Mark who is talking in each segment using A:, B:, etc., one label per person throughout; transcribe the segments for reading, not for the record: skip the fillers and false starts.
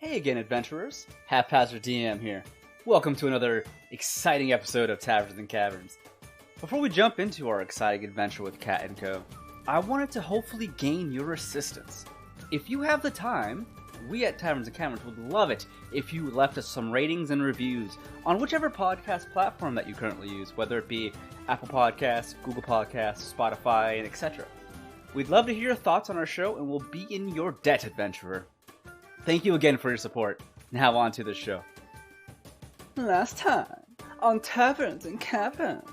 A: Hey again, adventurers. Haphazard DM here. Welcome to another exciting episode of Taverns and Caverns. Before we jump into our exciting adventure with Cat & Co., I wanted to hopefully gain your assistance. If you have the time, we at Taverns and Caverns would love it if you left us some ratings and reviews on whichever podcast platform that you currently use, whether it be Apple Podcasts, Google Podcasts, Spotify, and etc. We'd love to hear your thoughts on our show, and we'll be in your debt, adventurer. Thank you again for your support. Now on to the show.
B: Last time, on Taverns and Caverns,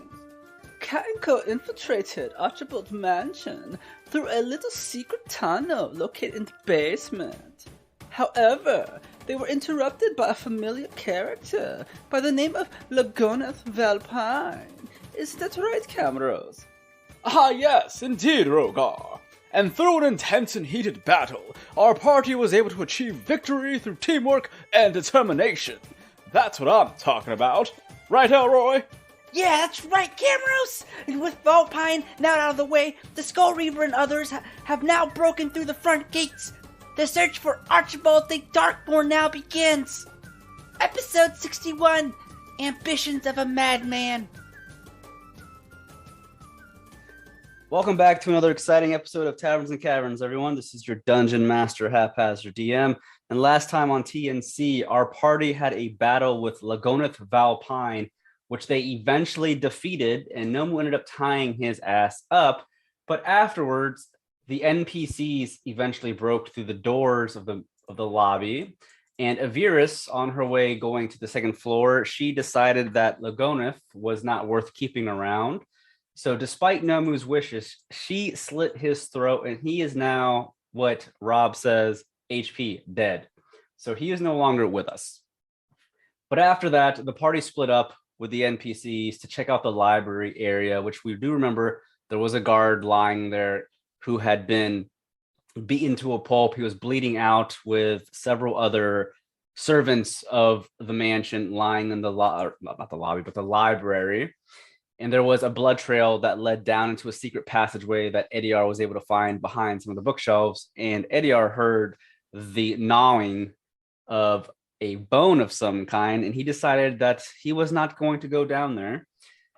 B: Cat & Co. infiltrated Archibald's mansion through a little secret tunnel located in the basement. However, they were interrupted by a familiar character by the name of Lagonneth Valpine. Is that right, Camrose?
C: Ah yes, indeed, Rogar. And through an intense and heated battle, our party was able to achieve victory through teamwork and determination. That's what I'm talking about. Right, Elroy?
D: Yeah, that's right, Camrose! And with Valpine now out of the way, the Skull Reaver and others have now broken through the front gates. The search for Archibald the Darkborn now begins. Episode 61, Ambitions of a Madman.
A: Welcome back to another exciting episode of Taverns and Caverns, everyone. This is your Dungeon Master, Haphazard DM. And last time on TNC, our party had a battle with Lagonneth Valpine, which they eventually defeated, and Nomu ended up tying his ass up. But afterwards, the NPCs eventually broke through the doors of the lobby, and Aviris, on her way going to the second floor, she decided that Lagonneth was not worth keeping around. So despite Nomu's wishes, she slit his throat, and he is now, what Rob says, HP, dead. So he is no longer with us. But after that, the party split up with the NPCs to check out the library area, which we do remember there was a guard lying there who had been beaten to a pulp. He was bleeding out with several other servants of the mansion lying in the not the lobby, but the library. And there was a blood trail that led down into a secret passageway that Edeyar was able to find behind some of the bookshelves. And Edeyar heard the gnawing of a bone of some kind, and he decided that he was not going to go down there.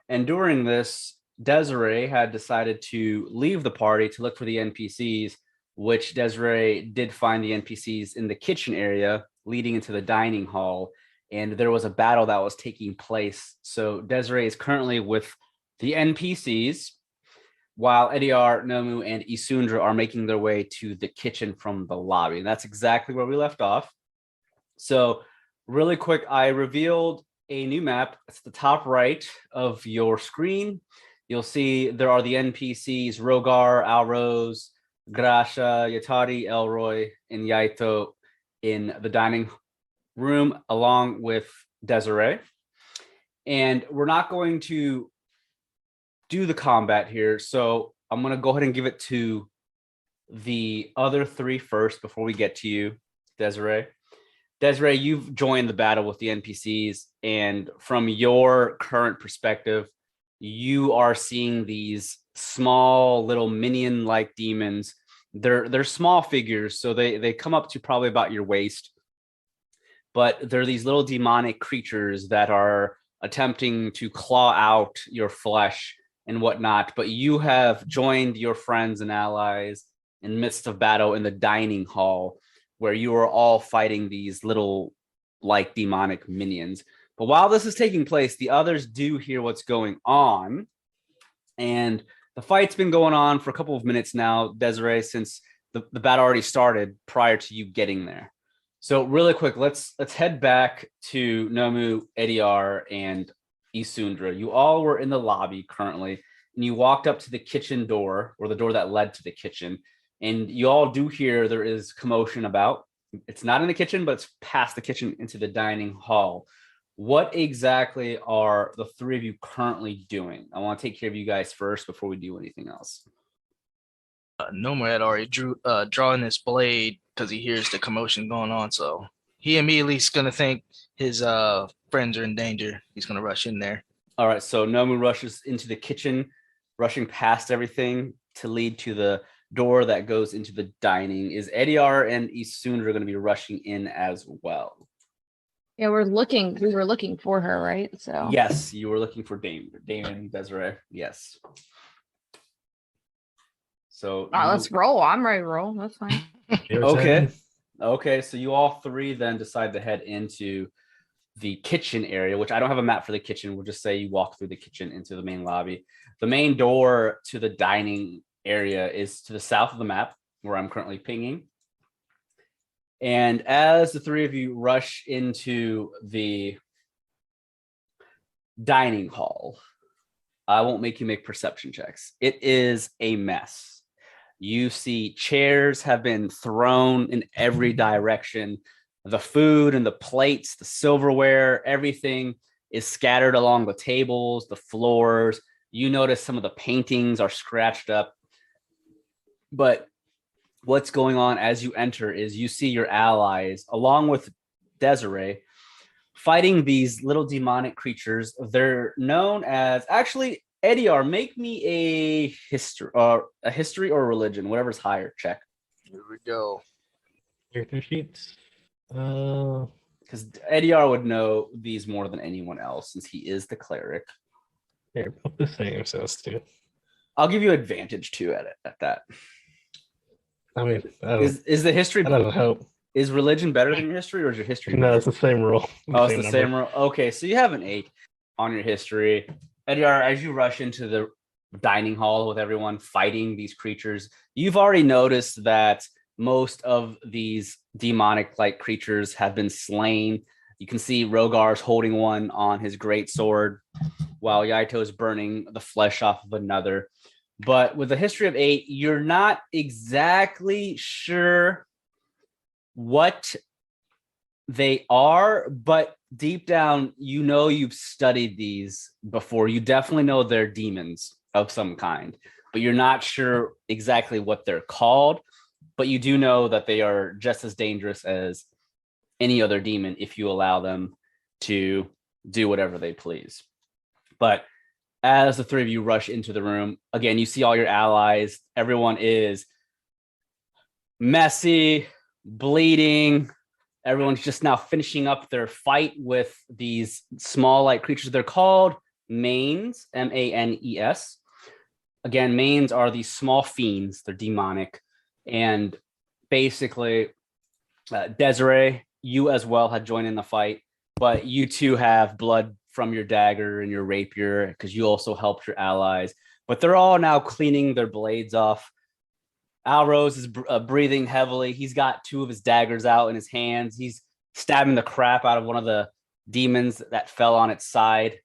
A: And during this, Desiree had decided to leave the party to look for the NPCs, which Desiree did find the NPCs in the kitchen area leading into the dining hall. And there was a battle that was taking place. So Desiree is currently with the NPCs, while Edeyar, Nomu, and Isundra are making their way to the kitchen from the lobby. And that's exactly where we left off. So really quick, I revealed a new map. It's the top right of your screen. You'll see there are the NPCs, Rogar, Alrose, Grasha, Yatari, Elroy, and Yaito in the dining room along with Desiree. And we're not going to do the combat here, so I'm going to go ahead and give it to the other three first before we get to you, Desiree. Desiree, you've joined the battle with the NPCs, and from your current perspective, you are seeing these small little minion-like demons. They're small figures, so they come up to probably about your waist. But they're these little demonic creatures that are attempting to claw out your flesh and whatnot. But you have joined your friends and allies in the midst of battle in the dining hall, where you are all fighting these little like demonic minions. But while this is taking place, the others do hear what's going on. And the fight's been going on for a couple of minutes now, Desiree, since the battle already started prior to you getting there. So really quick, let's head back to Nomu, Edeyar, and Isundra. You all were in the lobby currently, and you walked up to the kitchen door, or the door that led to the kitchen, and you all do hear there is commotion about. It's not in the kitchen, but it's past the kitchen into the dining hall. What exactly are the three of you currently doing? I want to take care of you guys first before we do anything else.
E: Nomu had already drawn his blade because he hears the commotion going on, so he immediately is going to think his friends are in danger. He's going to rush in there.
A: All right, so Nomu rushes into the kitchen, rushing past everything to lead to the door that goes into the dining. Is Edeyar and Isundra going to be rushing in as well?
F: Yeah, we were looking for her, right? So
A: Yes, you were looking for Damien Desiree. Yes. So
F: let's roll. I'm ready to roll. That's fine.
A: Okay, so you all three then decide to head into the kitchen area, which I don't have a map for the kitchen. We'll just say you walk through the kitchen into the main lobby. The main door to the dining area is to the south of the map, where I'm currently pinging. And as the three of you rush into the dining hall, I won't make you make perception checks. It is a mess. You see chairs have been thrown in every direction. The food and the plates, the silverware, everything is scattered along the tables, the floors. You notice some of the paintings are scratched up. But what's going on as you enter is you see your allies, along with Desiree, fighting these little demonic creatures. They're known as, actually, Edeyar, make me a history or religion, whatever's higher. Check.
E: Here we go.
G: Character sheets.
A: Because Edeyar would know these more than anyone else, since he is the cleric.
G: They're both the same, so it's two.
A: I'll give you advantage too at that.
G: I mean,
A: Is the history?
G: That doesn't help.
A: Is religion better than your history, or is your history?
G: No, it's the same roll.
A: Oh, it's the same roll. Okay, so you have an 8 on your history. Edeyar, as you rush into the dining hall with everyone fighting these creatures, you've already noticed that most of these demonic-like creatures have been slain. You can see Rogar's holding one on his great sword, while Yaito's burning the flesh off of another. But with a history of 8, you're not exactly sure what they are, but deep down, you know you've studied these before. You definitely know they're demons of some kind, but you're not sure exactly what they're called. But you do know that they are just as dangerous as any other demon if you allow them to do whatever they please. But as the three of you rush into the room, again, you see all your allies. Everyone is messy, bleeding. Everyone's just now finishing up their fight with these small like creatures. They're called manes, M-A-N-E-S. Again, manes are these small fiends. They're demonic. And basically, Desiree, you as well had joined in the fight, but you two have blood from your dagger and your rapier because you also helped your allies. But they're all now cleaning their blades off. Alrose is breathing heavily. He's got 2 of his daggers out in his hands. He's stabbing the crap out of one of the demons that fell on its side.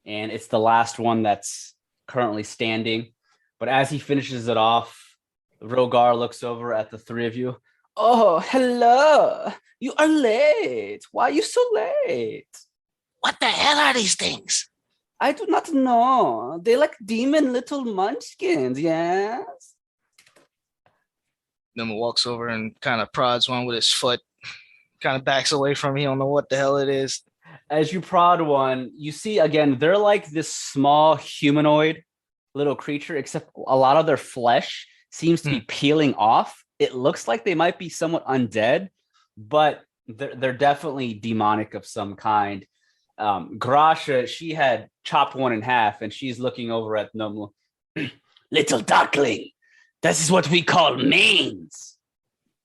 A: And it's the last one that's currently standing. But as he finishes it off, Rogar looks over at the three of you. Oh, hello. You are late. Why are you so late?
E: What the hell are these things?
A: I do not know. They like demon little munchkins, yes?
E: Nomu walks over and kind of prods one with his foot, kind of backs away from me. I don't know what the hell it is.
A: As you prod one, you see, again, they're like this small humanoid little creature, except a lot of their flesh seems to be peeling off. It looks like they might be somewhat undead, but they're definitely demonic of some kind. Grasha, she had chopped one in half, and she's looking over at Nomu. Little duckling, this is what we call manes.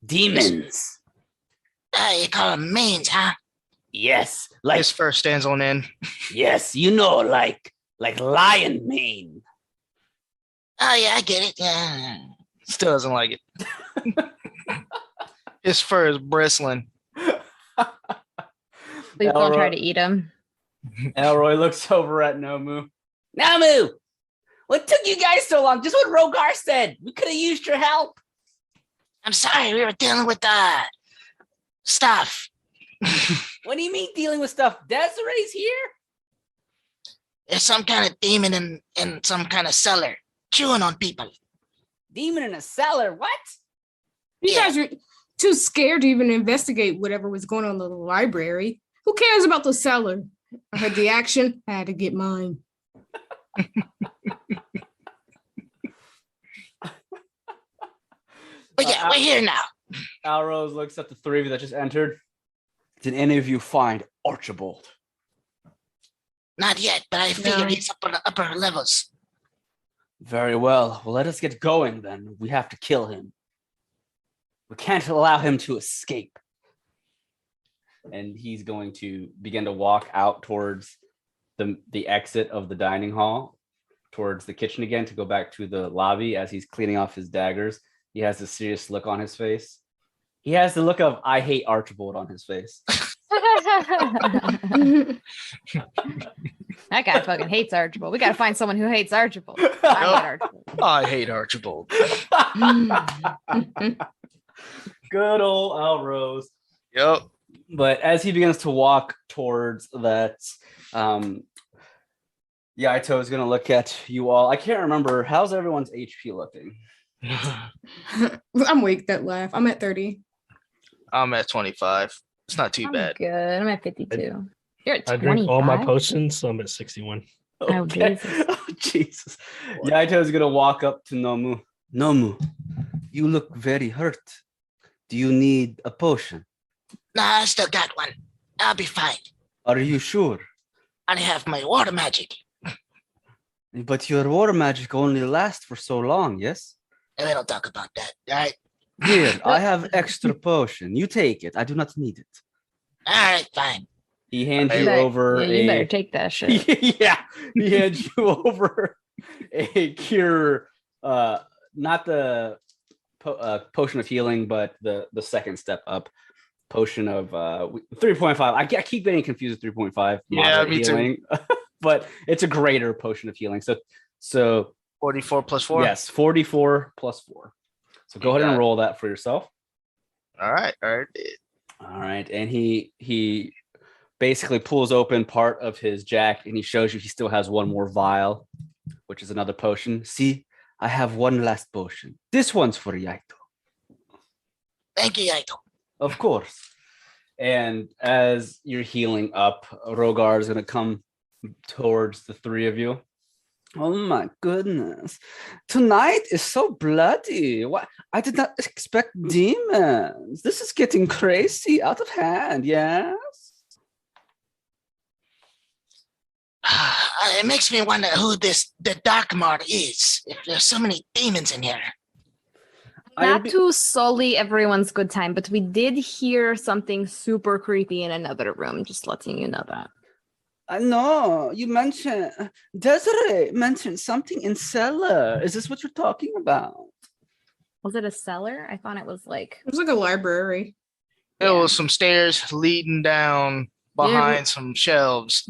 A: Demons.
E: You call them manes, huh?
A: Yes. Like
E: his fur stands on end.
A: Yes, you know, like lion mane.
E: Oh, yeah, I get it. Yeah. Still doesn't like it. His fur is bristling.
F: Please don't try to eat him.
A: Elroy looks over at Nomu. Nomu! What took you guys so long? Just what Rogar said. We could have used your help.
E: I'm sorry, we were dealing with stuff.
A: What do you mean dealing with stuff? Desiree's here?
E: There's some kind of demon in some kind of cellar, chewing on people.
A: Demon in a cellar? What?
H: You guys are too scared to even investigate whatever was going on in the library. Who cares about the cellar? I heard the action. I had to get mine.
E: But yeah, we're here now.
A: Alrose looks at the three of you that just entered. Did any of you find Archibald?
E: Not yet, but I figure he's up on the upper levels.
A: Very well. Well, let us get going then. We have to kill him. We can't allow him to escape. And he's going to begin to walk out towards the exit of the dining hall, towards the kitchen again, to go back to the lobby. As he's cleaning off his daggers, he has a serious look on his face. He has the look of "I hate Archibald" on his face.
F: That guy fucking hates Archibald. We gotta find someone who hates Archibald. I hate Archibald.
A: Good old Alrose.
E: Yep.
A: But as he begins to walk towards that, Yaito is going to look at you all. I can't remember. How's everyone's HP looking?
H: I'm weak. That laugh. I'm at 30.
E: I'm at 25. It's not too bad.
F: Good. I'm at 52. You're at 25?
G: I drink all my potions, so I'm at 61.
F: Oh, Jesus.
A: Oh, Jesus. Yaito is going to walk up to Nomu. Nomu, you look very hurt. Do you need a potion?
E: Nah, I still got one. I'll be fine.
A: Are you sure?
E: I have my water magic.
A: But your water magic only lasts for so long, yes?
E: And we don't talk about that, all right?
A: Here, I have extra potion. You take it. I do not need it.
E: All right, fine.
A: He hands you over
F: you better take that shit.
A: Yeah, he hands you over a cure, not the potion of healing, but the second step up. Potion of 3.5. I keep getting confused with 3.5.
E: Yeah, me
A: healing, too. But it's a greater potion of healing. So
E: 44 plus 4?
A: Yes, 44 plus 4. So go ahead and roll that for yourself.
E: All right.
A: All right. And he basically pulls open part of his jacket and he shows you he still has one more vial, which is another potion. See, I have one last potion. This one's for Yaito.
E: Thank you, Yaito.
A: Of course. And as you're healing up, Rogar is going to come towards the three of you. Oh my goodness. Tonight is so bloody. What? I did not expect demons. This is getting crazy, out of hand, yes?
E: It makes me wonder who the Dark Mart is. If there's so many demons in here.
F: Not to sully everyone's good time, but we did hear something super creepy in another room. Just letting you know that.
B: I know. You mentioned Desiree mentioned something in cellar. Is this what you're talking about?
F: Was it a cellar? I thought it was like
H: a library.
E: There was some stairs leading down behind some shelves.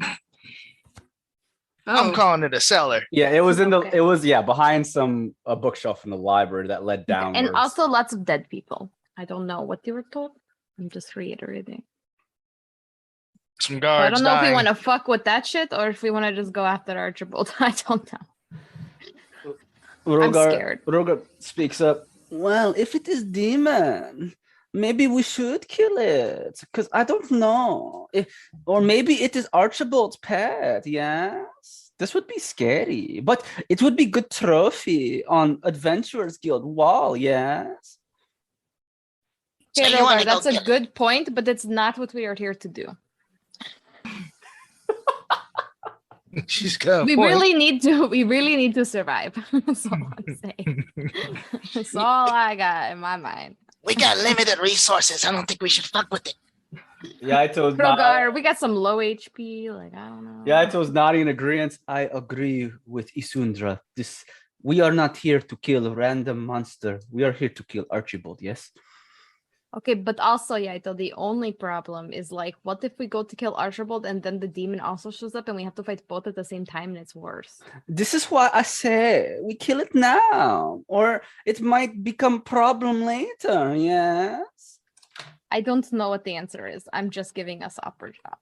E: I'm calling it a cellar.
A: Yeah, it was behind a bookshelf in the library that led down.
F: And also lots of dead people. I don't know what you were told. I'm just reiterating.
E: Some guards.
F: I don't know if we want to fuck with that shit or if we want to just go after Archibald. I don't know. I'm scared.
A: Rogar speaks up.
B: Well, if it is demon, maybe we should kill it. Because I don't know. Or maybe it is Archibald's pet, yes? This would be scary. But it would be good trophy on Adventurers Guild wall, yes?
F: Okay, Rogar, that's a good point, but it's not what we are here to do.
E: She's got
F: we really need to survive. That's all I'm saying. That's all I got in my mind.
E: We got limited resources. I don't think we should fuck with it.
A: Yaito's
F: Rogar, we got some low HP. Like, I don't know.
A: Yaito's nodding in agreement. I agree with Isundra. We are not here to kill a random monster. We are here to kill Archibald, yes?
F: Okay, but also, Yaito, the only problem is like, what if we go to kill Archibald and then the demon also shows up and we have to fight both at the same time and it's worse?
B: This is why I say we kill it now, or it might become problem later, yes?
F: I don't know what the answer is. I'm just giving us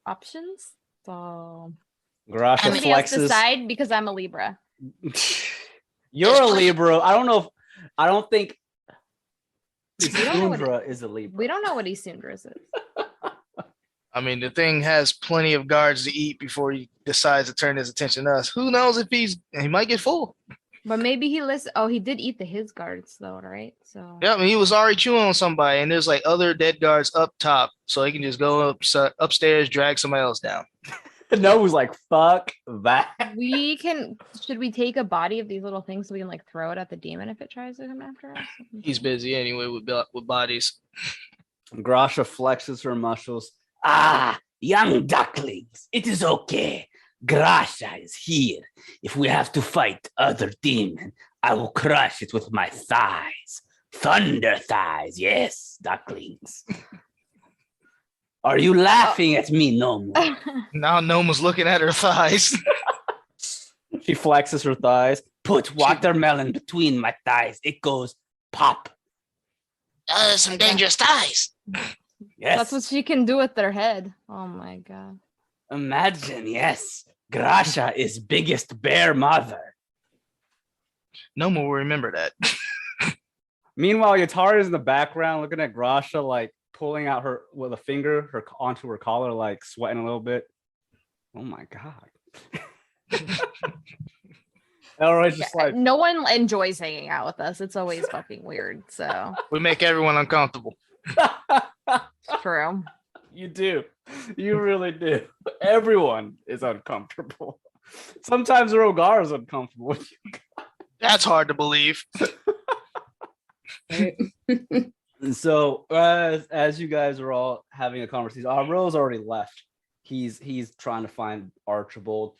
F: options. So,
A: Garasha
F: somebody else
A: flexes.
F: decide because I'm a Libra.
A: You're a Libra. I don't think Isundra is a Libra.
F: We don't know what Isundra is.
E: I mean, the thing has plenty of guards to eat before he decides to turn his attention to us. Who knows if he might get full?
F: But maybe he listened. Oh, he did eat his guards though, right? So
E: Yeah, I mean, he was already chewing on somebody, and there's like other dead guards up top, so he can just go upstairs, drag somebody else down.
A: Nomu's like, fuck that.
F: we can. Should we take a body of these little things so we can like throw it at the demon if it tries to come after us?
E: He's busy anyway with bodies.
A: Grasha flexes her muscles.
B: Ah, young ducklings, it is okay. Grasha is here. If we have to fight other demon, I will crush it with my thighs. Thunder thighs, yes, ducklings. Are you laughing at me, Nomu?
E: Now Noma's looking at her thighs.
A: She flexes her thighs.
B: Put watermelon between my thighs. It goes pop.
E: Some dangerous thighs.
B: Yes.
F: That's what she can do with their head. Oh my god.
B: Imagine, yes. Grasha is biggest bear mother.
E: Noma will remember that.
A: Meanwhile, Yatara is in the background looking at Grasha, like pulling out her with a finger onto her collar, like sweating a little bit. Oh my god. Elroy's just like,
F: no one enjoys hanging out with us. It's always fucking weird. So
E: we make everyone uncomfortable.
F: True.
A: You do. You really do. Everyone is uncomfortable. Sometimes Rogar is uncomfortable with you.
E: That's hard to believe.
A: So as you guys are all having a conversation, Rose already left. He's trying to find Archibald.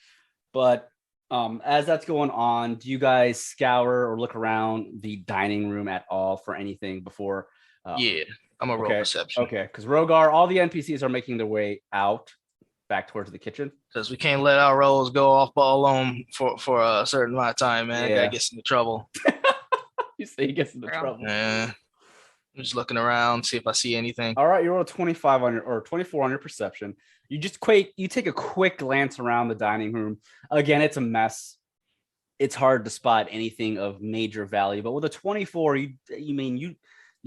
A: But as that's going on, do you guys scour or look around the dining room at all for anything before?
E: Yeah, I'm a roll perception.
A: Okay, because Rogar, all the NPCs are making their way out back towards the kitchen.
E: Because we can't let our rolls go off alone for a certain amount of time, man.
A: Yeah.
E: That gets into trouble.
A: You say he gets into trouble.
E: Yeah. I'm just looking around, see if I see anything.
A: All right, you roll a 25 on your or 24 on your perception. You take a quick glance around the dining room. Again, it's a mess. It's hard to spot anything of major value, but with a 24, you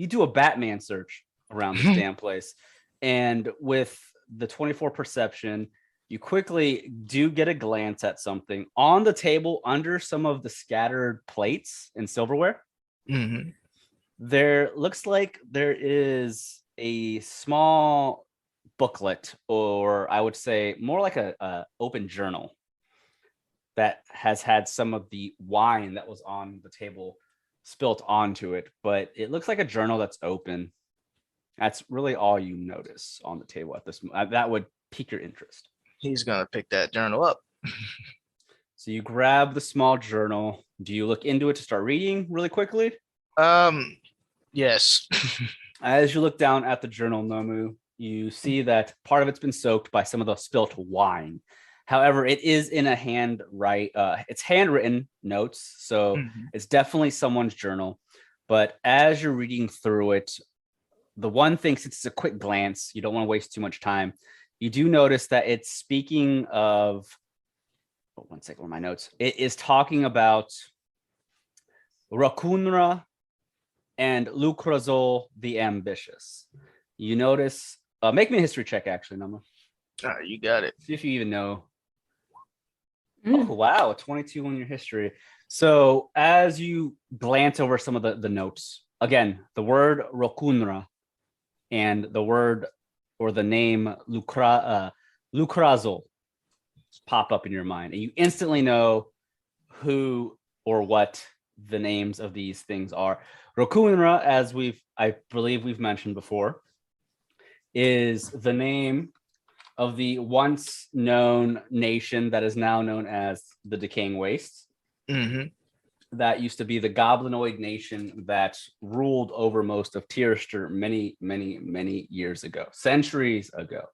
A: do a Batman search around this damn place. And with the 24 perception, you quickly do get a glance at something on the table under some of the scattered plates and silverware.
E: Mm-hmm.
A: There looks like there is a small booklet, or I would say more like a open journal that has had some of the wine that was on the table spilt onto it, but it looks like a journal that's open. That's really all you notice on the table at this moment. That would pique your interest.
E: He's gonna pick that journal up.
A: So you grab the small journal. Do you look into it to start reading really quickly?
E: Yes.
A: As you look down at the journal, Nomu, you see that part of it's been soaked by some of the spilt wine. However, it is in a it's handwritten notes, so it's definitely someone's journal. But as you're reading through it, the one thing, since it's a quick glance, you don't want to waste too much time. You do notice that it's speaking of. Oh, one second, where are my notes? It is talking about Rakunra and Lukrazol the Ambitious. You notice, make me a history check, actually, Nama.
E: All right, you got it.
A: See if you even know. Oh, wow, 22 on your history. So as you glance over some of the notes, again, the word Rakunra and the word or the name Lukrazol pop up in your mind, and you instantly know who or what the names of these things are. Rakunra, as I believe we've mentioned before, is the name of the once known nation that is now known as the Decaying Wastes.
E: Mm-hmm.
A: That used to be the goblinoid nation that ruled over most of Tirster many, many, many years ago, centuries ago,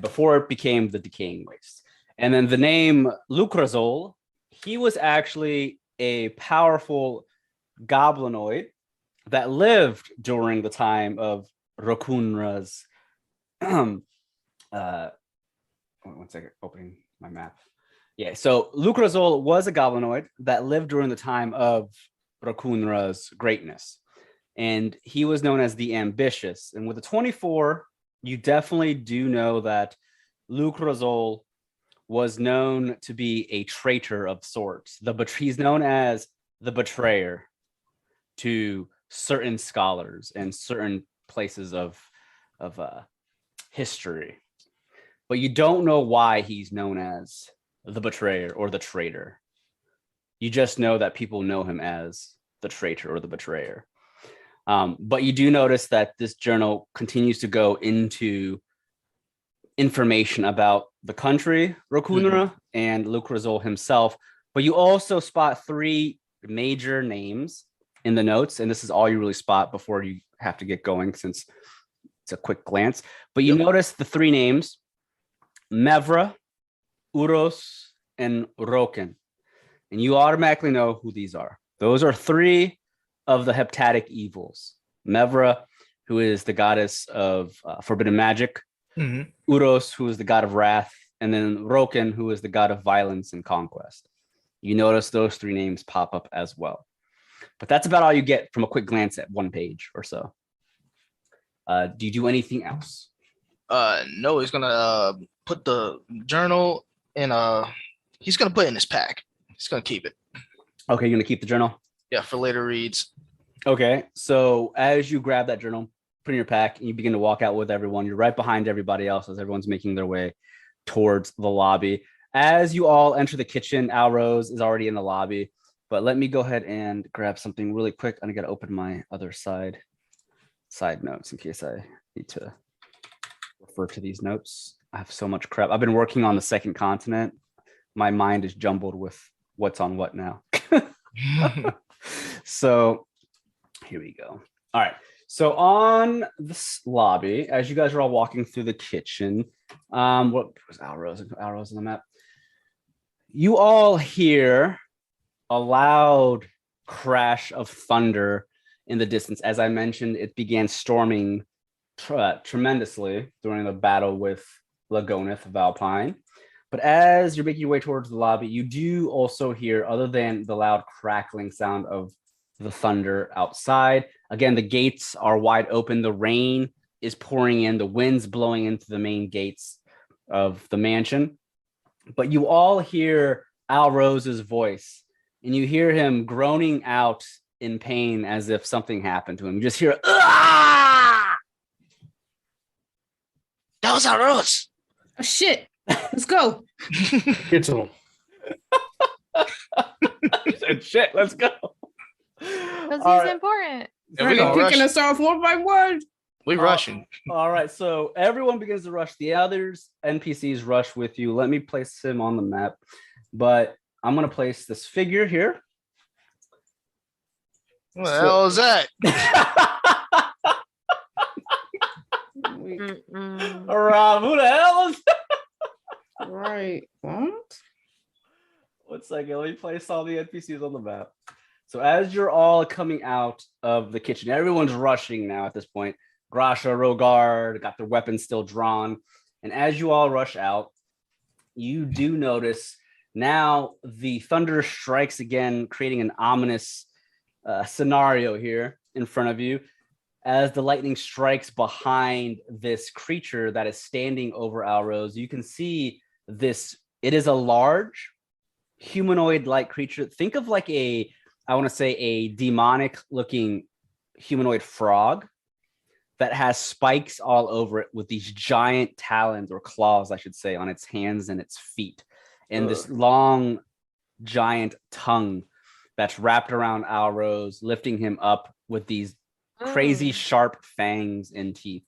A: before it became the Decaying Wastes. And then the name Lukrazol, he was actually a powerful goblinoid that lived during the time of Rakunra's. One second, opening my map. Yeah, so Lukrazol was a goblinoid that lived during the time of Rakunra's greatness, and he was known as the Ambitious. And with the 24, you definitely do know that Lukrazol was known to be a traitor of sorts. He's known as the betrayer to certain scholars and certain places of history. But you don't know why he's known as the betrayer or the traitor. You just know that people know him as the traitor or the betrayer. But you do notice that this journal continues to go into information about the country, Rokunra, and Lukrazol himself. But you also spot 3 major names in the notes, and this is all you really spot before you have to get going since it's a quick glance. But you notice the 3 names, Mevra, Uros, and Roken. And you automatically know who these are. Those are 3 of the heptatic evils. Mevra, who is the goddess of forbidden magic, Uros, who is the god of wrath, and then Roken, who is the god of violence and conquest. You notice those 3 names pop up as well. But that's about all you get from a quick glance at 1 page or so. Do you do anything else?
E: No, he's gonna put the journal in he's gonna put it in his pack. He's gonna keep it.
A: Okay, you're gonna keep the journal?
E: Yeah, for later reads.
A: Okay, so as you grab that journal, put in your pack, and you begin to walk out with everyone, you're right behind everybody else as everyone's making their way towards the lobby. As you all enter the kitchen, Al Rose is already in the lobby, but let me go ahead and grab something really quick. I'm gonna open my other side notes in case I need to refer to these notes. I have so much crap. I've been working on the second continent. My mind is jumbled with what's on what now. So here we go. All right. So on this lobby, as you guys are all walking through the kitchen, what was Al Rose on the map? You all hear a loud crash of thunder in the distance. As I mentioned, it began storming tremendously during the battle with Lagonneth Valpine. But as you're making your way towards the lobby, you do also hear, other than the loud crackling sound of the thunder outside, again, the gates are wide open. The rain is pouring in. The wind's blowing into the main gates of the mansion. But you all hear Al Rose's voice, and you hear him groaning out in pain as if something happened to him. You just hear, "Ah!"
E: That was Al Rose.
H: Oh, shit. Let's go.
G: Get to him.
A: He said, "Shit, let's go."
F: Because
A: All
F: he's
A: right.
F: important.
E: Yeah,
H: Right, picking us off 1 by 1.
E: We rushing.
A: All right, so everyone begins to rush. The others NPCs rush with you. Let me place him on the map, but I'm going to place this figure here.
E: What the hell is that?
A: Rob, who the hell is that?
H: Right. What?
A: 1 second, let me place all the NPCs on the map. So as you're all coming out of the kitchen, everyone's rushing now at this point. Grasha, Rogard got their weapons still drawn. And as you all rush out, you do notice now the thunder strikes again, creating an ominous scenario here in front of you. As the lightning strikes behind this creature that is standing over Al Rose, you can see this. It is a large humanoid-like creature. Think of like a demonic-looking humanoid frog that has spikes all over it with these giant talons or claws, I should say, on its hands and its feet. And this long, giant tongue that's wrapped around Al Rose, lifting him up with these crazy sharp fangs and teeth.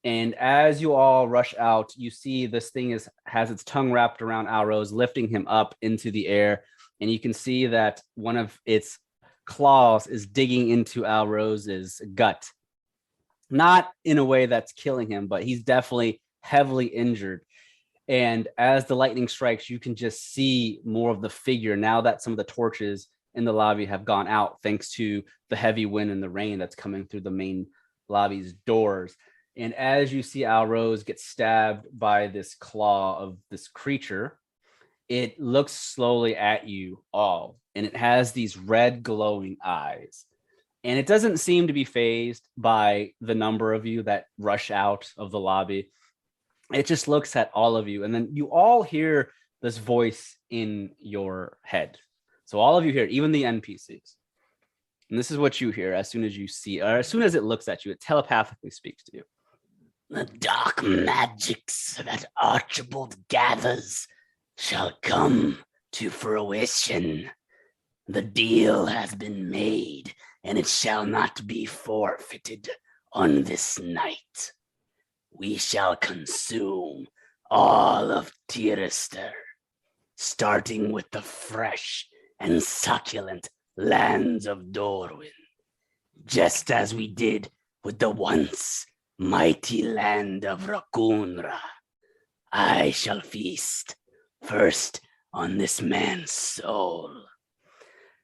A: And as you all rush out, you see this thing has its tongue wrapped around Al Rose, lifting him up into the air. And you can see that one of its claws is digging into Al Rose's gut. Not in a way that's killing him, but he's definitely heavily injured. And as the lightning strikes, you can just see more of the figure now that some of the torches in the lobby have gone out, thanks to the heavy wind and the rain that's coming through the main lobby's doors. And as you see Al Rose get stabbed by this claw of this creature, it looks slowly at you all, and it has these red glowing eyes. And it doesn't seem to be fazed by the number of you that rush out of the lobby. It just looks at all of you. And then you all hear voice in your head. So all of you hear, even the NPCs. And this is what you hear as soon as you see, or as soon as it looks at you, it telepathically speaks to you. The dark magics that Archibald gathers shall come to fruition. The deal has been made, and it shall not be forfeited on this night. We shall consume all of Tirister, starting with the fresh and succulent lands of Dorwyn, just as we did with the once mighty land of Rakunra. I shall feast first on this man's soul.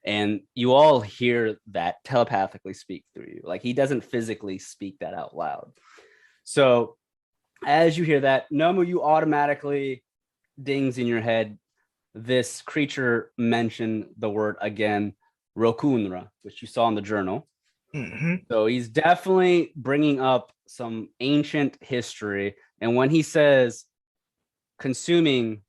A: And you all hear that telepathically speak through you. Like, he doesn't physically speak that out loud. So as you hear that, Nomu, you automatically dings in your head. This creature mentioned the word again, Rokunra, which you saw in the journal. So he's definitely bringing up some ancient history. And when he says consuming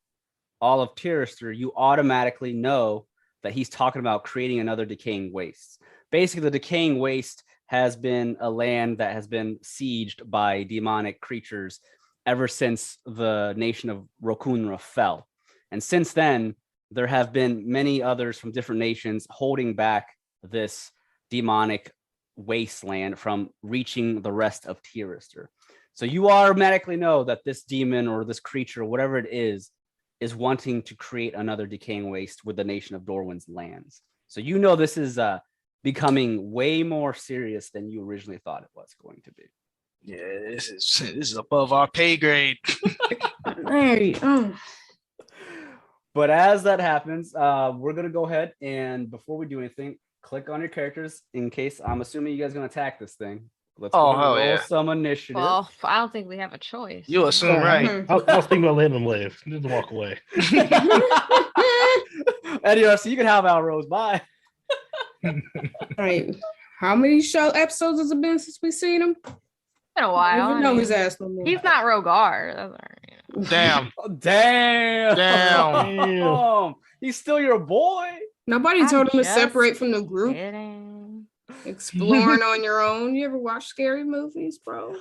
A: all of Tirister, you automatically know that he's talking about creating another decaying waste. Basically, the decaying waste has been a land that has been sieged by demonic creatures ever since the nation of Rokunra fell. And since then, there have been many others from different nations holding back this demonic wasteland from reaching the rest of Tirister. So you automatically know that this demon or this creature, whatever it is wanting to create another decaying waste with the nation of Dorwyn's lands. So you know this is becoming way more serious than you originally thought it was going to be.
E: Yeah, this is above our pay grade.
H: Hey,
A: But as that happens, we're gonna go ahead and before we do anything, click on your characters in case I'm assuming you guys are gonna attack this thing. Let's roll some initiative.
F: Well, I don't think we have a choice.
E: You assume right.
G: I was thinking about letting him live. Just walk away.
A: Edeyar, so you can have Alrose. Bye.
H: all right. How many episodes has it been since we've seen him?
F: Been a while.
H: I know his ass no more.
F: He's not Rogar. That's all right.
E: Damn.
A: Damn. He's still your boy.
H: Nobody told him to
F: just
H: separate from the group.
F: Kidding.
H: Exploring on your own. You ever watch scary movies, bro?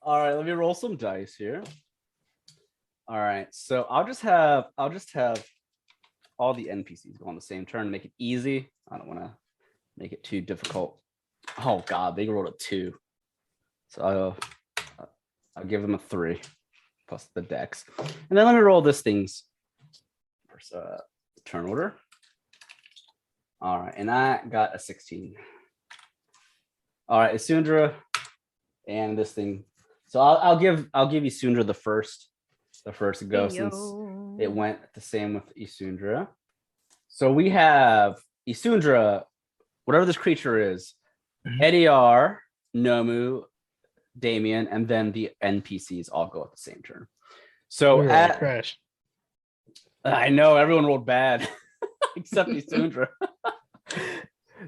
A: All right, let me roll some dice here. All right, so I'll just have all the NPCs go on the same turn, make it easy. I don't want to make it too difficult. Oh God, they rolled a 2, so I'll give them a 3 plus the dex, and then let me roll this thing's first turn order. All right, and I got a 16. All right, Isundra and this thing. So I'll give Isundra the first go since it went the same with Isundra. So we have Isundra, whatever this creature is, Edeyar, Nomu, Damien, and then the NPCs all go at the same turn. So
G: crash.
A: I know everyone rolled bad except Isundra.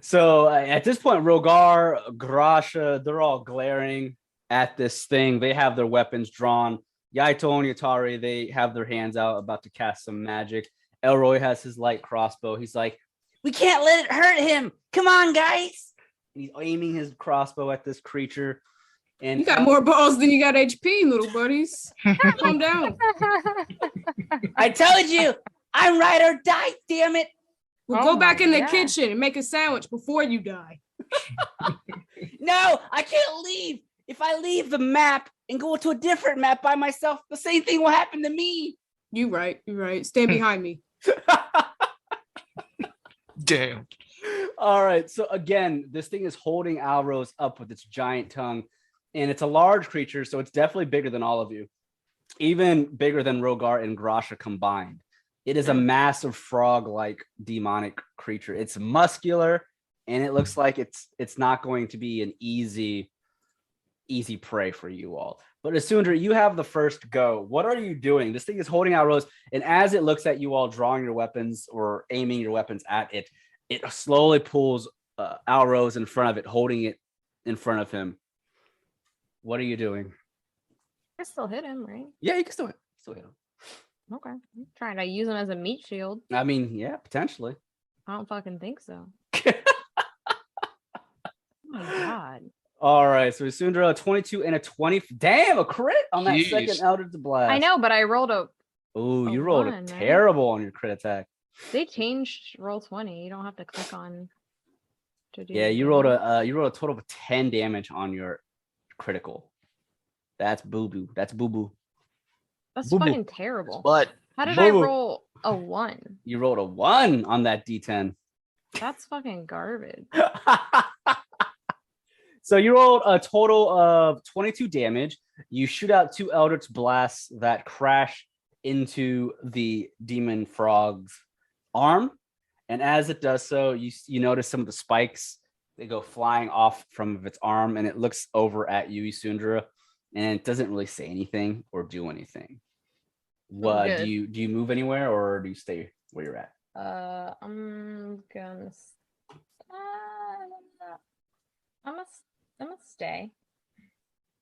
A: So at this point, Rogar, Grasha, they're all glaring at this thing. They have their weapons drawn. Yaito and Yatari, they have their hands out about to cast some magic. Elroy has his light crossbow. He's like,
D: We can't let it hurt him. Come on, guys.
A: he's aiming his crossbow at this creature. And
H: You got more balls than you got HP, little buddies. Calm down.
D: I told you, I'm ride or die, damn it.
H: We'll
F: Oh
H: go back
F: my
H: in the
F: God.
H: kitchen and make a sandwich before you die.
D: No, I can't leave. If I leave the map and go to a different map by myself, the same thing will happen to me.
H: You're right. Stand behind me.
E: Damn.
A: All right. So again, this thing is holding Alrose up with its giant tongue, and it's a large creature, so it's definitely bigger than all of you, even bigger than Rogar and Grasha combined. It is a massive frog-like demonic creature. It's muscular, and it looks like it's not going to be an easy prey for you all. But Isundra, you have the first go. What are you doing? This thing is holding out Rose, and as it looks at you all drawing your weapons or aiming your weapons at it, it slowly pulls Alrose in front of it, holding it in front of him. What are you doing?
F: I still hit him, right?
A: Yeah, you can still hit him.
F: Okay. I'm trying to use him as a meat shield.
A: I mean, yeah, potentially.
F: I don't fucking think so. Oh my god.
A: All right, so Isundra, a 22 and a 20. Damn, a crit on that
E: Jeez.
A: second Eldritch Blast.
F: I know, but I rolled a.
A: Oh,
F: A
A: you rolled
F: one,
A: a
F: right?
A: terrible on your crit attack.
F: They changed roll 20. You don't have to click on. To do
A: Yeah, you rolled a total of 10 damage on your critical. That's boo boo. That's boo boo.
F: That's
A: Boo-boo.
F: fucking terrible.
E: But
F: How did I
A: Boo-boo.
F: roll a 1?
A: You rolled a 1 on that D10.
F: That's fucking garbage.
A: So you rolled a total of 22 damage. You shoot out 2 Eldritch Blasts that crash into the demon frog's arm. And as it does so, you notice some of the spikes, they go flying off from its arm, and it looks over at you, Isundra, and it doesn't really say anything or do anything. What
F: good.
A: do you move anywhere, or do you stay where you're at?
F: I'm gonna I'm gonna stay.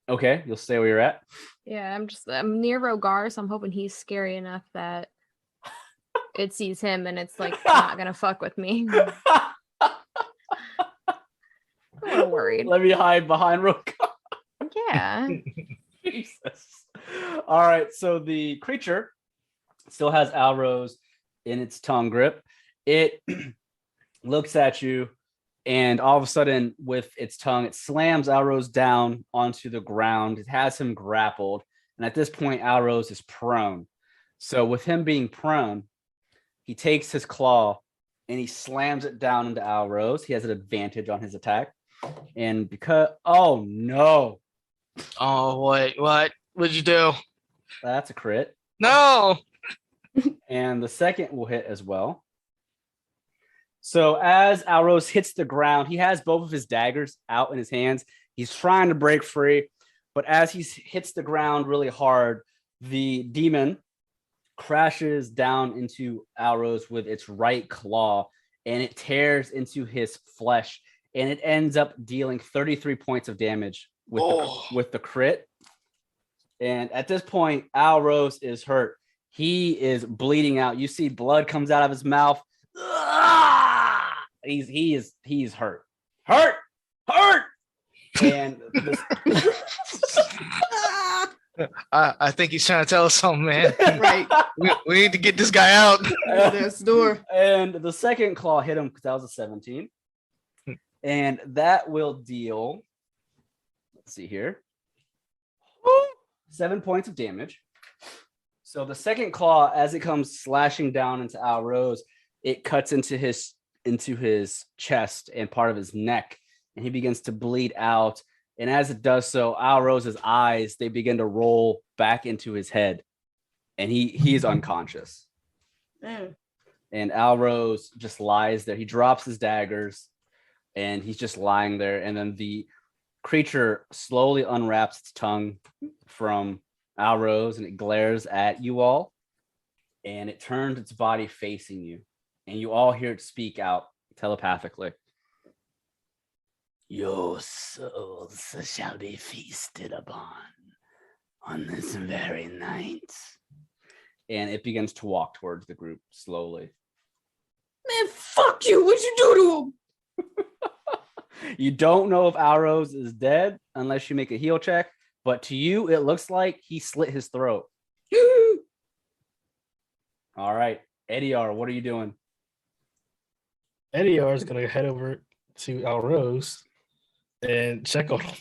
A: Okay, you'll stay where you're at.
F: Yeah, I'm near Rogar, so I'm hoping he's scary enough that it sees him and it's like not gonna fuck with me. I'm a little worried.
A: Let me hide behind Roka.
F: Yeah.
A: Jesus. All right, so the creature still has arrows in its tongue grip. It looks at you, and all of a sudden, with its tongue, it slams Alrose down onto the ground. It has him grappled, and at this point, Alrose is prone. So with him being prone, he takes his claw and he slams it down into Alrose. He has an advantage on his attack. And because, oh no.
E: Oh, what'd you do?
A: That's a crit.
E: No.
A: And the second will hit as well. So as Alrose hits the ground, he has both of his daggers out in his hands. He's trying to break free, but as he hits the ground really hard, the demon crashes down into Alrose with its right claw, and it tears into his flesh, and it ends up dealing 33 points of damage with the crit. And at this point, Alrose is hurt. He is bleeding out. You see blood comes out of his mouth. He's hurt. And
E: I think he's trying to tell us something, man.
H: Right.
E: We need to get this guy out.
H: That's the door.
A: And the second claw hit him because that was a 17. And that will deal, let's see here, 7 points of damage. So the second claw, as it comes slashing down into Alrose, it cuts into his chest and part of his neck, and he begins to bleed out. And as it does so, Alrose's eyes, they begin to roll back into his head, and he's unconscious.
H: Mm.
A: And Alrose just lies there. He drops his daggers, and he's just lying there. And then the creature slowly unwraps its tongue from Alrose, and it glares at you all, and it turns its body facing you, and you all hear it speak out telepathically. Your souls shall be feasted upon on this very night. And it begins to walk towards the group slowly.
H: Man, fuck you. What'd you do to him?
A: You don't know if Alrose is dead unless you make a heal check, but to you, it looks like he slit his throat. All right, Edeyar, what are you doing?
G: Edeyar is going to head over to Alrose and check on him.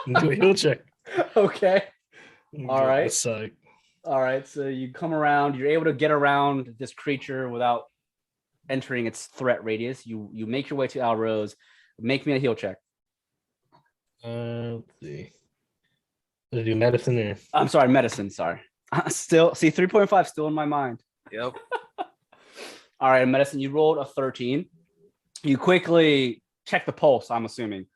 G: And do a heal check.
A: Okay. All right.
G: So,
A: All right, so you come around. You're able to get around this creature without entering its threat radius. You make your way to Alrose. Make me a heal check.
G: let's see. Did I do medicine or?
A: I'm sorry, medicine. Sorry. Still, see, 3.5 still in my mind.
E: Yep.
A: All right, medicine. You rolled a 13. You quickly check the pulse, I'm assuming,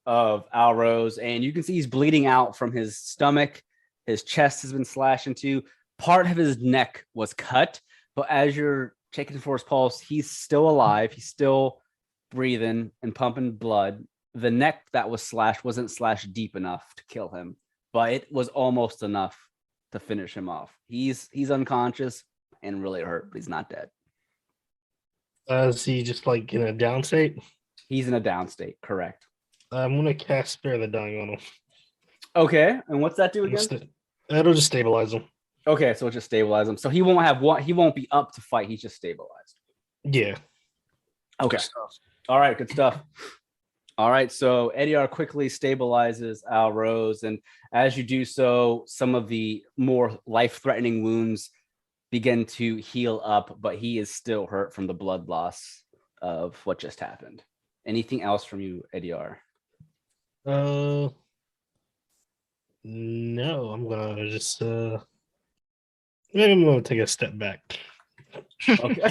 A: of Alrose, and you can see he's bleeding out from his stomach. His chest has been slashed into. Part of his neck was cut, but as you're checking for his pulse, he's still alive. He's still breathing and pumping blood. The neck that was slashed wasn't slashed deep enough to kill him, but it was almost enough to finish him off. He's unconscious and really hurt, but he's not dead.
G: Is he just like in a down state?
A: He's in a down state, correct.
G: I'm gonna cast Spare the Dying on him.
A: Okay, and what's that do again?
G: That'll just stabilize him.
A: Okay, so it just stabilize him. So he won't be up to fight. He's just stabilized.
G: Yeah.
A: Okay. All right, good stuff. All right, so Edeyar quickly stabilizes Al Rose, and as you do so, some of the more life-threatening wounds begin to heal up, but he is still hurt from the blood loss of what just happened. Anything else from you, Edeyar?
G: No, I'm gonna just maybe I'm gonna take a step back.
A: Okay.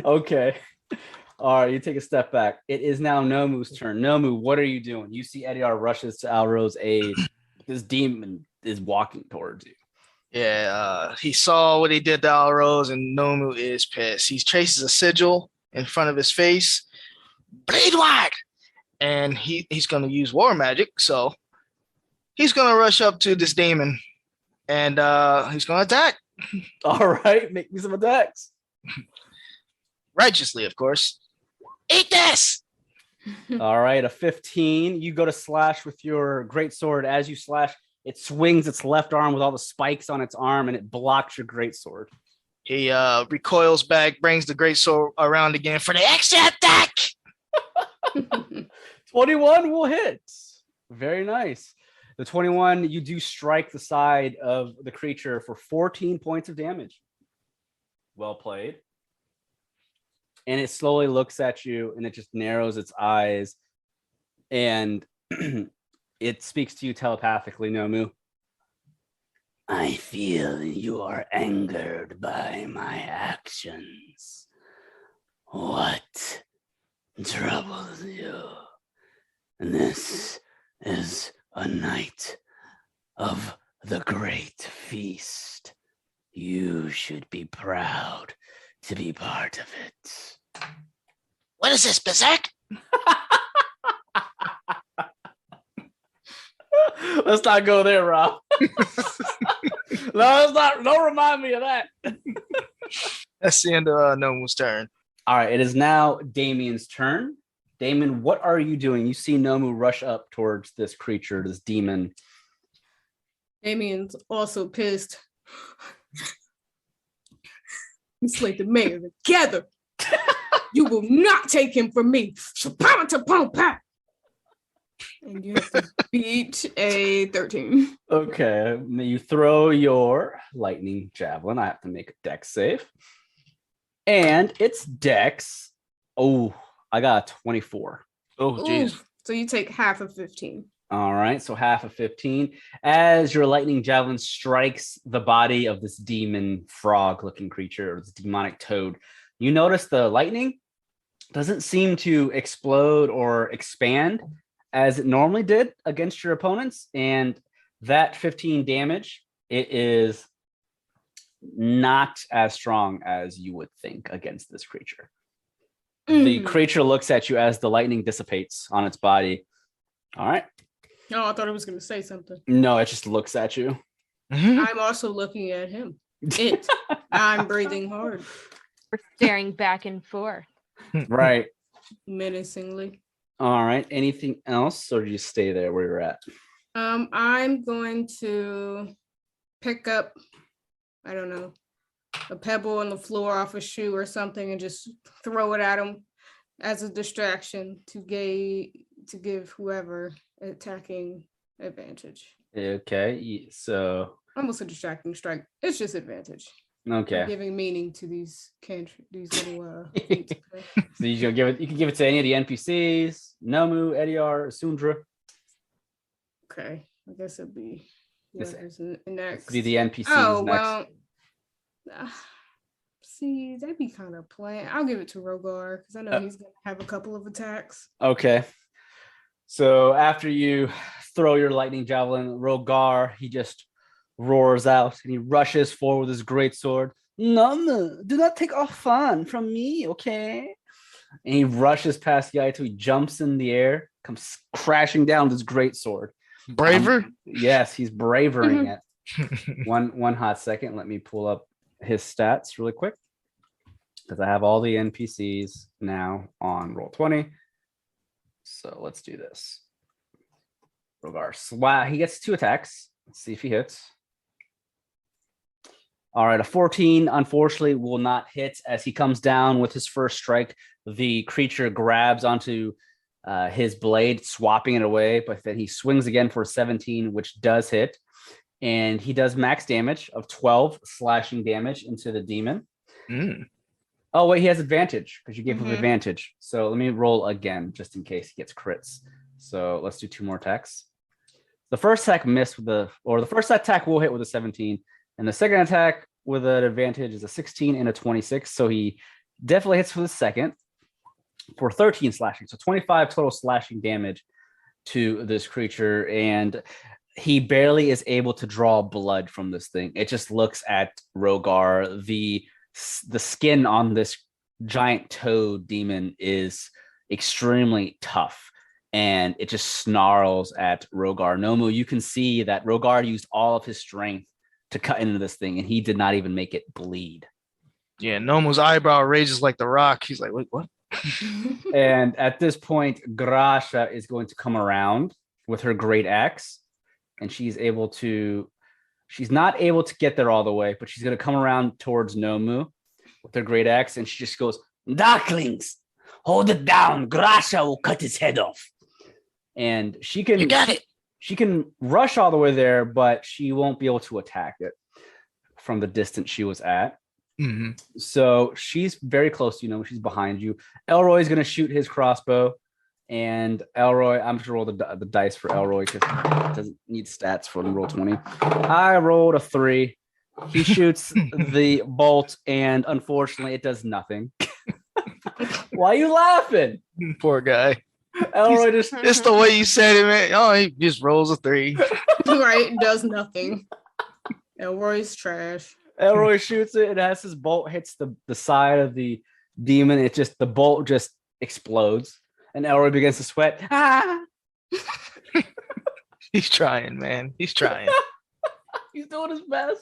A: Okay. All right, you take a step back. It is now Nomu's turn. Nomu, what are you doing? You see Edeyar rushes to Alro's aid. This demon is walking towards you.
E: Yeah, he saw what he did to Alrose, and Nomu is pissed. He traces a sigil in front of his face. Blade wide! And he's going to use war magic, so he's going to rush up to this demon, and he's going to attack.
A: All right, make me some attacks.
E: Righteously, of course. Eat this!
A: All right, a 15. You go to slash with your greatsword. As you slash, it swings its left arm with all the spikes on its arm, and it blocks your greatsword.
E: He recoils back, brings the greatsword around again for the extra attack!
A: 21 will hit. Very nice. The 21, you do strike the side of the creature for 14 points of damage. Well played. And it slowly looks at you, and it just narrows its eyes, and it speaks to you telepathically, Nomu. I feel you are angered by my actions. What troubles you? This is a night of the great feast. You should be proud to be part of it.
E: What is this, Berserk?
A: Let's not go there, Rob. Don't remind me of that.
E: That's the end of Nomu's turn.
A: All right, it is now Damien's turn. Damien, what are you doing? You see Nomu rush up towards this creature, this demon.
H: Damien's also pissed. We slayed the mayor together. You will not take him from me. And you have to beat a 13.
A: Okay, you throw your lightning javelin. I have to make a dex save. And it's dex. Oh, I got a 24.
E: Oh, jeez.
H: So you take half of 15.
A: All right, so half of 15. As your lightning javelin strikes the body of this demon frog-looking creature, or this demonic toad, you notice the lightning doesn't seem to explode or expand as it normally did against your opponents. And that 15 damage, it is not as strong as you would think against this creature. The creature looks at you as the lightning dissipates on its body. All right.
H: Oh, I thought I was going to say something.
A: No, it just looks at you.
H: I'm also looking at him. I'm breathing hard.
F: We're staring back and forth.
A: Right.
H: Menacingly.
A: All right. Anything else, or do you stay there where you're at?
H: I'm going to pick up, I don't know, a pebble on the floor off a shoe or something and just throw it at him as a distraction to give whoever attacking advantage.
A: Okay. So
H: Almost a distracting strike. It's just advantage.
A: okay.
H: I'm giving meaning to these little
A: So you can give it to any of the NPCs, Nomu, Edeyar, Isundra.
H: Okay. I guess it'd be
A: This-
H: next.
A: Be the NPCs
H: Oh,
A: next.
H: well. See, that'd be kind of plain. I'll give it to Rogar because I know he's going to have a couple of attacks.
A: Okay. So after you throw your lightning javelin, Rogar, he just roars out and he rushes forward with his greatsword. No, do not take our fun from me, okay? And he rushes past Yaito. He jumps in the air, comes crashing down with his greatsword.
E: Braver?
A: Yes, he's bravering it. One hot second. Let me pull up his stats really quick because I have all the NPCs now on Roll20. So let's do this. Rogar. Wow, he gets 2 attacks. Let's see if he hits. All right, a 14 unfortunately will not hit as he comes down with his first strike. The creature grabs onto his blade, swapping it away, but then he swings again for 17, which does hit. And he does max damage of 12 slashing damage into the demon. Oh, wait, he has advantage because you gave him advantage. So let me roll again just in case he gets crits. So let's do 2 more attacks. The first attack missed with the first attack will hit with a 17. And the second attack with an advantage is a 16 and a 26. So he definitely hits for the second for 13 slashing. So 25 total slashing damage to this creature. And he barely is able to draw blood from this thing. It just looks at Rogar. The skin on this giant toad demon is extremely tough. And it just snarls at Rogar. Nomu, you can see that Rogar used all of his strength to cut into this thing, and he did not even make it bleed.
E: Yeah, Nomu's eyebrow raises like the rock. He's like, wait, what?
A: And at this point, Grasha is going to come around with her great axe, and she's not able to get there all the way, but she's going to come around towards Nomu with her great axe, and she just goes, Darklings, hold it down. Grasha will cut his head off. And she can...
E: You got it.
A: She can rush all the way there, but she won't be able to attack it from the distance she was at. So she's very close to you. She's behind you. Elroy is going to shoot his crossbow. And Elroy, I'm just going to roll the dice for Elroy because he doesn't need stats for the Roll20. I rolled a 3. He shoots the bolt, and unfortunately, it does nothing. Why are you laughing?
E: Poor guy.
A: Elroy just...
E: It's the way you said it, man. Oh, he just rolls a 3.
H: Right, does nothing. Elroy's trash.
A: Elroy shoots it, and as his bolt hits the side of the demon, the bolt just explodes, and Elroy begins to sweat.
E: He's trying, man. He's trying.
A: He's doing his best.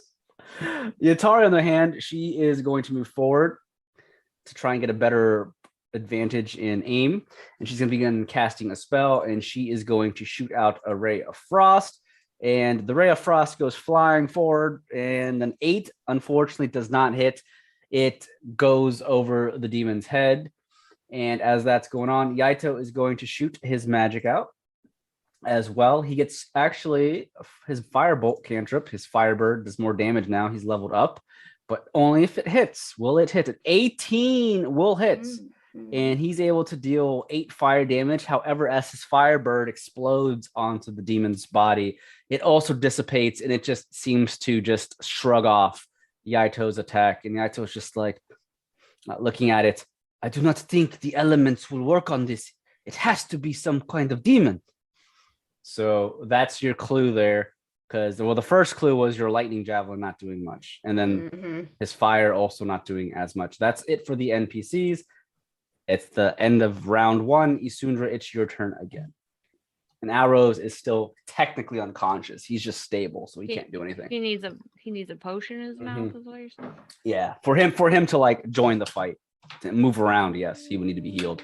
A: Yatari, on the hand, she is going to move forward to try and get a better advantage in aim, and she's going to begin casting a spell, and she is going to shoot out a ray of frost, and the ray of frost goes flying forward, and an 8 unfortunately does not hit. It goes over the demon's head, and as that's going on, Yaito is going to shoot his magic out as well. He gets actually his firebolt cantrip. His firebird does more damage now. He's leveled up, but only if it hits. Will it hit? 18 will hit. And he's able to deal 8 fire damage. However, as his firebird explodes onto the demon's body, it also dissipates, and it just seems to just shrug off Yaito's attack. And Yaito's just like looking at it. I do not think the elements will work on this. It has to be some kind of demon. So that's your clue there. Because, the first clue was your lightning javelin not doing much. And then his fire also not doing as much. That's it for the NPCs. It's the end of round 1. Isundra, it's your turn again. And Arrows is still technically unconscious. He's just stable, so he can't do anything.
F: He needs a potion in his mouth, is what you're saying?
A: Yeah, for him to like join the fight, to move around, yes, he would need to be healed.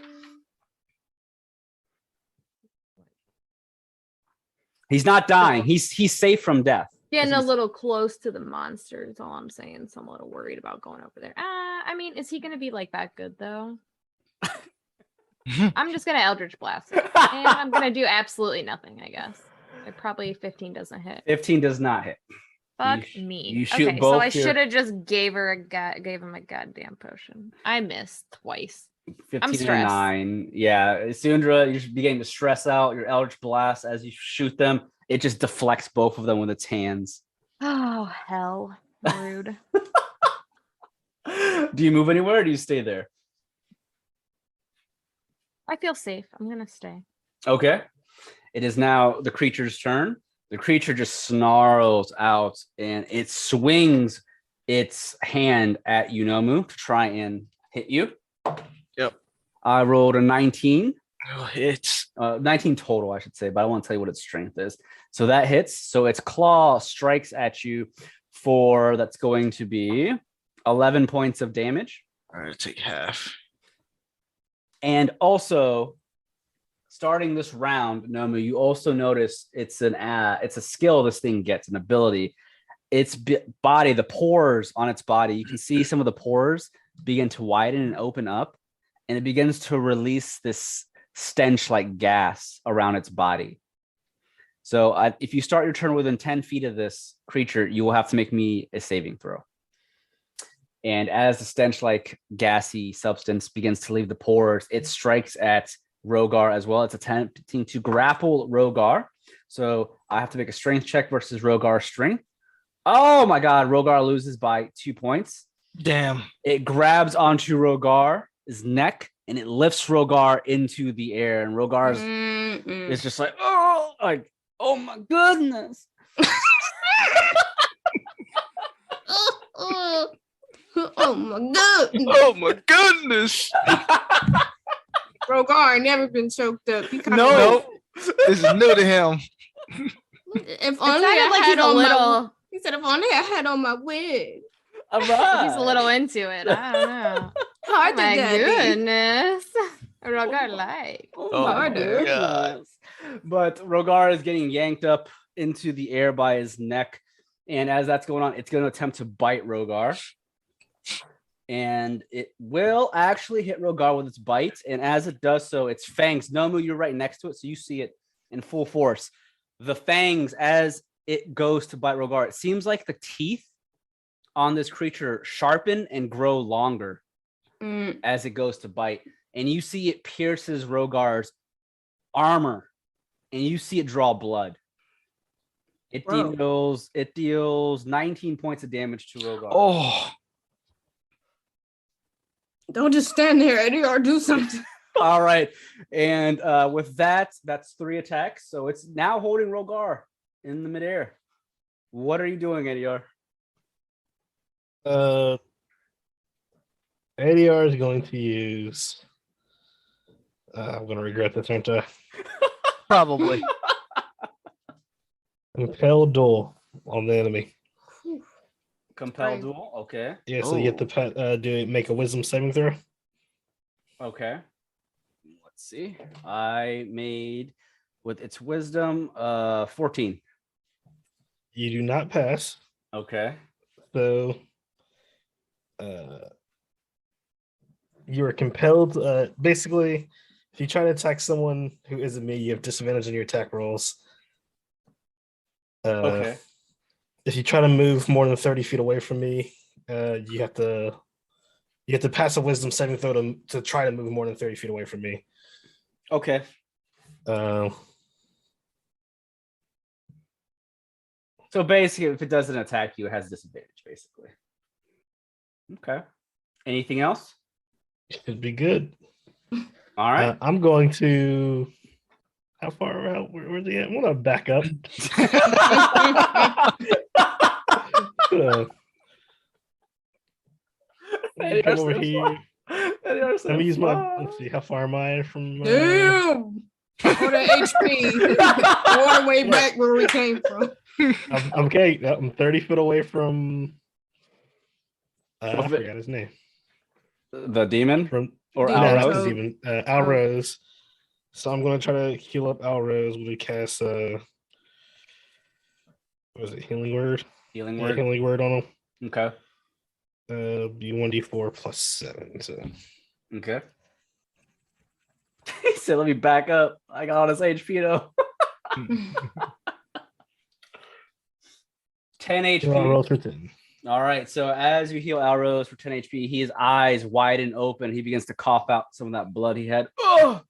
A: He's not dying. He's safe from death.
F: Getting a little close to the monster is all I'm saying. So I'm a little worried about going over there. I mean, is he gonna be like that good though? I'm just gonna Eldritch Blast it. And I'm gonna do absolutely nothing, I guess. Probably 15 doesn't hit.
A: 15 does not hit.
F: Fuck me.
A: You shoot
F: okay,
A: both
F: so I should have just gave him a goddamn potion. I missed twice.
A: 15
F: I'm
A: and
F: stressed.
A: 9. Yeah, Isundra, you're beginning to stress out. Your Eldritch Blast, as you shoot them, it just deflects both of them with its hands.
F: Oh, hell. Rude.
A: Do you move anywhere or do you stay there?
F: I feel safe. I'm gonna stay.
A: Okay. It is now the creature's turn. The creature just snarls out and it swings its hand at Nomu to try and hit you.
E: Yep.
A: I rolled a 19.
E: It's
A: 19 total, I should say, but I want to tell you what its strength is. So that hits. So its claw strikes at you for that's going to be 11 points of damage.
E: all right. Take half.
A: And also, starting this round, Nomu, you also notice it's a skill this thing gets, an ability. Its body, the pores on its body, you can see some of the pores begin to widen and open up, and it begins to release this stench-like gas around its body. So if you start your turn within 10 feet of this creature, you will have to make me a saving throw. And as the stench-like gassy substance begins to leave the pores, it strikes at Rogar as well. It's attempting to grapple Rogar. So I have to make a strength check versus Rogar's strength. Oh my God, Rogar loses by 2 points.
E: Damn.
A: It grabs onto Rogar's neck and it lifts Rogar into the air. And Rogar's is just like, oh my goodness.
H: Oh my god!
E: Oh my goodness.
H: Rogar never been choked up. He kinda
A: No.
E: This is new to him.
H: If
F: It
H: only
F: sounded
H: I
F: like
H: had
F: he's a
H: on my.
F: little.
H: He said, "If only I had on my wig."
A: All right.
F: He's a little into it. I don't know.
H: Hard
F: My
H: to get.
F: goodness. Rogar like.
E: Oh my
H: Harder.
E: God.
A: But Rogar is getting yanked up into the air by his neck. And as that's going on, it's going to attempt to bite Rogar. And it will actually hit Rogar with its bite. And as it does so, its fangs, Nomu, you're right next to it, so you see it in full force. The fangs, as it goes to bite Rogar, it seems like the teeth on this creature sharpen and grow longer as it goes to bite. And you see it pierces Rogar's armor, and you see it draw blood. It deals 19 points of damage to Rogar.
E: Oh.
H: Don't just stand there, Edeyar. Do something.
A: All right. And with that, that's 3 attacks. So it's now holding Rogar in the midair. What are you doing, Edeyar?
G: Edeyar is going to use. I'm going to regret this, aren't I?
E: Probably.
G: Compel duel on the enemy.
A: Compel
H: Right.
A: duel. Okay.
G: Yeah, so you have to make a wisdom saving throw.
A: Okay. Let's see. I made with its wisdom 14.
G: You do not pass.
A: Okay.
G: So you are compelled. Basically, if you try to attack someone who isn't me, you have disadvantage on your attack rolls.
A: Okay.
G: If you try to move more than 30 feet away from me, you have to pass a wisdom saving throw to try to move more than 30 feet away from me.
A: Okay.
G: Uh,
A: So basically, if it doesn't attack you, it has disadvantage, basically. Okay. Anything else?
G: should be good.
A: All right.
G: I'm going to. How far out? Where's he at? I'm gonna back up. Come over here. Let me use my. Let's see. How far am I from?
H: Damn. Or the HP. All the way back where we came from.
G: I'm okay. I'm 30 feet away from. I forgot his name.
A: The demon
G: From
A: or
H: Demon.
A: Alrose?
H: Alrose.
G: Even Alrose. So I'm gonna try to heal up Alrose with a cast. What was it? Healing word.
A: Healing
G: Yeah,
A: word.
G: healing word on him.
A: Okay.
G: Be 1d4 plus 7. So
A: Okay. He said, "Let me back up. I got all this HP though." 10 HP.
G: I'll roll for 10.
A: All right. So as you heal Alrose for 10 HP, his eyes widen open. He begins to cough out some of that blood he had. Oh,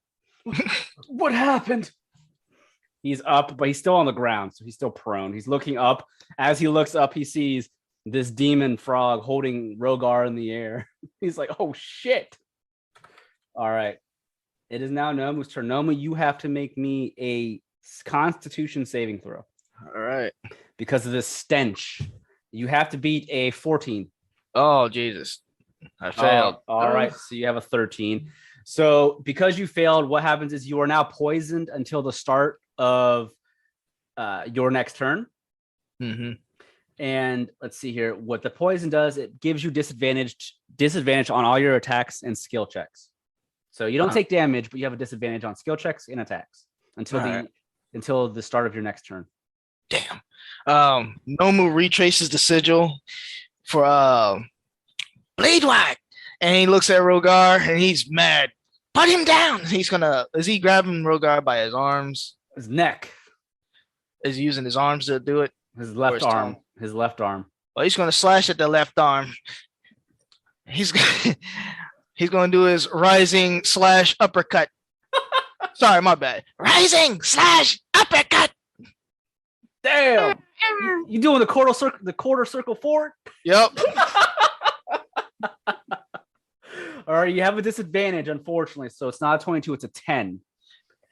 A: what happened? He's up, but he's still on the ground, so he's still prone. He's looking up. As he looks up, he sees this demon frog holding Rogar in the air. He's like, "Oh shit!" All right. It is now Nomu's turn. Nomu, you have to make me a Constitution saving throw
E: All right.
A: because of this stench. You have to beat a 14.
E: Oh, Jesus. I failed.
A: All right. So you have a 13. So because you failed, what happens is you are now poisoned until the start of your next turn.
E: Mm-hmm.
A: And let's see here. What the poison does, it gives you disadvantage on all your attacks and skill checks. So you don't take damage, but you have a disadvantage on skill checks and attacks until the start of your next turn.
E: Damn. Nomu retraces the sigil for Blade Whack, and he looks at Rogar and he's mad. Put him down. Is he grabbing Rogar by his arms?
A: His neck.
E: Is he using his arms to do it?
A: His left arm.
E: Tongue?
A: His left arm.
E: Well, he's gonna slash at the left arm. He's gonna do his rising / uppercut. Sorry, my bad. Rising / uppercut.
A: Damn. You doing the quarter circle forward?
E: Yep.
A: All right, you have a disadvantage, unfortunately. So it's not a 22, it's a 10.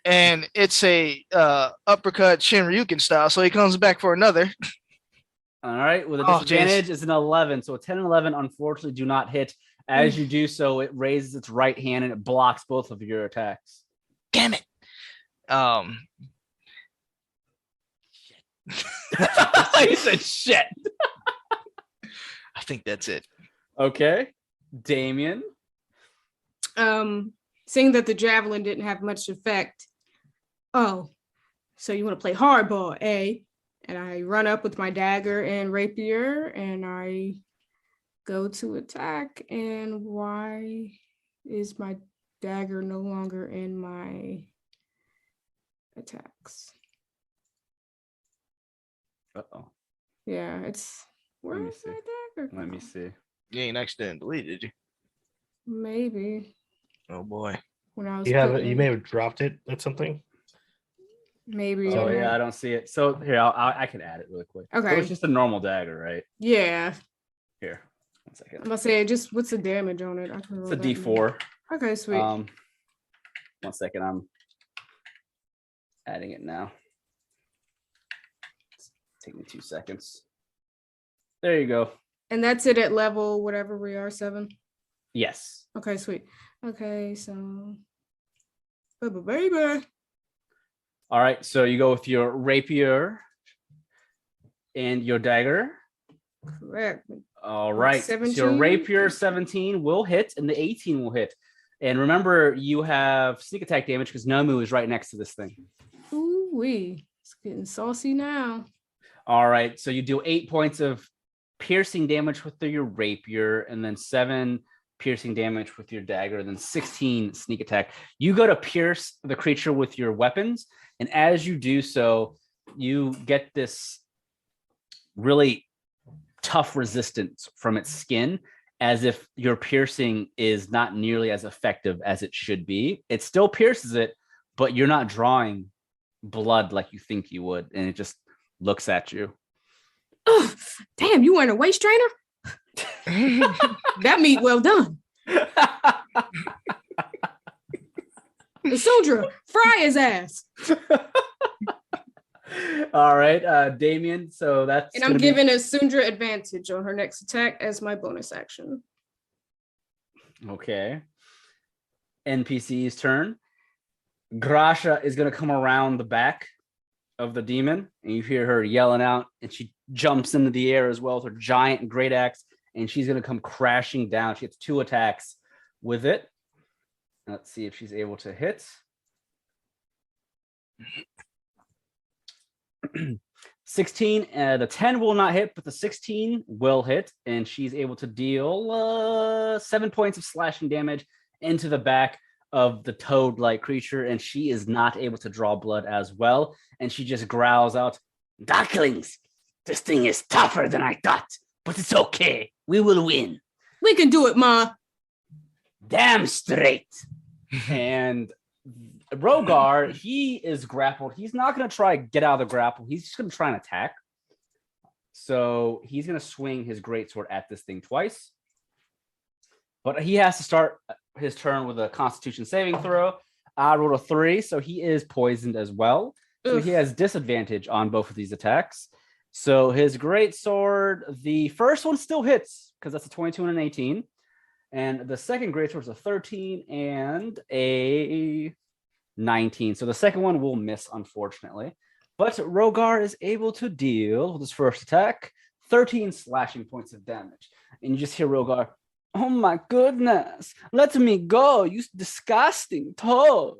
E: And it's a uppercut Shinryuken style, so he comes back for another.
A: All right, with a disadvantage is an 11. So a 10 and 11, unfortunately, do not hit. As you do so, it raises its right hand and it blocks both of your attacks.
E: Damn it.
A: You said shit.
E: I think that's it.
A: Okay. Damien.
H: Seeing that the javelin didn't have much effect. Oh, so you want to play hardball, eh? And I run up with my dagger and rapier, and I go to attack. And why is my dagger no longer in my attacks?
A: Uh-oh.
H: Yeah, it's where's my dagger?
A: Let me see.
E: You ain't accidentally deleted, did you?
H: Maybe.
E: Oh boy.
H: When I was
G: You may have dropped it at something.
H: Maybe.
A: Oh yeah, I don't see it. So here, I can add it really quick.
H: Okay.
A: So it's just a normal dagger, right?
H: Yeah.
A: Here, 1 second.
H: I'm gonna say just what's the damage on it? I can
A: It's a D4.
H: Okay, sweet.
A: 1 second, I'm adding it now. Take me 2 seconds. There you go.
H: And that's it at level whatever we are, 7.
A: Yes.
H: Okay, sweet. Okay, so baby.
A: All right, so you go with your rapier and your dagger.
H: Correct.
A: All right, so
H: 17?
A: your rapier 17 will hit and the 18 will hit. And remember, you have sneak attack damage because Nomu is right next to this thing.
H: Ooh wee, it's getting saucy now.
A: All right, so you do 8 points of piercing damage with your rapier, and then 7 piercing damage with your dagger, and then 16 sneak attack. You go to pierce the creature with your weapons, and as you do so, you get this really tough resistance from its skin, as if your piercing is not nearly as effective as it should be. It still pierces it, but you're not drawing blood like you think you would, and it just looks at you.
H: Oh, damn, you weren't a waist trainer? That meat well done. Isundra, fry his ass.
A: All right, Damien. So that's.
H: And I'm giving Isundra advantage on her next attack as my bonus action.
A: Okay. NPC's turn. Grasha is going to come around the back of the demon, and you hear her yelling out, and she jumps into the air as well with her giant great axe, and she's going to come crashing down. She gets 2 attacks with it. Let's see if she's able to hit. 16, the 10 will not hit, but the 16 will hit, and she's able to deal 7 points of slashing damage into the back of the toad-like creature, and she is not able to draw blood as well, and she just growls out, "Darklings, this thing is tougher than I thought, but it's okay. We will win.
H: We can do it, Ma."
A: Damn straight. And Rogar, he is grappled. He's not going to try to get out of the grapple. He's just going to try and attack. So he's going to swing his greatsword at this thing twice. But he has to start his turn with a Constitution saving throw. I rolled a 3, so he is poisoned as well. So he has disadvantage on both of these attacks. So his greatsword, the first one still hits because that's a 22 and an 18. And the second greatsword is a 13 and a 19. So the second one will miss, unfortunately. But Rogar is able to deal with his first attack 13 slashing points of damage. And you just hear Rogar, "Oh my goodness, let me go, you disgusting toad."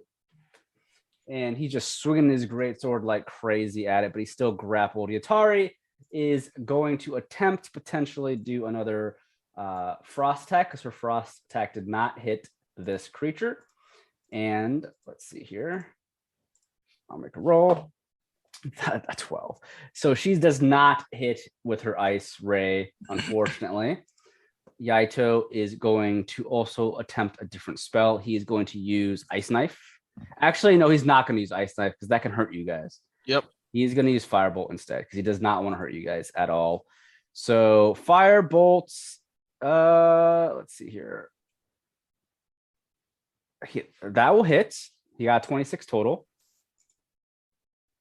A: And he's just swinging his greatsword like crazy at it, but he's still grappled. Yatari is going to attempt potentially do another frost attack because her frost attack did not hit this creature. And let's see here. I'll make a roll. A 12. So she does not hit with her ice ray, unfortunately. Yaito is going to also attempt a different spell. He is going to use Ice Knife. Actually, no, he's not going to use Ice Knife because that can hurt you guys.
E: Yep.
A: He's going to use Firebolt instead because he does not want to hurt you guys at all. So Firebolts, let's see here. That will hit. He got 26 total.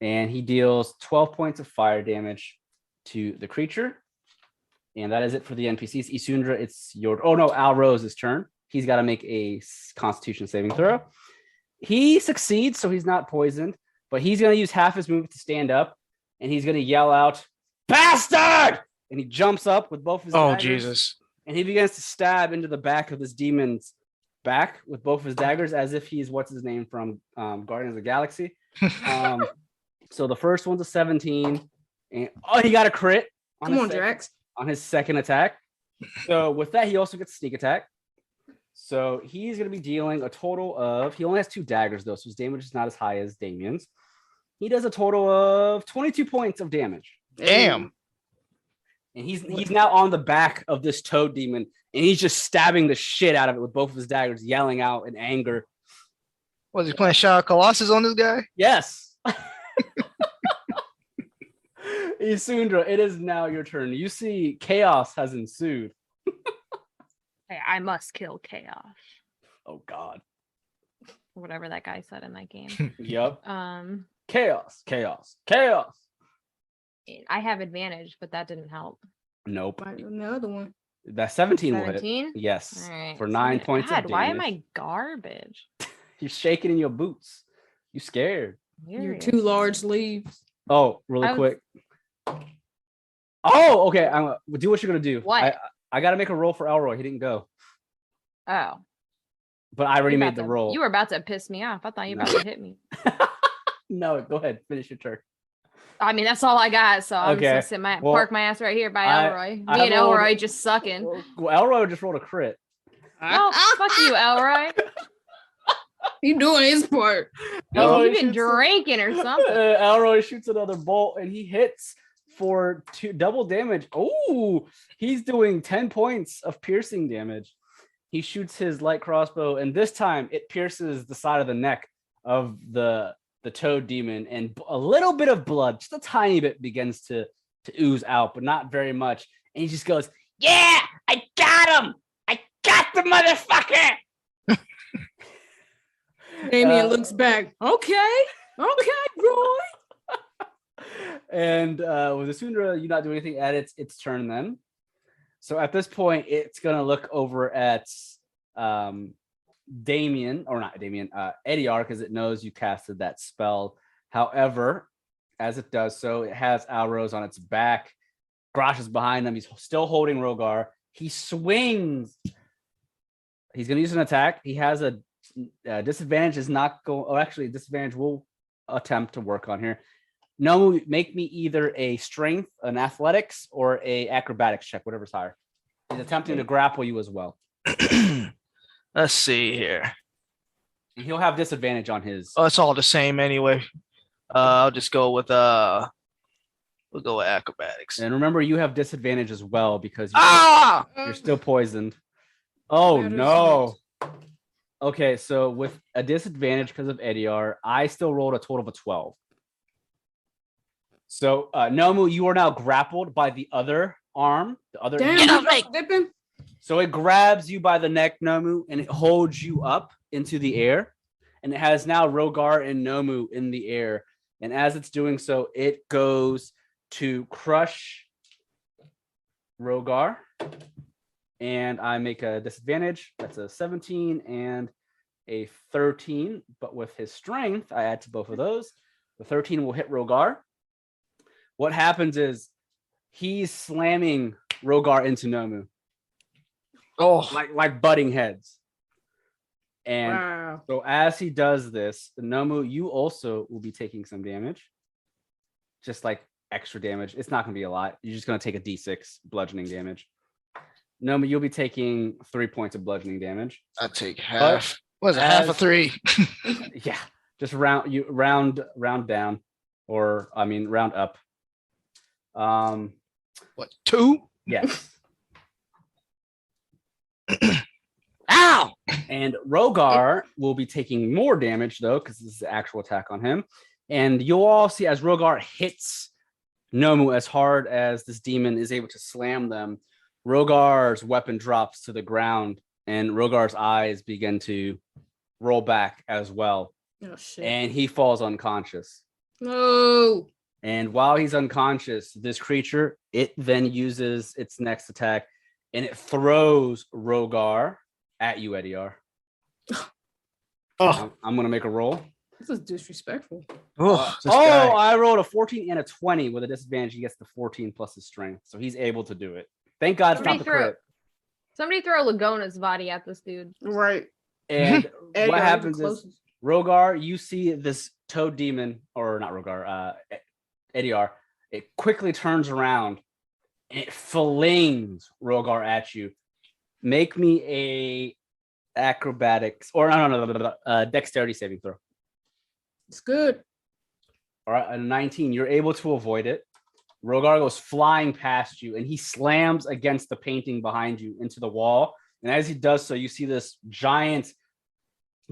A: And he deals 12 points of fire damage to the creature. And that is it for the NPCs. Isundra, it's your... Oh, no, Al Rose's turn. He's got to make a Constitution saving throw. He succeeds, so he's not poisoned. But he's going to use half his movement to stand up. And he's going to yell out, "Bastard!" And he jumps up with both his daggers.
E: Jesus.
A: And he begins to stab into the back of this demon's back with both his daggers as if he's, what's his name from Guardians of the Galaxy. So the first one's a 17. And he got a crit on his second attack. So with that, he also gets a sneak attack. So he's going to be dealing a total of... He only has 2 daggers, though, so his damage is not as high as Damien's. He does a total of 22 points of damage.
E: Damn.
A: And he's now on the back of this toad demon, and he's just stabbing the shit out of it with both of his daggers, yelling out in anger.
E: Was he playing Shadow Colossus on this guy?
A: Yes. Isundra, it is now your turn. You see chaos has ensued.
F: Hey, I must kill chaos.
A: Oh God.
F: Whatever that guy said in that game.
A: Yep. Chaos.
F: I have advantage, but that didn't help.
A: Nope.
H: Another one.
A: That 17 will hit.
F: 17?
A: Yes.
F: All right.
A: For 9 points of
F: God,
A: damage.
F: why am I garbage?
A: You're shaking in your boots. You scared.
H: Your 2 large leaves.
A: Oh, really quick. Oh, okay. Do what you're gonna do.
F: What?
A: I gotta make a roll for Elroy. He didn't go.
F: Oh.
A: But I already made the roll.
F: You were about to piss me off. I thought you were about to hit me.
A: No, go ahead. Finish your turn.
F: I mean, that's all I got. So I'm
A: Okay.
F: just gonna park my ass right here by Elroy.
A: I
F: Me and Elroy just sucking.
A: Well, Elroy just rolled a crit.
F: Oh, fuck you, Elroy.
H: He doing his part.
F: You've been drinking or something.
A: Elroy shoots another bolt and he hits for double damage. Oh, he's doing 10 points of piercing damage. He shoots his light crossbow, and this time it pierces the side of the neck of the toad demon, and a little bit of blood, just a tiny bit, begins to ooze out, but not very much. And he just goes, "Yeah, I got him! I got the motherfucker!"
H: Damien looks back. Okay, Roy.
A: And with Isundra, you not do anything at its turn then. So at this point, it's gonna look over at Edeyar, because it knows you casted that spell. However, as it does so, it has arrows on its back. Grosh is behind him. He's still holding Rogar. He swings. He's gonna use an attack. He has a disadvantage. Is not going. Oh, actually, disadvantage will attempt to work on here. No, make me either a strength, an athletics, or a acrobatics check, whatever's higher. He's attempting to grapple you as well.
E: Let's see here.
A: And he'll have disadvantage on his.
E: Oh, it's all the same anyway. I'll just go with we'll go with acrobatics.
A: And remember, you have disadvantage as well because you're still poisoned. Oh no. Okay, so with a disadvantage because of Edeyar, I still rolled a total of a 12. So, Nomu, you are now grappled by the other arm. The other.
H: Dipping.
A: So it grabs you by the neck, Nomu, and it holds you up into the air. And it has now Rogar and Nomu in the air. And as it's doing so, it goes to crush Rogar. and I make a disadvantage. That's a 17 and a 13, but with his strength, I add to both of those. The 13 will hit Rogar. What happens is he's slamming Rogar into Nomu.
E: Oh,
A: Like butting heads. And
H: Wow.
A: so as he does this, Nomu, you also will be taking some damage. Just like extra damage. It's not going to be a lot. You're just going to take a d6 bludgeoning damage. Nomu, you'll be taking 3 points of bludgeoning damage.
E: I take half. What is it? Half of 3?
A: Yeah, just round down, or I mean round up.
E: What, 2?
A: Yes.
E: Ow!
A: And Rogar will be taking more damage though, because this is the actual attack on him. And you'll all see as Rogar hits Nomu as hard as this demon is able to slam them, Rogar's weapon drops to the ground, and Rogar's eyes begin to roll back as well.
H: Oh shit.
A: And he falls unconscious.
H: No.
A: And while he's unconscious, this creature, it then uses its next attack, and it throws Rogar at you, Edeyar.
G: Oh,
A: I'm going to make a roll.
H: This is disrespectful.
A: I rolled a 14 and a 20 with a disadvantage. He gets the 14 plus his strength, so he's able to do it. Thank God it's not the crit.
F: Somebody throw Lagonneth's body at this dude.
H: Right.
A: And
H: Edeyar,
A: what
H: you're
A: happens
H: the
A: is,
H: closest.
A: Rogar, you see this toad demon, or not Rogar, Edeyar, it quickly turns around and it flings Rogar at you. Make me a acrobatics, or no, dexterity saving throw.
H: It's good.
A: All right, a 19, you're able to avoid it. Rogar goes flying past you, and he slams against the painting behind you into the wall. And as he does so, you see this giant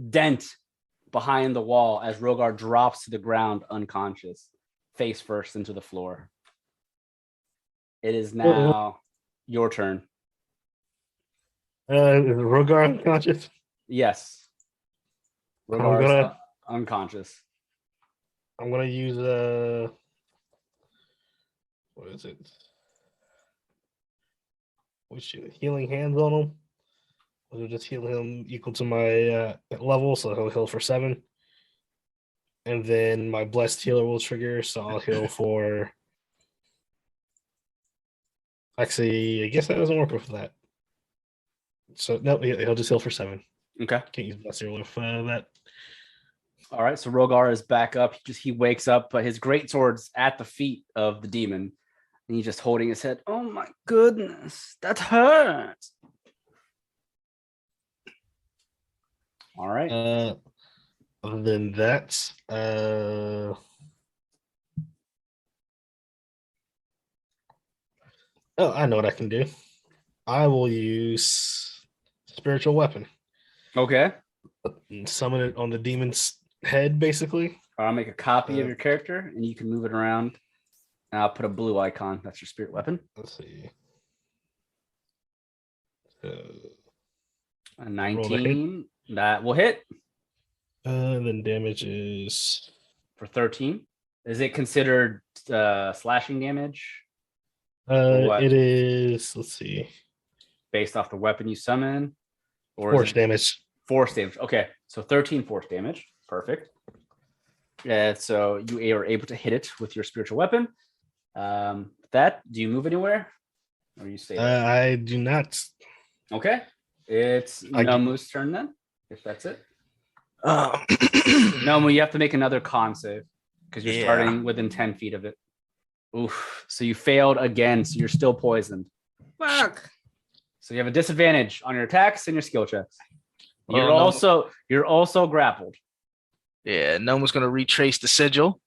A: dent behind the wall as Rogar drops to the ground unconscious, face first into the floor. It is now your turn.
G: is Rogar unconscious?
A: Yes. Rogar is unconscious.
G: I'm gonna use what is it? Which healing hands on him? I'll just heal him equal to my level, so he'll heal for 7. And then my blessed healer will trigger, so I'll heal for. Actually, I guess that doesn't work with that. So no, he'll just heal for 7.
A: Okay.
G: Can't use blessed healer with that.
A: All right, so Rogar is back up. He wakes up, but his greatsword's at the feet of the demon, and he's just holding his head. Oh my goodness, that hurts. All right.
G: Other than that, oh, I know what I can do. I will use spiritual weapon.
A: Okay.
G: Summon it on the demon's head, basically.
A: I'll make a copy of your character, and you can move it around. And I'll put a blue icon. That's your spirit weapon.
G: Let's see.
A: A 19. That will hit.
G: Then damage is
A: For 13. Is it considered slashing damage?
G: it is, let's see,
A: Based off the weapon you summon? Or
G: force damage.
A: Force damage. Okay, so 13 force damage. Perfect. So you are able to hit it with your spiritual weapon. Do you move anywhere? Or you stay there?
G: I do not.
A: Okay. It's Nomu's turn then, if that's it. Nomu, you have to make another con save because you're starting within 10 feet of it. Oof. So you failed again, so you're still poisoned.
H: Fuck.
A: So you have a disadvantage on your attacks and your skill checks. You're
E: Oh,
A: also grappled.
E: Yeah, Nomu's going to retrace the sigil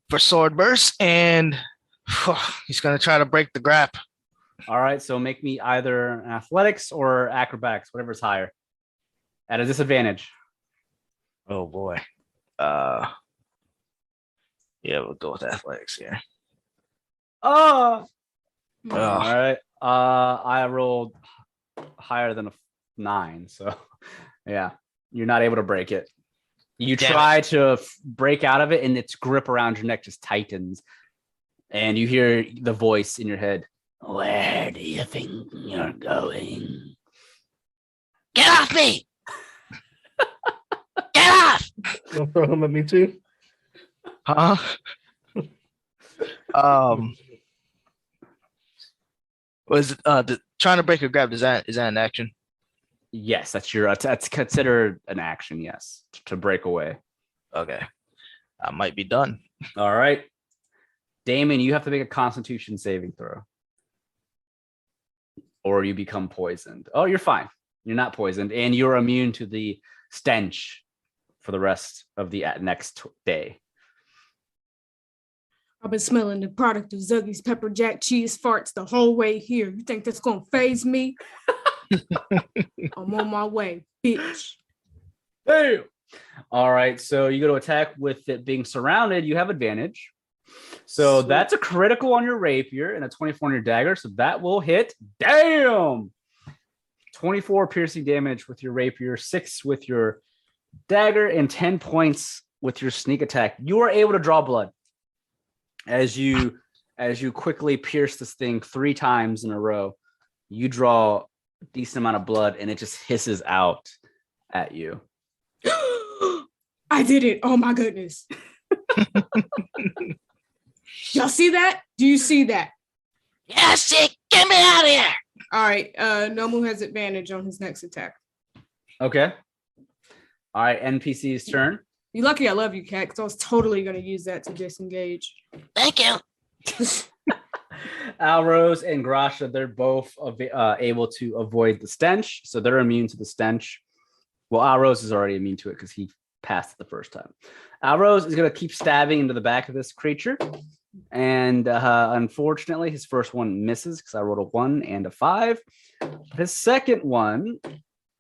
E: for sword burst, and he's going to try to break the grap.
A: All right, so make me either an athletics or acrobatics, whatever's higher, at a disadvantage.
E: Oh boy. Yeah, we'll go with athletics here.
A: Oh.
E: Oh.
A: All right. I rolled higher than a 9, so yeah, you're not able to break it. You try to break out of it, and its grip around your neck just tightens, and you hear the voice in your head. Where do you think you're going?
E: Get off me! Get off!
G: Don't throw him at me too.
E: Huh? Was trying to break or grab? Is that an action?
A: Yes, that's considered an action. Yes, to break away.
E: Okay, I might be done.
A: All right, Damien, you have to make a Constitution saving throw, or you become poisoned. Oh, you're fine. You're not poisoned, and you're immune to the stench for the rest of the next day.
H: I've been smelling the product of Zuggy's pepper jack cheese farts the whole way here. You think that's gonna phase me? I'm on my way, bitch.
A: Damn. All right, so you go to attack with it being surrounded. You have advantage. So
H: Sweet.
A: that's a critical on your rapier and a 24 on your dagger. So that will hit. Damn. 24 piercing damage with your rapier, 6 with your dagger, and 10 points with your sneak attack. You are able to draw blood as you quickly pierce this thing 3 times in a row. You draw a decent amount of blood, and it just hisses out at you.
H: I did it. Oh my goodness. Y'all see that? Do you see that?
E: Yeah, sick. Get me out of here.
H: All right. Nomu has advantage on his next attack.
A: Okay. All right, NPC's turn.
H: You lucky I love you, Cat, because I was totally going to use that to disengage.
E: Thank you.
A: Alrose and Grasha, they're both able to avoid the stench, so they're immune to the stench. Well, Alrose is already immune to it because he passed it the first time. Alrose is going to keep stabbing into the back of this creature, and unfortunately, his first one misses because I rolled a 1 and a 5. But his second one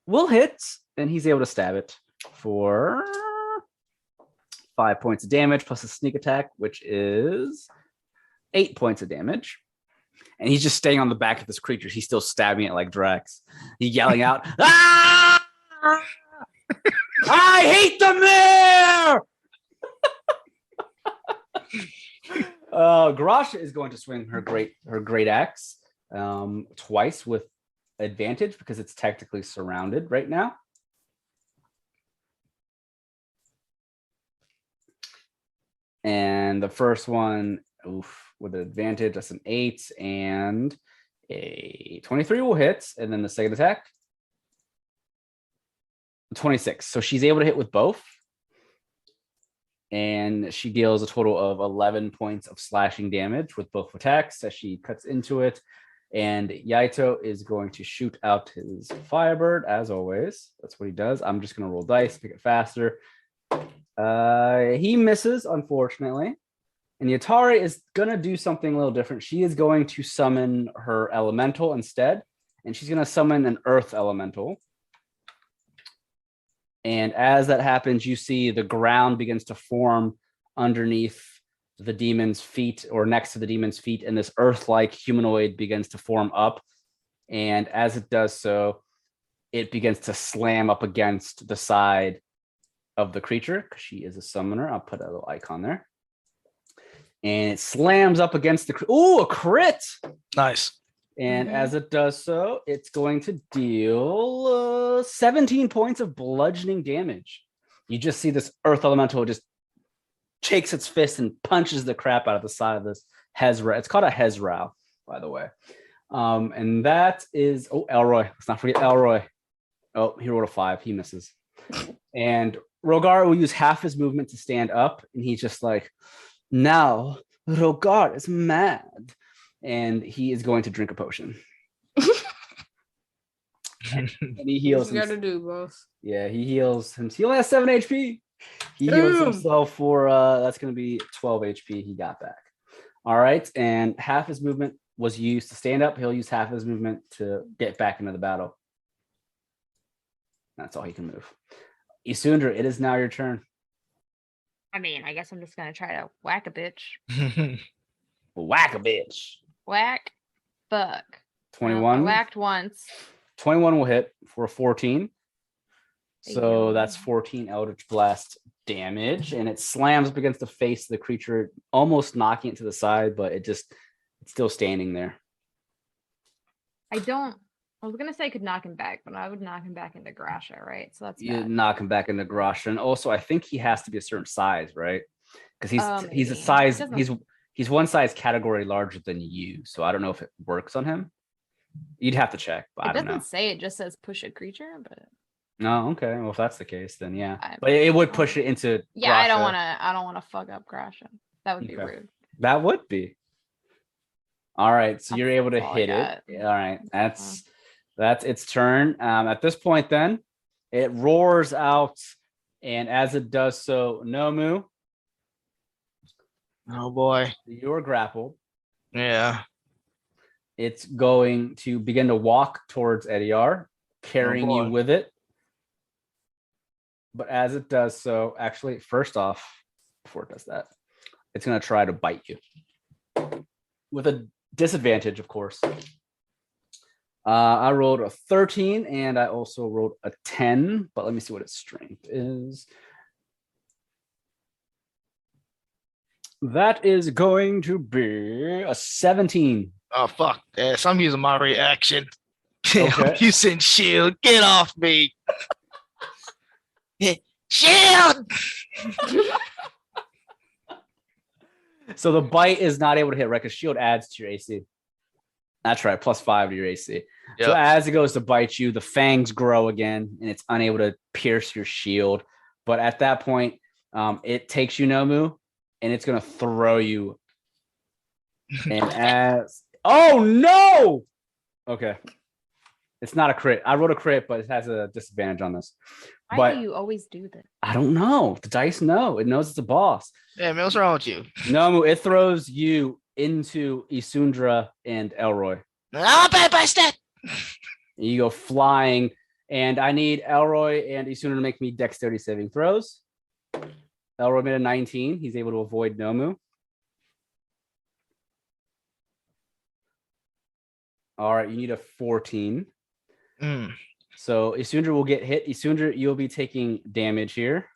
A: will hit, and he's able to stab it for 5 points of damage plus a sneak attack, which is 8 points of damage. And he's just staying on the back of this creature. He's still stabbing it like Drax. He's yelling out, "Ah! I hate the mayor!" Grasha is going to swing her great axe twice with advantage because it's technically surrounded right now. And the first one, with an advantage, that's an 8, and a 23 will hit. And then the second attack, 26. So she's able to hit with both. And she deals a total of 11 points of slashing damage with both attacks as she cuts into it. And Yaito is going to shoot out his Firebird, as always. That's what he does. I'm just going to roll dice, pick it faster. He misses, unfortunately. And Yatari is going to do something a little different. She is going to summon her elemental instead. And she's going to summon an earth elemental. And as that happens, you see the ground begins to form underneath the demon's feet or next to the demon's feet. And this earth-like humanoid begins to form up. And as it does so, it begins to slam up against the side of the creature because she is a summoner. I'll put a little icon there. And it slams up against the... Ooh, a crit!
E: Nice.
A: And as it does so, it's going to deal 17 points of bludgeoning damage. You just see this earth elemental just shakes its fist and punches the crap out of the side of this Hezra. It's called a Hezrao, by the way. And that is... Oh, Elroy. Let's not forget Elroy. Oh, he rolled a 5. He misses. And Rogar will use half his movement to stand up. And he's just like, now Rogar is mad. And he is going to drink a potion. and he heals
H: himself. You gotta do, boss.
A: Yeah, he heals him. He only has 7 HP. He heals himself for that's going to be 12 HP he got back. All right, and half his movement was used to stand up. He'll use half his movement to get back into the battle. That's all he can move. Isundra, it is now your turn.
F: I mean, I guess I'm just gonna try to whack a bitch.
A: Whack a bitch.
F: Whack. Fuck.
A: 21.
F: I whacked once.
A: 21 will hit for a 14. So
F: Yeah.
A: that's 14 Eldritch Blast damage. And it slams up against the face of the creature, almost knocking it to the side, but it's still standing there.
F: I was gonna say I could knock him back, but I would knock him back into Grasha, right? So that's
A: You
F: bad.
A: knock him back into Grasha, and also I think he has to be a certain size, right? Because he's a
F: Maybe.
A: size.
F: It doesn't-
A: He's one size category larger than you, so I don't know if it works on him. You'd have to check, but I
F: It
A: don't
F: doesn't
A: know.
F: say. It just says push a creature, but
A: No, okay. Well, if that's the case, then yeah.
F: I-
A: But it would push it into.
F: yeah, I don't
A: Grasha.
F: want to. I don't want to fuck up Grasha. That would be
A: Okay.
F: rude.
A: That would be. All right, so you're able to
F: That's all I
A: hit it.
F: got.
A: Yeah, all right, that's its turn. At this point, then it roars out, and as it does so, Nomu,
E: Oh boy.
A: you're grappled.
E: Yeah.
A: It's going to begin to walk towards Edeyar, carrying you
E: boy.
A: with it. But as it does so, actually, first off, before it does that, it's going to try to bite you with a disadvantage, of course. I rolled a 13 and I also rolled a 10, but let me see what its strength is. That is going to be a 17.
E: Oh fuck this! I'm using my reaction.
A: Okay.
E: I'm using shield. Get off me. Shield.
A: So the bite is not able to hit, right? Because shield adds to your AC. That's right, +5 to your AC. So
E: Yep.
A: as it goes to bite you, the fangs grow again, and it's unable to pierce your shield. But at that point, it takes you, Nomu, and it's going to throw you. And as oh no, okay, it's not a crit. I rolled a crit, but it has a disadvantage on this.
F: Why
A: But
F: do you always do that?
A: I don't know. The dice know. It knows it's a boss.
E: Yeah, man, what's wrong with you?
A: Nomu, it throws you into Isundra and Elroy.
E: I'm bad by stat.
A: You go flying, and I need Elroy and Isundra to make me dexterity saving throws. Elroy made a 19. He's able to avoid Nomu. All right, you need a 14.
E: Mm.
A: So Isundra will get hit. Isundra, you'll be taking damage here.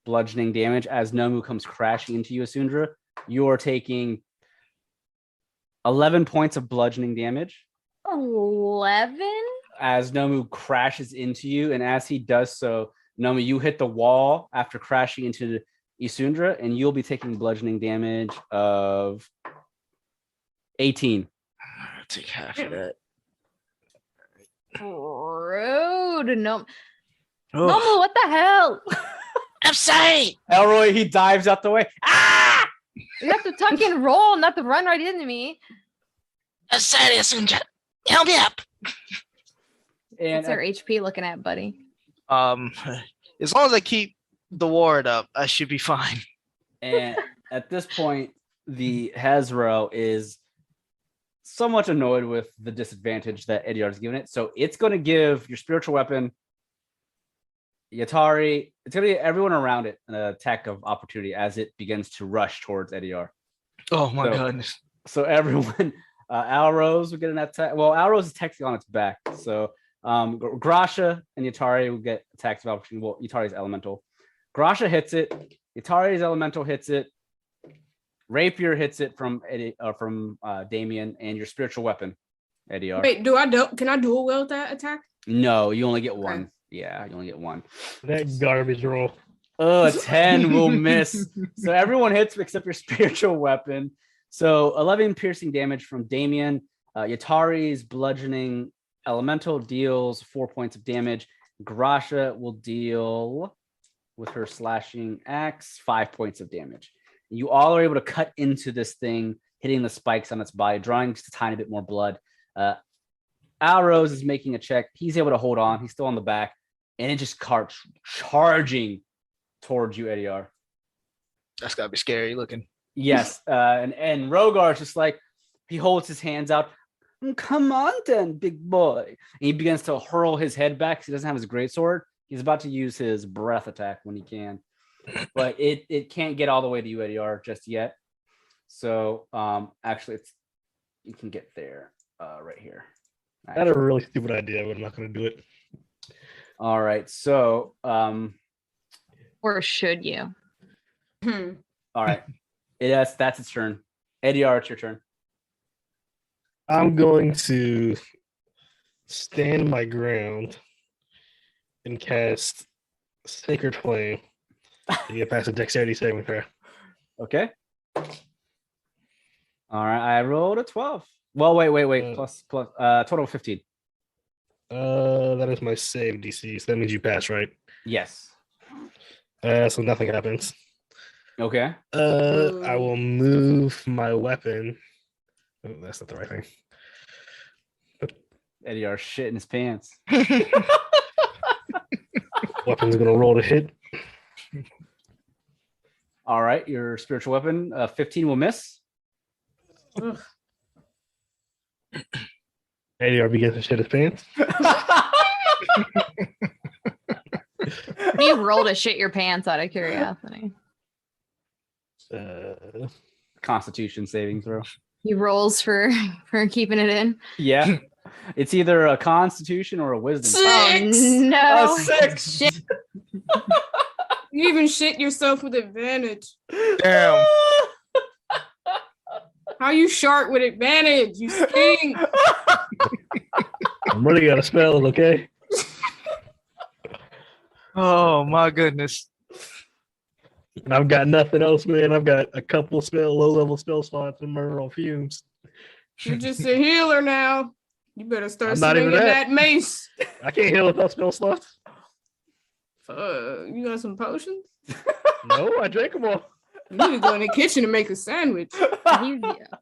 A: Bludgeoning damage as Nomu comes crashing into you, Isundra. You're taking 11 points of bludgeoning damage
F: 11?
A: as Nomu crashes into you. And as he does so, Nomu, you hit the wall after crashing into Isundra, and you'll be taking bludgeoning damage of 18.
E: I'll take half of that.
F: Rude. No.
E: Oh,
F: Momo, what the hell?
E: I'm sorry.
A: Elroy, he dives out the way. Ah!
F: You have to tuck and roll, not to run right into me.
E: I'm sorry, Isundra. Help me up.
A: And
F: What's your HP looking at, buddy?
E: As long as I keep the ward up, I should be fine.
A: And at this point, the Hasbro is somewhat annoyed with the disadvantage that Edeyar has given it. So it's going to give your spiritual weapon, Yatari, it's going to give everyone around it an attack of opportunity as it begins to rush towards Edeyar.
E: Oh my
A: So-
E: goodness.
A: So everyone, Alrose will get an attack. Well, Alrose is technically on its back. So Grasha and Yatari will get attacks of opportunity. Well, Yatari's elemental. Grasha hits it. Yatari's elemental hits it. Rapier hits it from Damien, and your spiritual weapon, Edeyar.
H: Wait, can I dual wield that attack?
A: No, you only get one.
H: Okay.
A: Yeah, you only get one.
G: That garbage roll.
A: Oh, a 10 will miss. So everyone hits except your spiritual weapon. So 11 piercing damage from Damien. Yatari's bludgeoning elemental deals 4 points of damage. Grasha will deal with her slashing axe 5 points of damage. You all are able to cut into this thing, hitting the spikes on its body, drawing just a tiny bit more blood. Alrose is making a check. He's able to hold on. He's still on the back. And it just starts charging towards you, Edeyar.
E: That's gotta be scary looking.
A: Yes. And Rogar's just like, he holds his hands out. Come on then, big boy. And he begins to hurl his head back because he doesn't have his greatsword. He's about to use his breath attack when he can. But it can't get all the way to you, Edeyar, just yet. So actually you can get there right here.
G: I had a really stupid idea, but I'm not going to do it.
A: All right. So
F: Or should you?
A: all right. That's its turn. Edeyar, it's your turn.
G: I'm going to stand my ground and cast Sacred Flame to get past a dexterity saving throw.
A: Okay. All right, I rolled a 12. Well, wait. Plus, total of 15.
G: That is my save DC, so that means you pass, right?
A: Yes.
G: So nothing happens.
A: Okay.
G: I will move my weapon. Oh, that's not the right thing.
A: Edeyar shit in his pants.
G: Weapon's gonna roll to hit.
A: All right, your spiritual weapon, 15 will miss.
G: Edeyar begins to shit his pants.
F: You roll to shit your pants out of curiosity.
A: Constitution saving throw.
F: He rolls for keeping it in.
A: Yeah. It's either a constitution or a wisdom.
F: Oh, no.
A: A 6.
F: Shit.
H: You even shit yourself with advantage.
E: Damn.
H: How you shark with advantage? You stink.
G: I'm running out of spells, okay?
E: Oh my goodness.
G: I've got nothing else, man. I've got a couple low-level spell slots and murder on fumes.
H: You're just a healer now. You better start
G: I'm not even
H: swinging
G: that.
H: that mace.
G: I can't heal without spell slots.
H: You got some potions?
G: No, I drank them all.
H: You need to go in the kitchen and make a sandwich.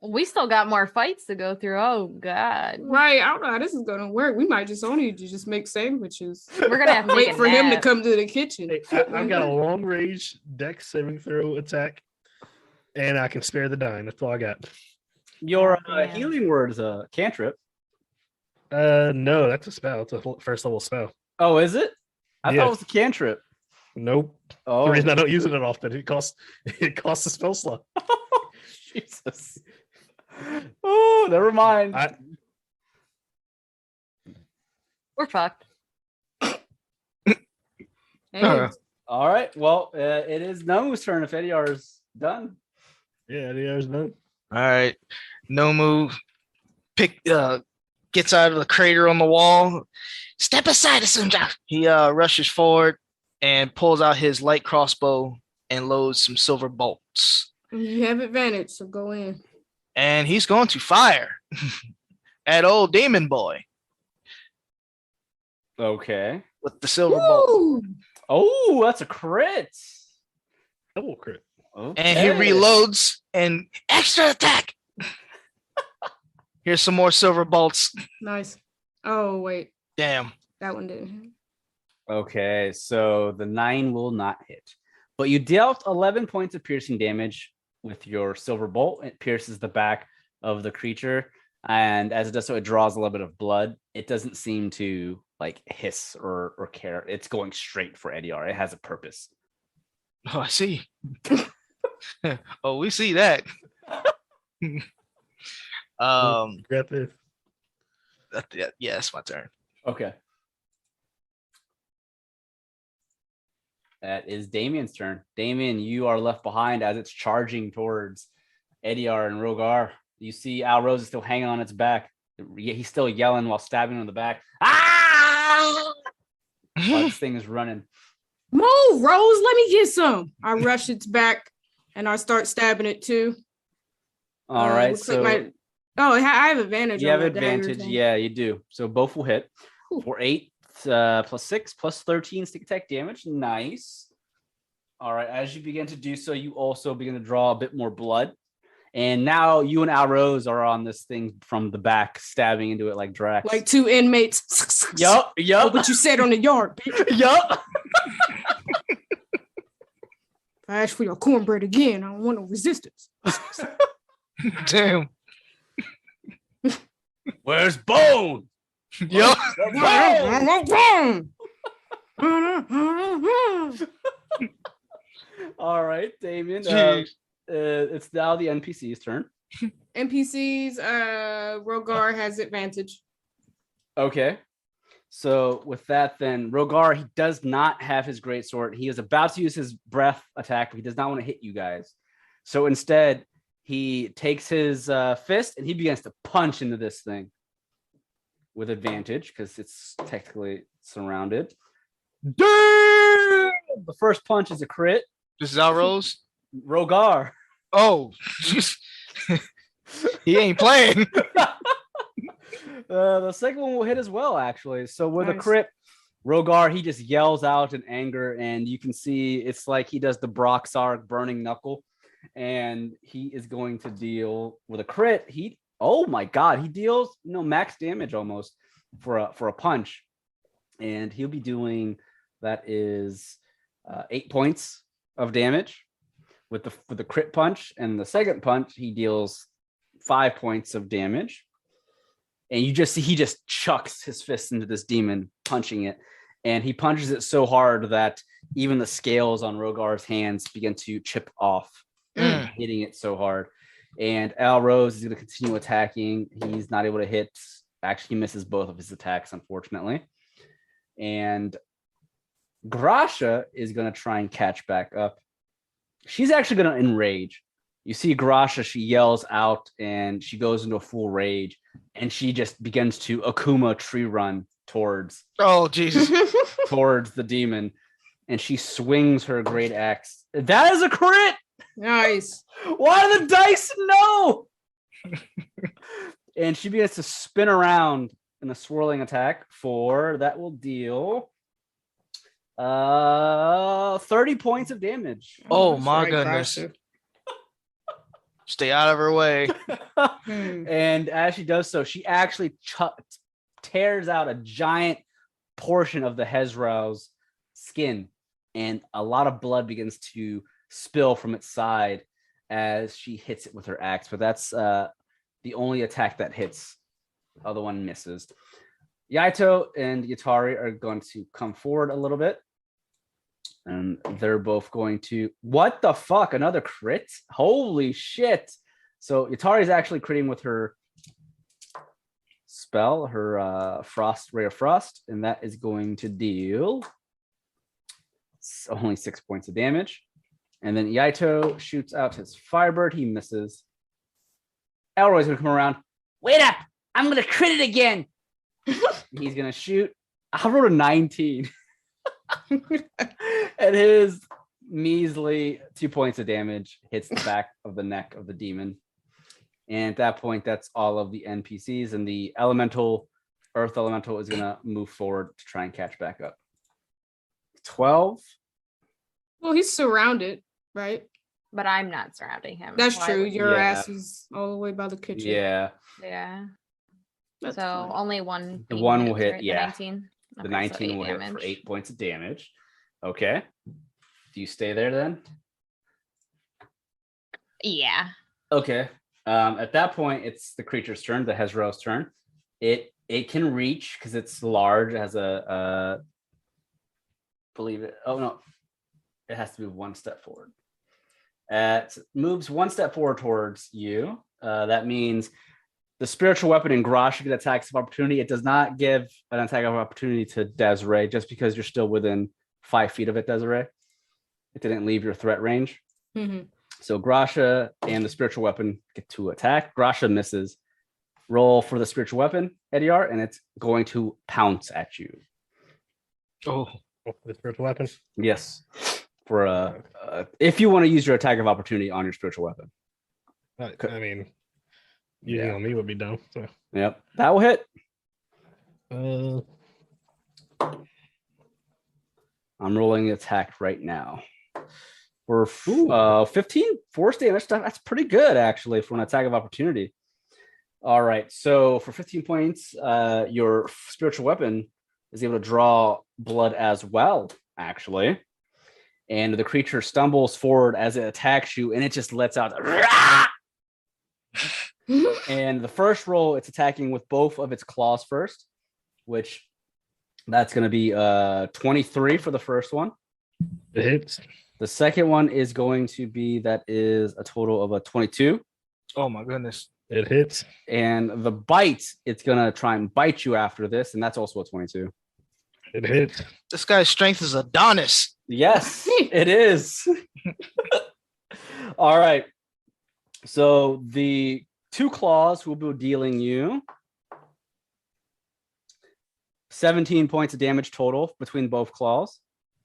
F: We still got more fights to go through. Oh, God.
H: Right. I don't know how this is going to work. We might just only need to just make sandwiches.
F: We're going to have to
H: wait
F: take a
H: for him to
F: nap.
H: come to the kitchen.
G: Hey, I've got a long range dex saving throw attack, and I can spare the dying. That's all I got.
A: Your healing word is a cantrip.
G: No, that's a spell. It's a first level spell.
A: Oh, is it? I
G: Yeah.
A: thought it was a cantrip.
G: Nope.
A: Oh,
G: The reason I don't use it often, it costs a spell slot.
A: Jesus. Oh, never mind.
F: We're fucked.
H: Hey,
A: All right. Well, it is Nomu's turn if Edeyar is done.
G: Yeah, there's none.
E: All right. Nomu gets out of the crater on the wall. Step aside, Isundra. He rushes forward and pulls out his light crossbow and loads some silver bolts.
H: you have advantage, so go in.
E: And he's going to fire at old demon boy
A: Okay.
E: with the silver bolt.
H: Woo!
A: Oh, that's a crit.
G: Double crit.
A: Okay.
E: And he reloads and extra attack. Here's some more silver bolts.
H: Nice. Oh, wait.
E: Damn.
H: That one didn't hit.
A: Okay, so the 9 will not hit. But you dealt 11 points of piercing damage with your silver bolt. It pierces the back of the creature. And as it does so, it draws a little bit of blood. It doesn't seem to like hiss or care. It's going straight for Edeyar. It has a purpose.
E: Oh, I see. Oh, we see that.
G: Grab this.
E: Yeah, it's my turn.
A: Okay. That is Damien's turn. Damien, you are left behind as it's charging towards Edeyar and Rogar. You see Al Rose is still hanging on its back. He's still yelling while stabbing on the back. Ah! While this thing is running.
H: Move, Rose. Let me get some. I rush its back and I start stabbing it too.
A: All right.
H: looks
A: So
H: like I have advantage.
A: you
H: on
A: have
H: the dagger
A: advantage.
H: thing.
A: Yeah, you do. So both will hit.
H: Ooh.
A: For 8 plus 6 plus 13 stick attack damage. Nice. All right. As you begin to do so, you also begin to draw a bit more blood. And now you and Al Rose are on this thing from the back, stabbing into it like Drax.
H: Like two inmates.
A: Yup.
H: Oh, what you said on the yard, bitch.
A: Yup.
H: If I ask for your cornbread again, I don't want no resistance.
E: Damn.
A: Where's Bone?
E: Yup.
A: All right, Damien.
E: Jeez.
A: It's now the NPC's turn.
H: NPCs, Rogar has advantage.
A: Okay. So with that, then Rogar, he does not have his greatsword. He is about to use his breath attack, but he does not want to hit you guys. So instead, he takes his fist and he begins to punch into this thing with advantage because it's technically surrounded. Damn! The first punch is a crit.
E: This is Alrose.
A: Rogar.
E: Oh, he ain't playing.
A: The second one will hit as well, actually. So with a
H: Nice.
A: crit, Rogar, he just yells out in anger, and you can see it's like he does the Broxark burning knuckle, and he is going to deal with a crit. Oh my god, he deals max damage almost for a punch, and he'll be doing that is 8 points of damage with the crit punch, and the second punch he deals 5 points of damage. And you just see he just chucks his fist into this demon, punching it. And he punches it so hard that even the scales on Rogar's hands begin to chip off, hitting it so hard. And Alrose is going to continue attacking. He's not able to hit. Actually, he misses both of his attacks, unfortunately. And Grasha is going to try and catch back up. She's actually going to enrage. You see Grasha, she yells out and she goes into a full rage. And she just begins to Akuma tree run towards
E: Jesus,
A: towards the demon, and she swings her great axe. That is a crit.
H: Nice.
A: Why the dice? No. And she begins to spin around in a swirling attack that will deal 30 points of damage.
E: Oh
H: That's
E: my
H: right,
E: goodness.
H: Grasha.
E: Stay out of her way.
A: And as she does so, she actually tears out a giant portion of the Hezrau's skin, and a lot of blood begins to spill from its side as she hits it with her axe. But that's the only attack that hits. The other one misses. Yaito and Yatari are going to come forward a little bit. And they're both going to... What the fuck? Another crit? Holy shit. So Yatari is actually critting with her spell, her Ray of Frost. And that is going to deal only 6 points of damage. And then Yaito shoots out his Firebird. He misses. Elroy's going to come around. Wait up! I'm going to crit it again. He's going to shoot. I rolled a 19. And his measly 2 points of damage hits the back of the neck of the demon. And at that point, that's all of the NPCs. And the Earth Elemental is going to move forward to try and catch back up. 12.
H: Well, he's surrounded, right?
F: But I'm not surrounding him.
H: That's
F: Why
H: true.
F: would-
H: Your
A: Yeah.
H: ass is all the way by the kitchen.
A: Yeah.
F: Yeah.
H: That's
F: So
H: fine.
F: only one.
A: The
F: being
A: one will
F: hit,
A: hit,
F: right?
A: yeah.
F: The 19.
A: The
F: Okay, so
A: 19 will hit for
F: damage.
A: 8 points of damage. Okay. Do you stay there then?
F: Yeah.
A: Okay. At that point, it's the creature's turn, the Hezrau's turn. It can reach because it's large. It has believe it. Oh no, it has to move one step forward. It moves one step forward towards you. That means the spiritual weapon in Grosh get attacks of opportunity. It does not give an attack of opportunity to Desiree just because you're still within 5 feet of it, Desiree. It didn't leave your threat range.
H: Mhm.
A: So Grasha and the spiritual weapon get to attack. Grasha misses. Roll for the spiritual weapon, Edeyar, and it's going to pounce at you.
E: Oh,
G: The spiritual weapon.
A: Yes. For if you want to use your attack of opportunity on your spiritual weapon.
G: I mean, using
A: Yeah.
G: on me would be dumb. So.
A: Yep. That will hit. I'm rolling the attack right now. For 15 force damage, that's pretty good actually for an attack of opportunity. All right, so for 15 points, your spiritual weapon is able to draw blood as well, actually. And the creature stumbles forward as it attacks you, and it just lets out. And the first roll, it's attacking with both of its claws first, which that's going to be 23 for the first one.
G: It hits.
A: The second one is going to be, that is a total of a 22.
E: oh my goodness.
G: It hits.
A: And the bite, it's going to try and bite you after this, and that's also a 22.
G: It hits.
E: This guy's strength is Adonis.
A: Yes, it is. All right. So the 2 claws will be dealing you 17 points of damage total between both claws.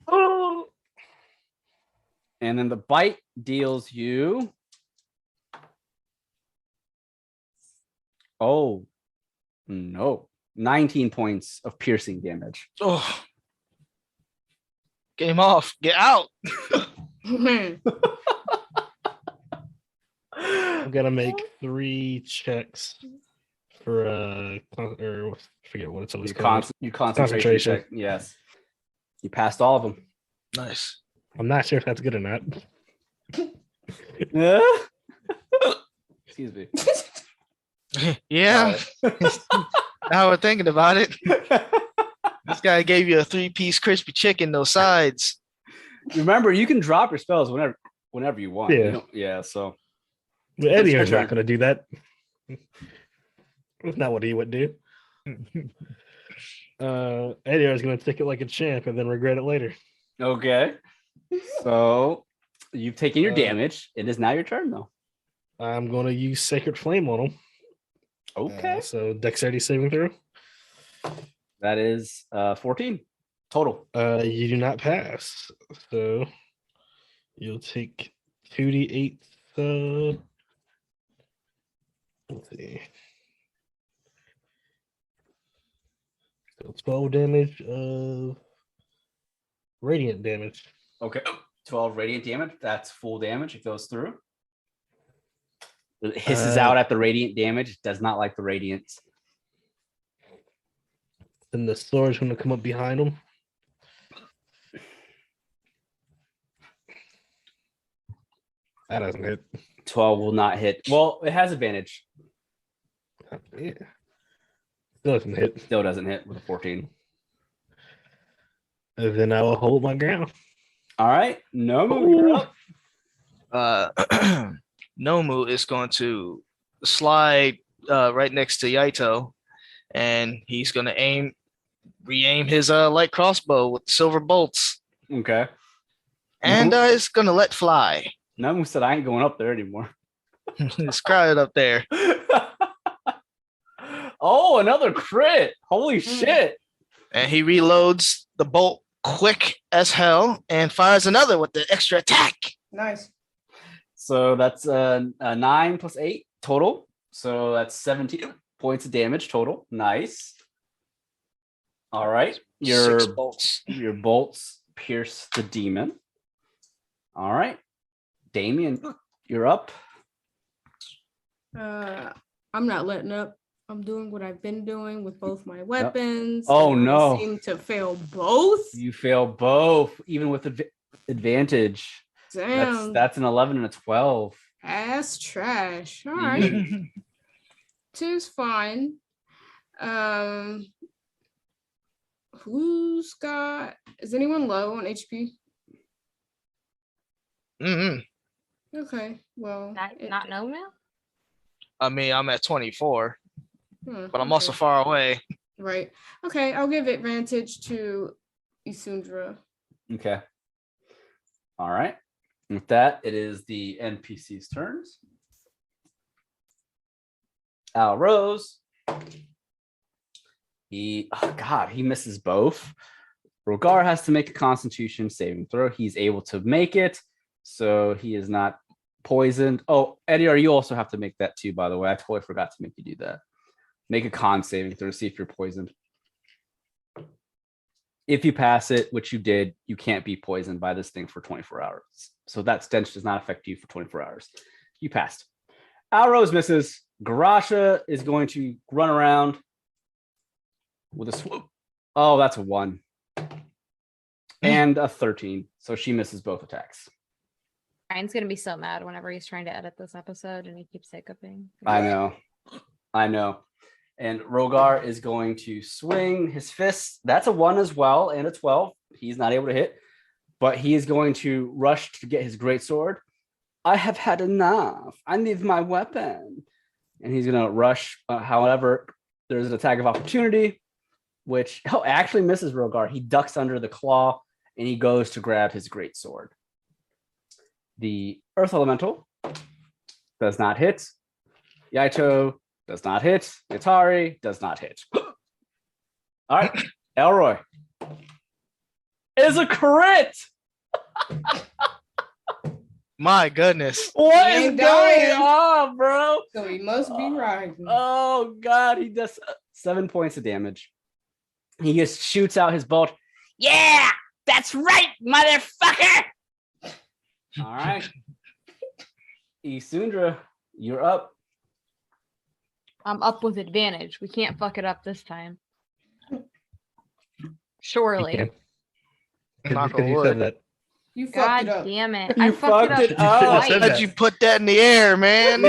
G: Oh.
A: And then the bite deals you. Oh, no. 19 points of piercing damage.
E: Oh. Game off. Get out.
G: I'm gonna make 3 checks for or forget what it's always called.
A: Your concentration check. Yes. You passed all of them.
E: Nice.
G: I'm not sure if that's good or not.
A: Excuse me.
E: Yeah. Now we're thinking about it. This guy gave you a 3-piece crispy chicken, no sides.
A: Remember, you can drop your spells whenever you want.
G: Yeah.
A: So
G: But Edeyar's not going to do that. That's not what he would do. Edeyar's going to take it like a champ and then regret it later.
A: Okay. So you've taken your damage. It is now your turn, though.
G: I'm going to use Sacred Flame on him.
A: Okay.
G: So Dexterity saving throw.
A: That is 14 total.
G: You do not pass. So you'll take 2d8. Let's see. So 12 damage of radiant damage.
A: Okay. 12 radiant damage. That's full damage. It goes through. It hisses out at the radiant damage. It does not like the radiance.
G: Then the sword's going to come up behind him. That doesn't hit.
A: 12 will not hit. Well, it has advantage.
G: Yeah. Still doesn't hit.
A: Still doesn't hit with a 14.
G: And then I will hold my ground.
A: All right. Nomu, you're
E: up. Nomu is going to slide right next to Yaito, and he's going to re-aim his light crossbow with silver bolts.
A: Okay.
E: And it's going to let fly.
A: Nomu said, I ain't going up there anymore.
E: It's crowded up there.
A: Oh, another crit. Holy shit.
E: And he reloads the bolt quick as hell and fires another with the extra attack.
H: Nice.
A: So that's 9 plus 8 total. So that's 17 points of damage total. Nice. All right. Your
E: 6 bolts.
A: Your bolts pierce the demon. All right. Damien, you're up.
H: I'm not letting up. I'm doing what I've been doing with both my weapons.
A: Oh, no.
H: I seem to fail both.
A: You fail both, even with advantage.
H: Damn.
A: That's an 11 and a 12.
H: Ass trash. All right. 2's fine. Who's got... Is anyone low on HP?
E: Mm-hmm.
H: Okay, well...
F: Not Nomu?
E: I mean, I'm at 24, but I'm
H: okay.
E: also far away.
H: Right. Okay, I'll give advantage to Isundra.
A: Okay. All right. With that, it is the NPC's turns. Al Rose. He misses both. Rogar has to make a Constitution saving throw. He's able to make it, so he is not poisoned. Oh, Edeyar, you also have to make that too, by the way. I totally forgot to make you do that. Make a con saving throw to see if you're poisoned. If you pass it, which you did, you can't be poisoned by this thing for 24 hours. So that stench does not affect you for 24 hours. You passed. Al Rose misses. Garasha is going to run around with a swoop. Oh, that's a 1. And a 13. So she misses both attacks.
F: Ryan's gonna be so mad whenever he's trying to edit this episode and he keeps hiccuping.
A: I know. And Rogar is going to swing his fists. That's a 1 as well, and a 12. He's not able to hit, but he is going to rush to get his greatsword. I have had enough. I need my weapon. And he's going to rush. However, there's an attack of opportunity, which actually misses Rogar. He ducks under the claw, and he goes to grab his greatsword. The Earth Elemental does not hit. Yaito does not hit. Atari does not hit. All right, Elroy is a crit.
E: My goodness.
A: What
H: He
A: is
H: ain't
A: going
H: dying.
A: on, bro?
H: So he must be riding.
A: Oh God, he does 7 points of damage. He just shoots out his bolt.
D: Yeah, that's right, motherfucker.
A: All right, Isundra, you're up.
F: I'm up with advantage. We can't fuck it up this time. Surely.
E: Knock on
G: You
E: wood.
G: said that.
H: You fucked
F: God
H: it up.
F: damn it.
A: You
F: I fucked
A: fucked
F: it
A: it
F: up
A: up.
F: twice.
G: Said
E: How'd you put that in the air, man?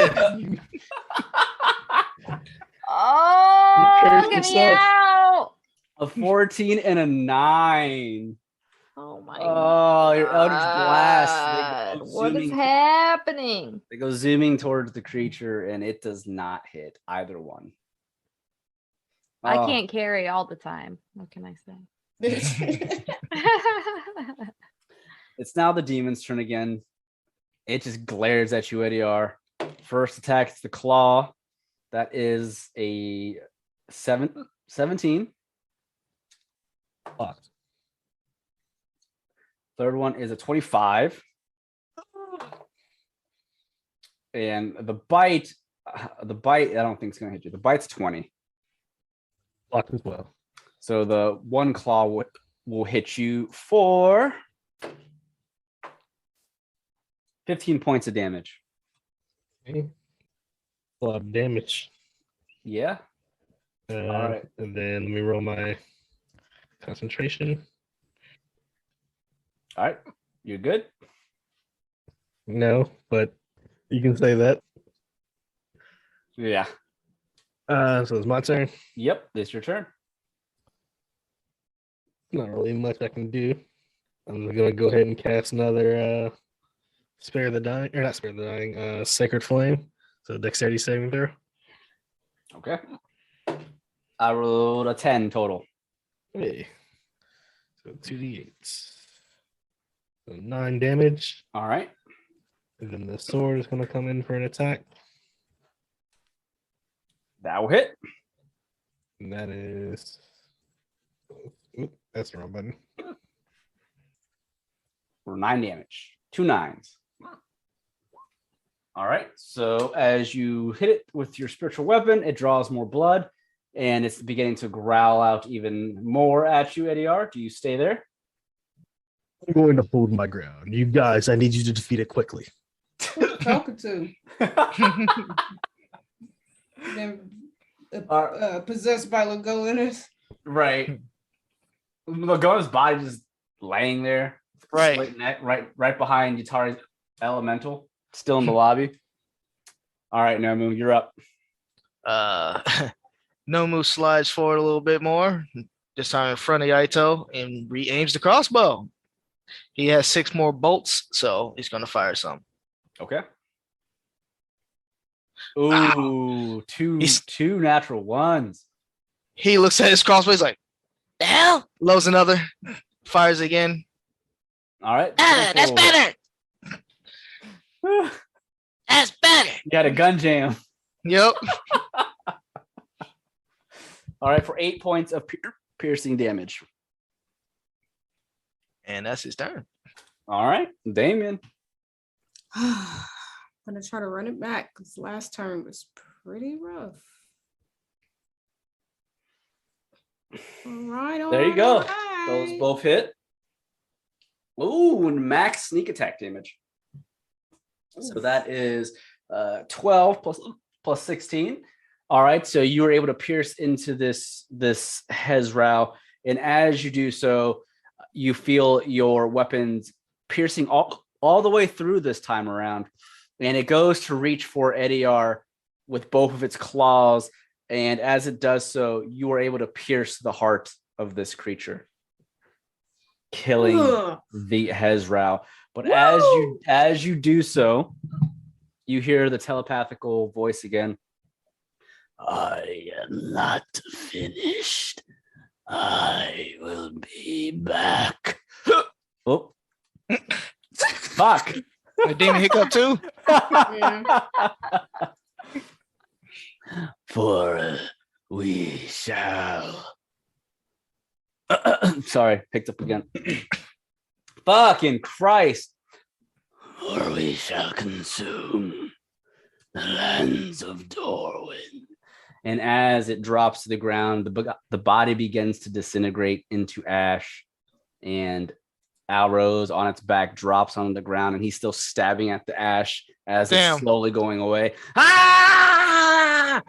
F: Oh,
G: cursed
F: get me
G: yourself.
F: out.
A: A 14 and a 9.
F: Oh my
A: Oh, your Eldritch
F: God.
A: Blast.
F: What is happening?
A: They go zooming towards the creature, and it does not hit either one.
F: I
A: Oh,
F: can't carry all the time. What can I say?
A: It's now the demon's turn again. It just glares at you, Edeyar. First attack is the claw. That is a 17.
G: Fuck.
A: Third one is a 25. And the bite, I don't think it's going to hit you. The bite's 20.
G: Blocked as well.
A: So the one claw will hit you for 15 points of damage.
G: Okay. A lot of damage.
A: Yeah.
G: All
A: right.
G: And then let me roll my concentration.
A: All right. You're good.
G: No, but you can say that.
A: Yeah.
G: So it's my turn.
A: Yep. It's your turn.
G: Not really much I can do. I'm gonna go ahead and cast another spare the dying, or not spare the dying, sacred flame. So dexterity saving throw.
A: Okay. I rolled a 10 total.
G: Hey. So 2d8. So 9 damage.
A: All right.
G: And then the sword is gonna come in for an attack.
A: That will hit.
G: And that is that's the wrong button.
A: For 9 damage. 2 9s. All right. So as you hit it with your spiritual weapon, it draws more blood, and it's beginning to growl out even more at you, Edeyar. Do you stay there?
G: I'm going to hold my ground. You guys, I need you to defeat it quickly.
H: Who you talking to? Been possessed by Lagonneth.
A: Right. Lagona's body just laying there.
E: Right.
A: Split neck, right behind Yatari's elemental, still in the lobby. All right, Nomu, you're up.
E: Nomu slides forward a little bit more, this time in front of Yaito, and re-aims the crossbow. He has 6 more bolts, so he's going to fire some.
A: Okay. Ooh, two natural ones.
E: He looks at his crossbow, he's like, the hell? Loads another, fires again.
A: All right.
D: That's better.
A: You
D: That's better.
A: got a gun jam.
E: Yep.
A: All right, for 8 points of piercing damage.
E: And that's his turn.
A: All right, Damien.
H: I'm gonna try to run it back because last turn was pretty rough. All right,
A: There you go.
H: all right.
A: Those both hit. Ooh, and max sneak attack damage. So that is 12 plus 16. All right, so you were able to pierce into this Hezrao, and as you do so, you feel your weapons piercing all the way through this time around, and it goes to reach for Edeyar with both of its claws, and as it does so, you are able to pierce the heart of this creature, killing the Hezrao. But as you do so, you hear the telepathical voice again. I am not finished. I will be back. Oh, fuck!
E: A demon hiccup too?
H: Yeah.
A: For we shall. Sorry, picked up again. Fucking Christ. For we shall consume the lands of Dorwyn. And as it drops to the ground, the body begins to disintegrate into ash. And Alrose on its back drops on the ground, and he's still stabbing at the ash as it's slowly going away. Ah!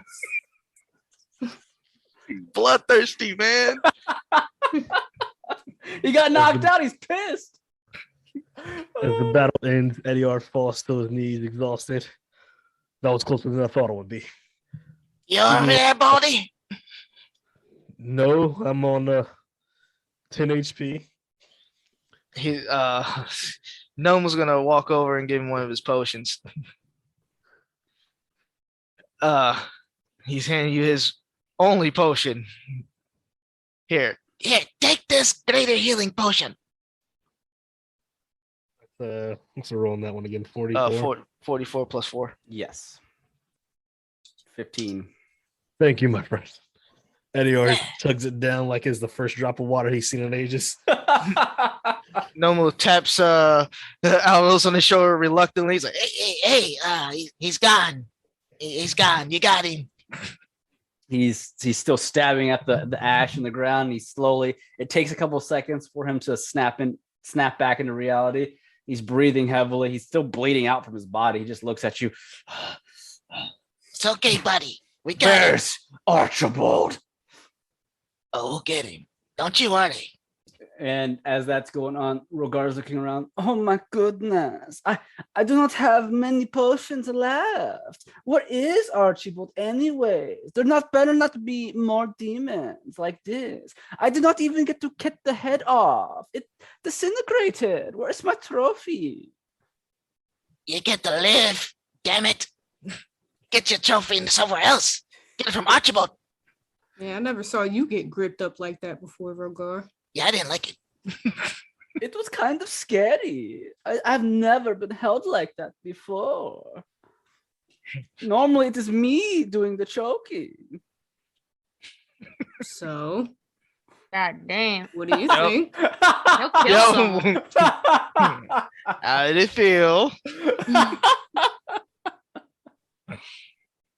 E: Bloodthirsty, man.
A: He got knocked out. He's pissed.
G: As the battle ends, Edeyar falls to his knees, exhausted. That was closer than I thought it would be.
E: You over there, Baldy?
G: No, I'm on 10 HP.
E: He Gnome's gonna walk over and give him one of his potions. He's handing you his only potion. Here, take this greater healing potion.
G: What's the roll on that one again? 44?
E: 44 plus 4.
A: Yes. 15.
G: Thank you, my friend. Edeyar tugs it down like it's the first drop of water he's seen in ages.
E: Nomu taps Alros on the shoulder reluctantly. He's like, hey, he's gone. He's gone. You got him.
A: He's still stabbing at the ash in the ground. It takes a couple seconds for him to snap back into reality. He's breathing heavily. He's still bleeding out from his body. He just looks at you.
E: It's okay, buddy. We got him.
A: There's Archibald.
E: Oh, we'll get him. Don't you worry.
A: And as that's going on, Rogar's looking around. Oh my goodness. I do not have many potions left. Where is Archibald anyways? Better not to be more demons like this. I did not even get to cut the head off. It disintegrated. Where's my trophy?
E: You get to live, damn it. Get your trophy somewhere else. Get it from Archibald.
H: Yeah, I never saw you get gripped up like that before, Rogar.
E: Yeah, I didn't like it.
A: It was kind of scary. I've never been held like that before. Normally it is me doing the choking.
H: So,
F: God damn.
H: what do you think?
F: He'll kill someone.
E: How did it feel?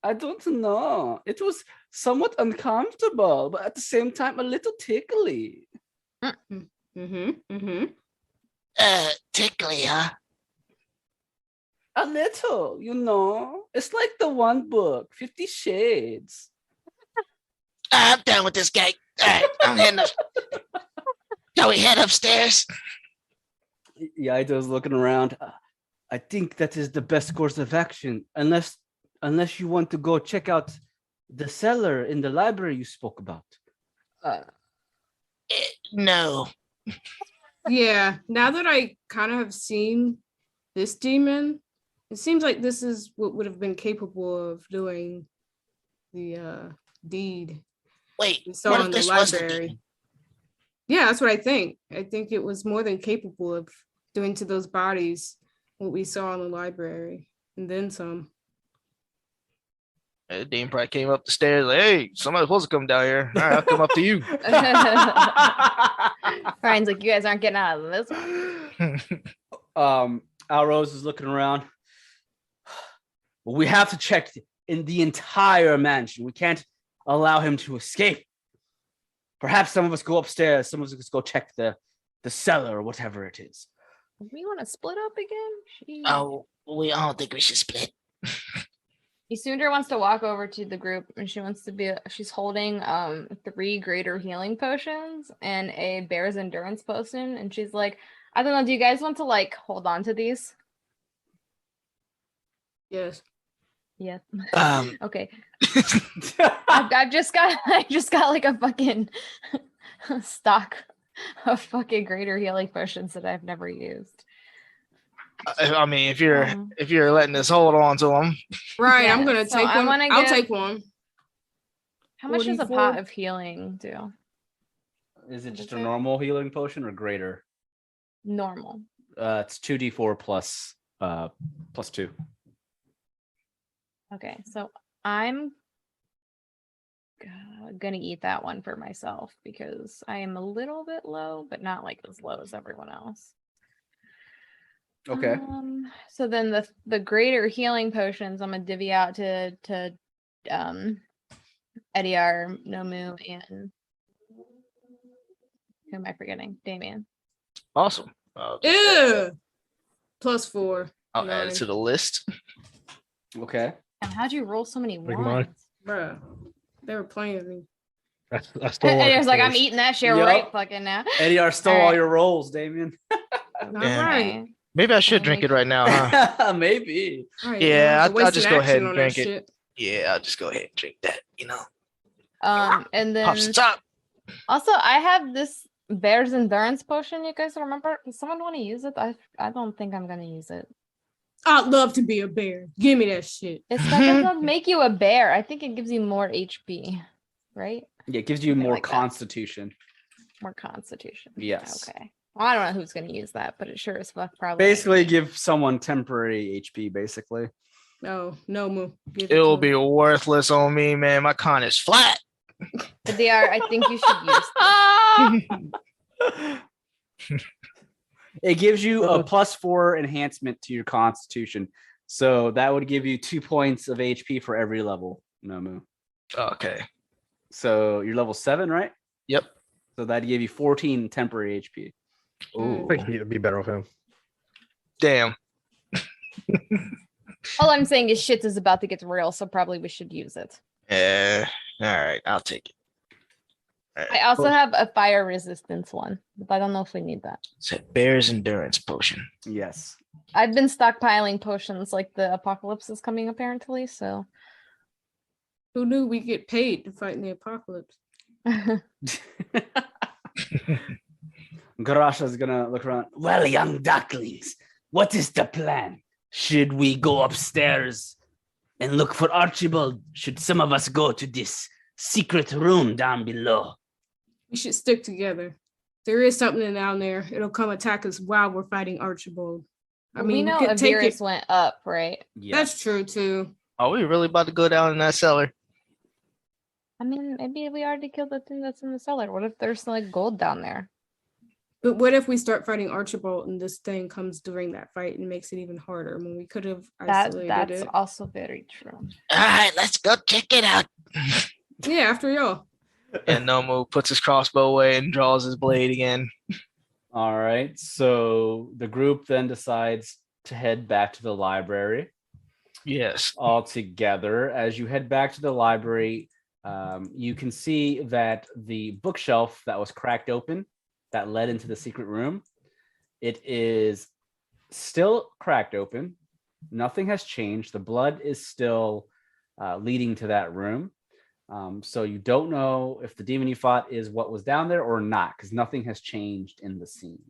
A: I don't know. It was somewhat uncomfortable, but at the same time a little tickly.
E: Tickly, huh?
A: A little, It's like the one book, 50 Shades.
E: I'm done with this guy. All right, I'm heading up. Shall we head upstairs?
A: Yaido's looking around. I think that is the best course of action, unless you want to go check out the cellar in the library you spoke about.
E: No.
H: Yeah, now that I kind of have seen this demon, it seems like this is what would have been capable of doing the deed.
E: Wait,
H: we saw
E: what
H: in
E: if
H: the
E: this was the
H: library.
E: demon?
H: Yeah, that's what I think. I think it was more than capable of doing to those bodies what we saw in the library, and then some.
E: Dean probably came up the stairs like, hey, somebody's supposed to come down here. All right, I'll come up to you.
F: Ryan's like, you guys aren't getting out of this one.
A: Alrose is looking around. We have to check in the entire mansion. We can't allow him to escape. Perhaps some of us go upstairs. Some of us go check the cellar or whatever it is.
F: We want to split up again? Jeez.
E: Oh, we all think we should split.
F: Isundra wants to walk over to the group, and she's holding 3 greater healing potions and a bear's endurance potion, and she's like, I don't know, do you guys want to hold on to these?
H: Yes.
F: Yeah. Okay. I just got like a fucking stock of fucking greater healing potions that I've never used.
E: I mean, if you're letting us hold on to them,
H: right?
F: Yeah,
H: I'm gonna
F: so
H: take
F: I
H: one. I'll take one.
F: How much does a
H: 44.
F: pot of healing do?
A: Is it just a normal healing potion or greater?
F: Normal.
A: It's 2d4 plus +2.
F: Okay, so I'm gonna eat that one for myself because I am a little bit low, but not like as low as everyone else.
A: Okay.
F: So then the greater healing potions I'm gonna divvy out to Edeyar, Nomu, and who am I forgetting? Damien.
E: Awesome.
H: Ew. +4.
E: I'll add it to the list.
A: Okay.
F: And how'd you roll so many
G: Like
F: ones?
G: mine.
H: Bruh. They were playing me.
G: I stole
F: And
G: one
F: he was like, I'm
G: first.
F: eating that shit
A: Yup.
F: right fucking now.
A: Edeyar stole all
F: Alright.
A: your rolls, Damien.
H: All
E: Yeah.
H: right.
E: Maybe I should drink it right now, huh?
A: Maybe.
H: All right.
E: Yeah,
H: we're
E: I'll just
H: wasting
E: go ahead
H: action
E: and
H: on that
E: drink it.
H: shit.
E: Yeah, I'll just go ahead and drink that,
F: And then
E: Pops the top.
F: also I have this Bear's Endurance potion. You guys remember? Does someone want to use it? I don't think I'm gonna use it.
H: I'd love to be a bear. Give me that shit.
F: It doesn't make you a bear. I think it gives you more HP, right?
A: Yeah, it gives you
F: Something
A: more
F: like that.
A: constitution.
F: More constitution.
A: Yes.
F: Okay. Well, I don't know who's gonna use that, but it sure as fuck probably.
A: Basically, give someone temporary HP, basically.
H: No, no move. Give
E: It will
H: to
E: be
H: him.
E: worthless on me, man. My con is flat.
F: Edeyar, I think you should use.
A: It gives you a +4 enhancement to your constitution. So that would give you 2 points of HP for every level, Nomu.
E: Okay.
A: So you're level 7, right?
E: Yep.
A: So that'd give you 14 temporary HP.
E: Ooh.
G: I think it'd be better with him.
E: Damn.
F: All I'm saying is shit is about to get real, so probably we should use it.
E: Yeah. All right. I'll take it.
F: I also have a fire resistance one, but I don't know if we need that.
E: It's a Bear's Endurance potion.
A: Yes.
F: I've been stockpiling potions like the apocalypse is coming apparently, so
H: Who knew we get paid to fight in the apocalypse?
A: Garasha's gonna look around. Well, young ducklings, what is the plan? Should we go upstairs and look for Archibald? Should some of us go to this secret room down below?
H: We should stick together. There is something down there. It'll come attack us while we're fighting Archibald. I mean,
F: we know
H: could take
F: Avirus
H: it.
F: went up, right?
A: Yeah.
H: That's true too.
E: Are we really about to go down in that cellar?
F: I mean, maybe we already killed the thing that's in the cellar. What if there's like gold down there?
H: But what if we start fighting Archibald and this thing comes during that fight and makes it even harder when we could have isolated
F: That's
H: it?
F: also very true.
E: All right, let's go check it out.
H: Yeah, after y'all.
E: And Nomu puts his crossbow away and draws his blade again.
A: All right. So the group then decides to head back to the library
E: Yes.
A: all together. As you head back to the library, you can see that the bookshelf that was cracked open that led into the secret room, it is still cracked open. Nothing has changed. The blood is still leading to that room. So you don't know if the demon you fought is what was down there or not, because nothing has changed in the scene.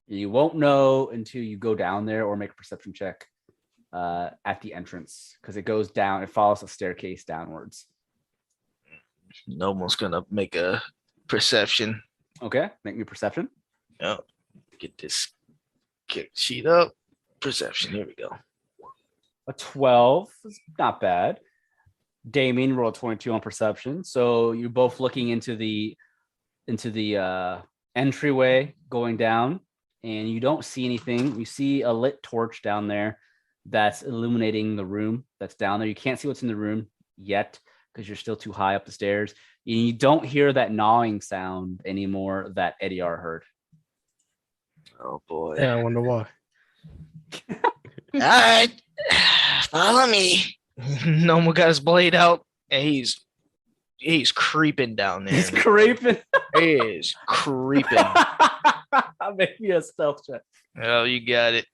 A: You won't know until you go down there or make a perception check at the entrance, because it goes down, it follows a staircase downwards.
E: Nomu's gonna make a perception.
A: Okay, make me perception.
E: Yep. Get this sheet up. Perception. Here we go.
A: A 12 is not bad. Damien rolled 22 on perception. So you're both looking into the entryway going down, and you don't see anything. You see a lit torch down there that's illuminating the room that's down there. You can't see what's in the room yet because you're still too high up the stairs. And you don't hear that gnawing sound anymore that Edeyar heard.
E: Oh boy.
G: Yeah, I wonder why.
E: All right. Follow me. Nomu got his blade out and he's creeping down there.
A: He's creeping.
E: He is creeping.
A: Make me a stealth check.
E: Oh, you got it.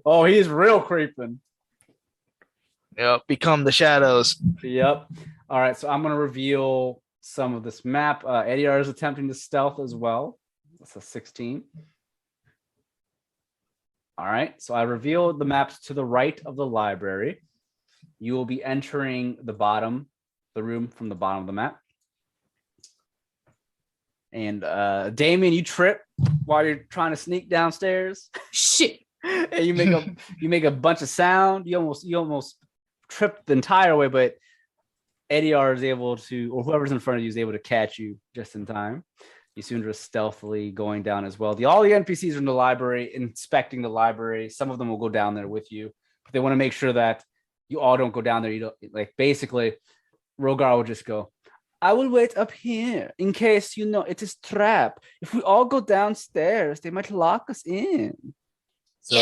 A: Oh, he's real creeping.
E: Yep. Become the shadows.
A: Yep. All right, so I'm going to reveal some of this map. Edeyar is attempting to stealth as well. That's a 16. All right, so I revealed the maps to the right of the library. You will be entering the room from the bottom of the map. And Damien, you trip while you're trying to sneak downstairs.
H: Shit.
A: And you make a bunch of sound. You almost tripped the entire way, but Edeyar is able to, or whoever's in front of you is able to catch you just in time. Isundra stealthily going down as well. All the NPCs are in the library, inspecting the library. Some of them will go down there with you, but they want to make sure that you all don't go down there. You don't, like, basically, Rogar will just go, I will wait up here in case, it is trap. If we all go downstairs, they might lock us in. So,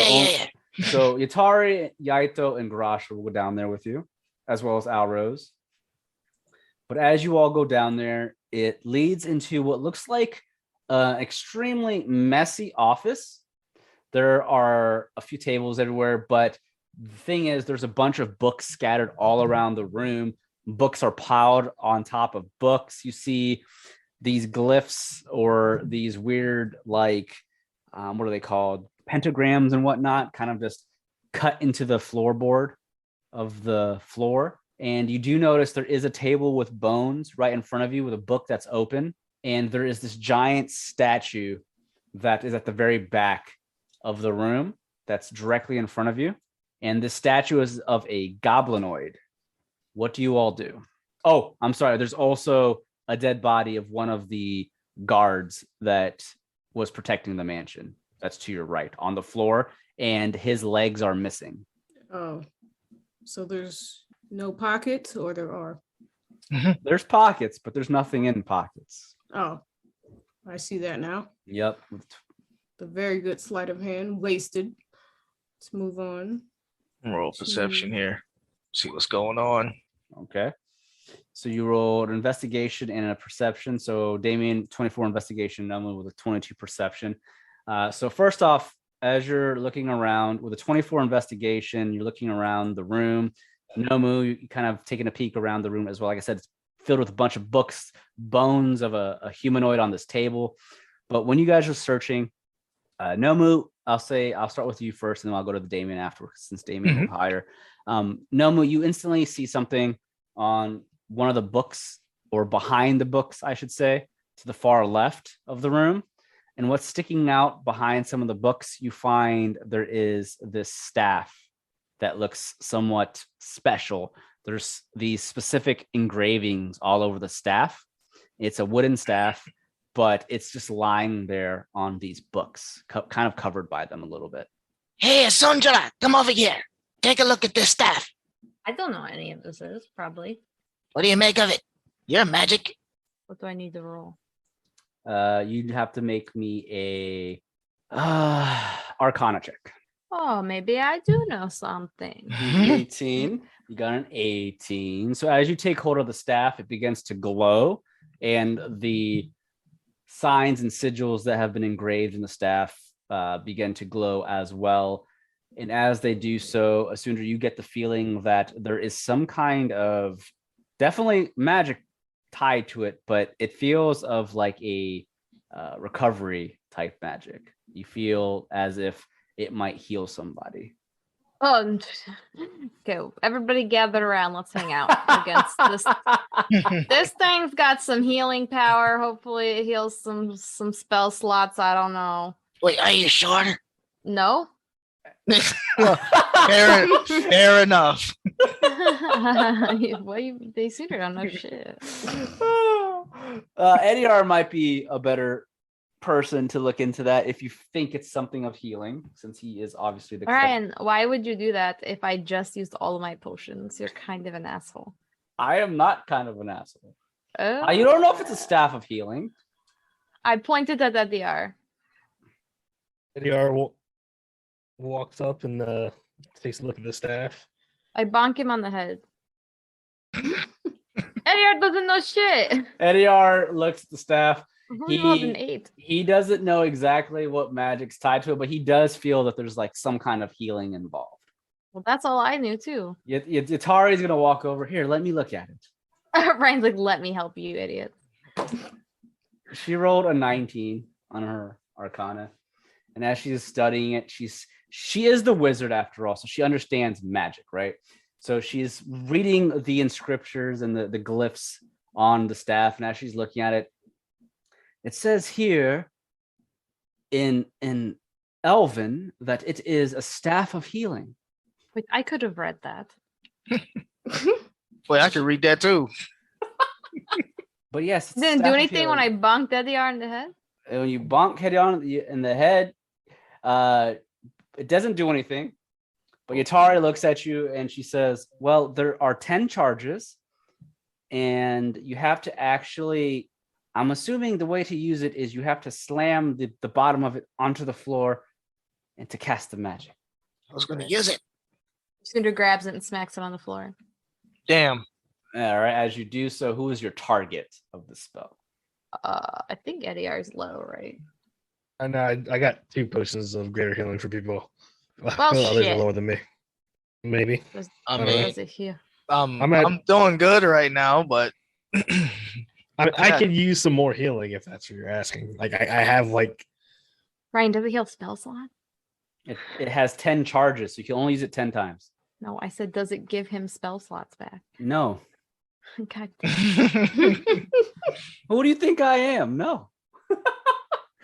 A: so Yatari, Yaito, and Garasha will go down there with you, as well as Alrose. But as you all go down there, it leads into what looks like an extremely messy office. There are a few tables everywhere, but the thing is, there's a bunch of books scattered all around the room. Books are piled on top of books. You see these glyphs or these weird, like, what are they called? Pentagrams and whatnot, kind of just cut into the floorboard of the floor. And you do notice there is a table with bones right in front of you with a book that's open. And there is this giant statue that is at the very back of the room that's directly in front of you. And this statue is of a goblinoid. What do you all do? Oh, I'm sorry. There's also a dead body of one of the guards that was protecting the mansion. That's to your right on the floor. And his legs are missing.
H: Oh, so there's no pockets, or there are?
A: There's pockets, but there's nothing in pockets.
H: Oh, I see that now.
A: Yep.
H: The very good sleight of hand, wasted. Let's move on.
E: Roll perception here. See what's going on.
A: Okay. So you rolled an investigation and a perception. So Damien, 24 investigation, Nomu with a 22 perception. So first off, as you're looking around with a 24 investigation, you're looking around the room. Nomu, you kind of taking a peek around the room as well. Like I said, it's filled with a bunch of books, bones of a humanoid on this table. But when you guys are searching, Nomu, I'll start with you first, and then I'll go to the Damien afterwards, since Damien is higher. Nomu, you instantly see something on one of the books, or behind the books, I should say, to the far left of the room. And what's sticking out behind some of the books, you find there is this staff that looks somewhat special. There's these specific engravings all over the staff. It's a wooden staff, but it's just lying there on these books, kind of covered by them a little bit.
E: Hey, Isundra, come over here. Take a look at this staff.
F: I don't know what any of this is, probably.
E: What do you make of it? You're magic.
F: What do I need to roll?
A: You'd have to make me a Arcana check.
F: Oh, maybe I do know something.
A: 18. You got an 18. So as you take hold of the staff, it begins to glow, and the signs and sigils that have been engraved in the staff begin to glow as well. And as they do so, Isundra, you get the feeling that there is some kind of definitely magic tied to it, but it feels of like a recovery type magic. You feel as if it might heal somebody.
F: Oh, okay. Everybody gather around. Let's hang out against this. This thing's got some healing power. Hopefully it heals some spell slots. I don't know.
E: Wait, are you sure?
F: No?
E: Fair enough.
F: They seem to don't know shit.
A: Edeyar might be a better person to look into that if you think it's something of healing, since he is obviously the
F: Ryan, why would you do that if I just used all of my potions? You're kind of an asshole.
A: I am not kind of an asshole. You don't know if it's a staff of healing.
F: I pointed at Edeyar.
G: Edeyar walks up and takes a look at the staff.
F: I bonk him on the head. Edeyar doesn't know shit.
A: Edeyar looks at the staff.
F: He rolled an 8.
A: He doesn't know exactly what magic's tied to it, but he does feel that there's like some kind of healing involved.
F: Well, that's all I knew too.
A: Yatari's gonna walk over here. Let me look at it.
F: Ryan's like, let me help you, idiot.
A: She rolled a 19 on her Arcana, and as she's studying it, she is the wizard after all, so she understands magic, right? So she's reading the inscriptions and the glyphs on the staff, and as she's looking at it, It says here in Elven that it is a staff of healing.
F: Wait, I could have read that.
E: Boy, I could read that too.
A: But yes, it's
F: Didn't
A: staff
F: do
A: of
F: anything when I
A: healing.
F: bonked Edeyar in the head.
A: And when you bonk Hedon in the head, it doesn't do anything. But Yatari looks at you and she says, well, there are 10 charges, and you have to actually, I'm assuming the way to use it is you have to slam the bottom of it onto the floor and to cast the magic.
E: I was going to use it.
F: Cinder grabs it and smacks it on the floor.
E: Damn.
A: All right. As you do so, who is your target of the spell?
F: I think Edeyar is low, right?
G: And I got 2 potions of greater healing for people.
F: Well,
G: Others are
F: shit.
G: lower than me. Maybe.
E: I
G: don't
E: mean,
F: Was it here?
E: I'm doing good right now, but
G: I could use some more healing if that's what you're asking. Like I have like
F: Ryan, does it heal spell slot?
A: It has 10 charges, so you can only use it 10 times.
F: No, I said, does it give him spell slots back?
A: No.
F: God,
A: Who do you think I am? No.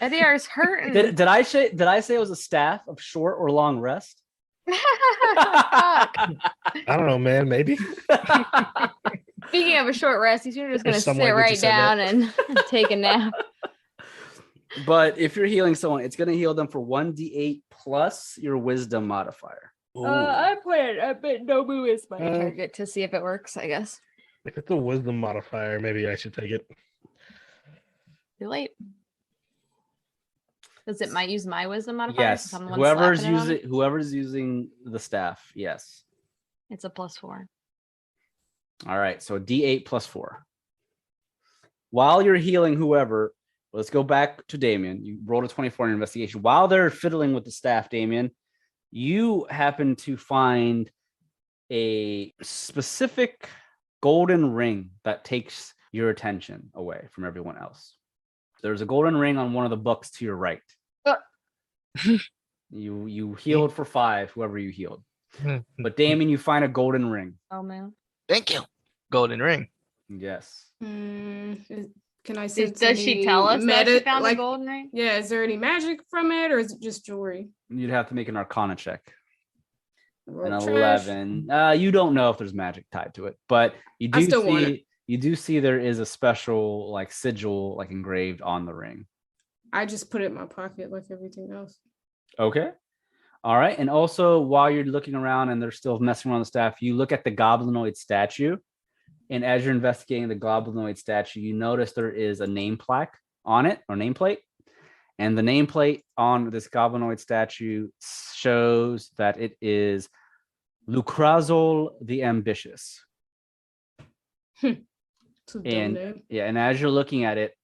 F: Edeyar's hurting.
A: Did I say it was a staff of short or long rest?
F: Fuck.
G: I don't know, man. Maybe.
F: Speaking of a short rest, he's just going to
G: There's some
F: sit
G: language
F: right
G: you said
F: down
G: that.
F: and take a nap.
A: But if you're healing someone, it's going to heal them for 1d8 plus your wisdom modifier.
F: I bet Nomu is my target to see if it works, I guess.
G: If it's a wisdom modifier, maybe I should take it.
F: Too late. Does it might use my wisdom modifier?
A: Yes.
F: since I'm the one slapping it on it?
A: Whoever's using the staff, yes.
F: It's a +4.
A: All right, so d8 plus 4. While you're healing whoever, let's go back to Damien. You rolled a 24 in investigation. While they're fiddling with the staff, Damien, you happen to find a specific golden ring that takes your attention away from everyone else. There's a golden ring on one of the books to your right. You healed for 5, whoever you healed. But Damien, you find a golden ring.
F: Oh man.
E: Thank you. Golden ring.
A: Yes.
H: Can I sense
F: Does she
H: any
F: tell us that she
H: meta-
F: found
H: like,
F: a golden ring?
H: Yeah, is there any magic from it, or is it just jewelry?
A: You'd have to make an Arcana check.
H: Roll
A: An
H: trash.
A: 11. You don't know if there's magic tied to it, but you
H: I
A: do
H: still want
A: see you do see there is a special like sigil like engraved on the ring.
H: I just put it in my pocket like everything else.
A: Okay. All right. And also while you're looking around and they're still messing around the staff, you look at the goblinoid statue. And as you're investigating the goblinoid statue, you notice there is a name plaque on it or nameplate. And the nameplate on this goblinoid statue shows that it is Lucrazol the Ambitious.
H: It's a dumb
A: And
H: name.
A: yeah, and as you're looking at it,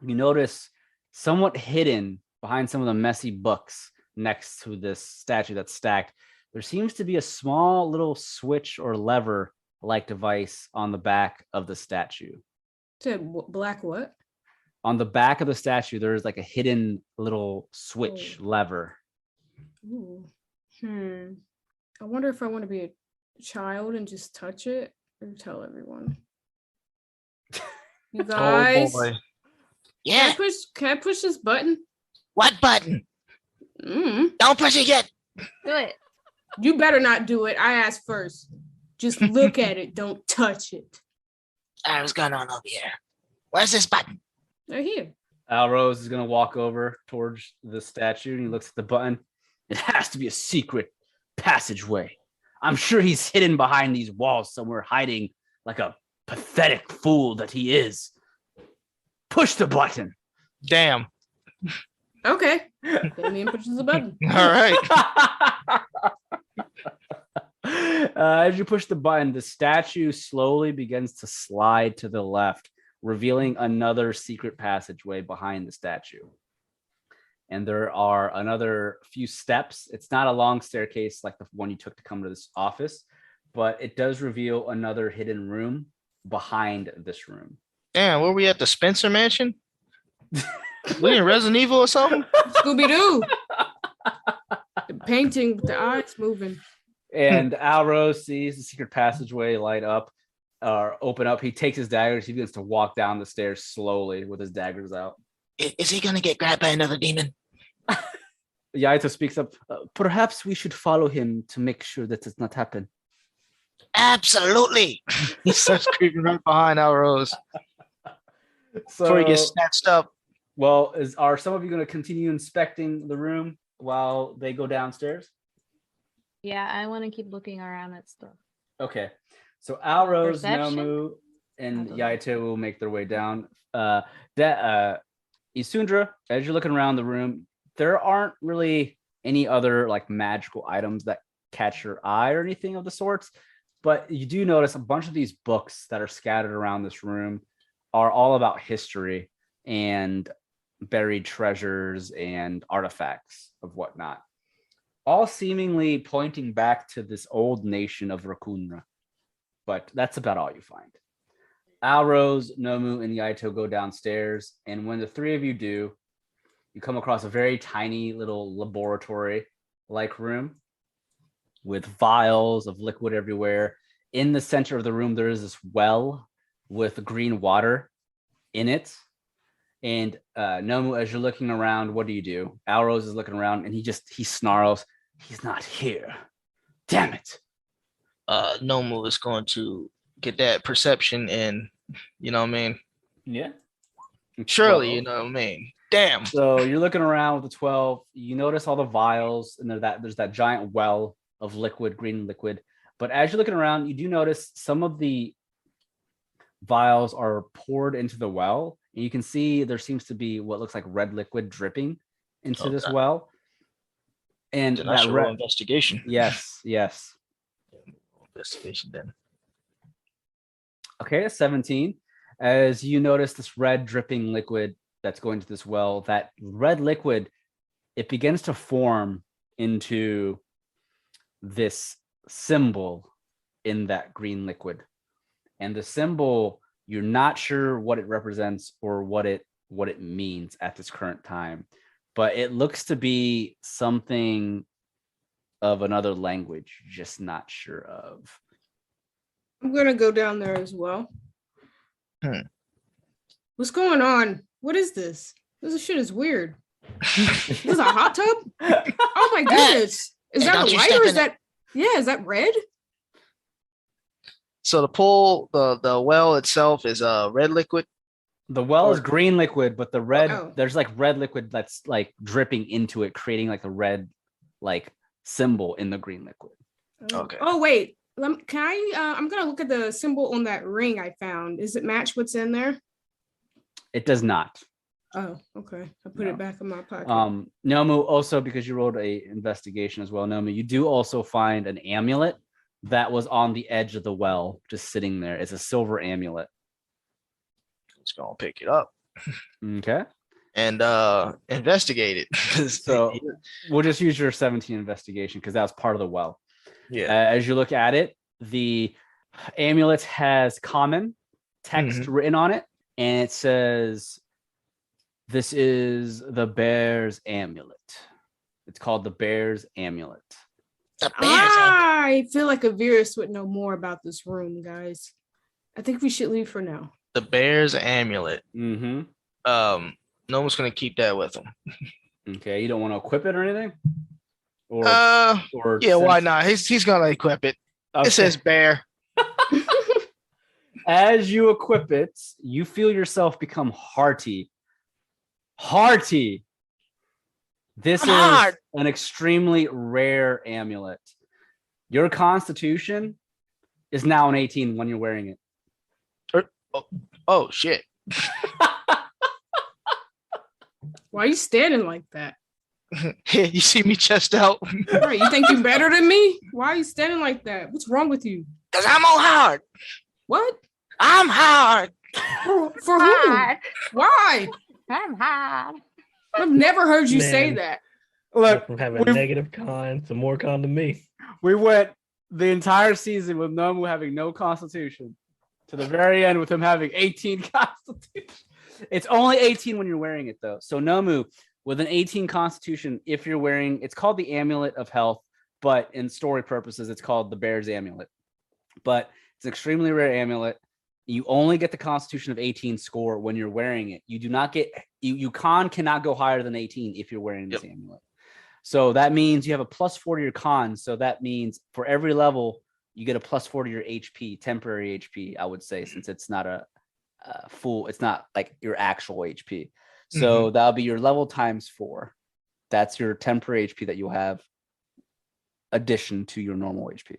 A: you notice somewhat hidden behind some of the messy books next to this statue that's stacked, there seems to be a small little switch or lever like device on the back of the statue.
H: Said black what?
A: On the back of the statue, there's like a hidden little switch lever.
H: Ooh. I wonder if I want to be a child and just touch it or tell everyone. You guys,
E: Oh boy.
H: can
E: Yeah.
H: Can I push this button?
E: What button? Don't push it yet.
F: Do it.
H: You better not do it. I asked first. Just look at it. Don't touch it.
E: What's going on over here? Where's this button?
H: Right here.
A: Alrose is going to walk over towards the statue and he looks at the button. It has to be a secret passageway. I'm sure he's hidden behind these walls somewhere, hiding like a pathetic fool that he is. Push the button.
E: Damn.
H: Okay. Damien pushes the button.
E: All right.
A: As you push the button, the statue slowly begins to slide to the left, revealing another secret passageway behind the statue. And there are another few steps. It's not a long staircase like the one you took to come to this office, but it does reveal another hidden room behind this room.
E: Damn, were we at the Spencer Mansion? We in Resident Evil or something?
H: Scooby-Doo. The painting with the eyes moving.
A: And Alrose sees the secret passageway light up or open up. He takes his daggers. He begins to walk down the stairs slowly with his daggers out.
E: Is he gonna get grabbed by another demon?
A: Yaito speaks up. Perhaps we should follow him to make sure that does not happen.
E: Absolutely. He starts creeping right behind Alrose before he gets snatched up.
A: Well, are some of you going to continue inspecting the room while they go downstairs?
F: Yeah, I want to keep looking around at stuff.
A: Okay. So Alrose,
F: Perception?
A: Nomu, and
F: I don't know.
A: Yaito will make their way down. Isundra, as you're looking around the room, there aren't really any other like magical items that catch your eye or anything of the sorts, but you do notice a bunch of these books that are scattered around this room are all about history and buried treasures and artifacts of whatnot, all seemingly pointing back to this old nation of Rakunra. But that's about all you find. Alrose, Nomu, and Yaito go downstairs, and when the three of you do, you come across a very tiny little laboratory-like room with vials of liquid everywhere. In the center of the room, there is this well with green water in it. And Nomu, as you're looking around, what do? Alrose is looking around, and he snarls, "He's not here. Damn it."
E: Nomu is going to get that perception in, you know what I mean?
A: Yeah.
E: Surely, you know what I mean? Damn.
A: So you're looking around with the 12. You notice all the vials, and there's that giant well of liquid, green liquid. But as you're looking around, you do notice some of the vials are poured into the well, and you can see there seems to be what looks like red liquid dripping into this well. And
E: Then I should roll investigation.
A: Yes.
E: Investigation then.
A: Okay, 17. As you notice this red dripping liquid that's going to this well, that red liquid, it begins to form into this symbol in that green liquid. And the symbol, you're not sure what it represents or what it means at this current time, but it looks to be something of another language, just not sure of.
H: I'm gonna go down there as well. What's going on? What is this? This shit is weird. This is a hot tub? Oh my goodness. Is that a light or is that is that red?
E: So the pool, the well itself is red liquid.
A: The well is green liquid, but the red, there's like red liquid that's like dripping into it, creating like a red like symbol in the green liquid.
E: Okay.
H: Oh wait, can I? I'm gonna look at the symbol on that ring I found. Does it match what's in there?
A: It does not.
H: Oh, okay. I put it back in my pocket.
A: Nomu, also because you rolled a investigation as well, Nomu, you do also find an amulet that was on the edge of the well, just sitting there. It's a silver amulet.
E: Just gonna pick it up.
A: Okay.
E: And investigate it.
A: So we'll just use your 17 investigation because that was part of the well.
E: Yeah.
A: As you look at it, the amulet has common text written on it, and it says, "This is the bear's amulet." It's called the bear's amulet.
E: The bear's amulet.
H: I feel like Avirus would know more about this room, guys. I think we should leave for now.
E: The bear's amulet.
A: Mm-hmm.
E: No one's gonna keep that with him.
A: Okay, you don't want to equip it or anything? Or
E: yeah, why not? He's gonna equip it.
A: Okay.
E: It says bear.
A: As you equip it, you feel yourself become hearty. Hearty. This is an extremely rare amulet. Your constitution is now an 18 when you're wearing it.
E: Oh shit.
H: Why are you standing like that?
E: You see me chest out.
H: Right, you think you're better than me? Why are you standing like that? What's wrong with you?
E: Because I'm all hard.
H: What?
E: I'm hard.
H: For who? Why?
F: I'm hard.
H: I've never heard you say
G: Man.
H: that.
A: Look,
G: From having a negative con to more con to me.
A: we went the entire season with Nomu having no constitution to the very end with him having 18 constitution. It's only 18 when you're wearing it, though. So Nomu, with an 18 constitution, if you're wearing, it's called the Amulet of Health, but in story purposes, it's called the Bear's Amulet. But it's an extremely rare amulet. You only get the Constitution of 18 score when you're wearing it. You do not get cannot go higher than 18 if you're wearing this amulet. So that means you have a plus 4 to your con. So that means for every level, you get a plus 4 to your HP, temporary HP, I would say, since it's not a full, it's not like your actual HP. So that'll be your level times 4. That's your temporary HP that you'll have addition to your normal HP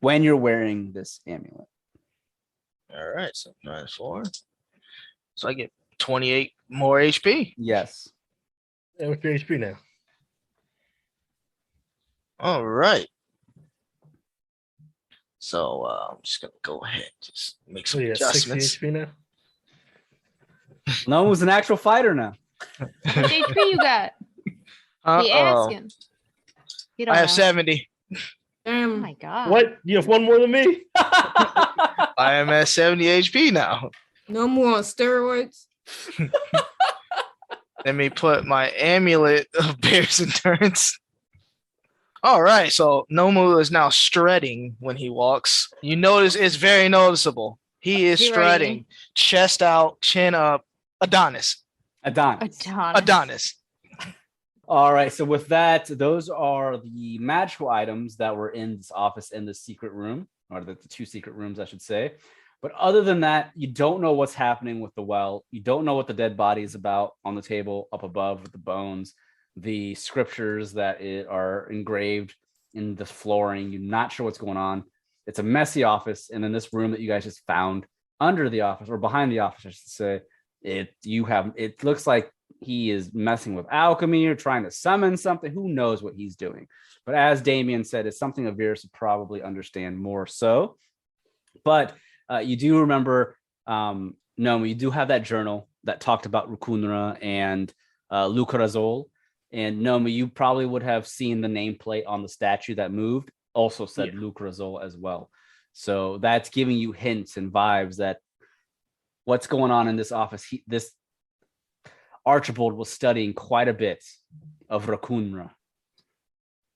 A: when you're wearing this amulet.
E: All right, so minus 4. So I get 28 more HP.
A: Yes.
G: Yeah, what's your HP now?
E: All right. So I'm just gonna go ahead, just make some adjustments.
G: 60 HP now.
A: No one's an actual fighter now.
F: How much HP you got? He asking. You don't
E: I have
F: know.
E: 70.
F: Oh
H: Damn.
F: my god.
G: What? You have one more than me?
E: I am at 70 HP now.
H: No more on steroids.
E: Let me put my amulet of Bear's Endurance. All right, so Nomu is now strutting when he walks. You notice it's very noticeable. He is
F: He
E: strutting,
F: ready?
E: chest out, chin up. Adonis.
F: Adonis.
A: All right. So with that, those are the magical items that were in this office in the secret room, or the 2 secret rooms, I should say. But other than that, you don't know what's happening with the well. You don't know what the dead body is about on the table up above with the bones, the scriptures that are engraved in the flooring. You're not sure what's going on. It's a messy office. And then this room that you guys just found under the office, or behind the office, I should say, it looks like he is messing with alchemy or trying to summon something. Who knows what he's doing? But as Damien said, it's something Avirus would probably understand more so. But you do remember, Nomu, you do have that journal that talked about Rukunra and Lucarazol. And Nomu, you probably would have seen the nameplate on the statue that moved, also said Lucarazol as well. So that's giving you hints and vibes that what's going on in this office. This Archibald was studying quite a bit of Rukunra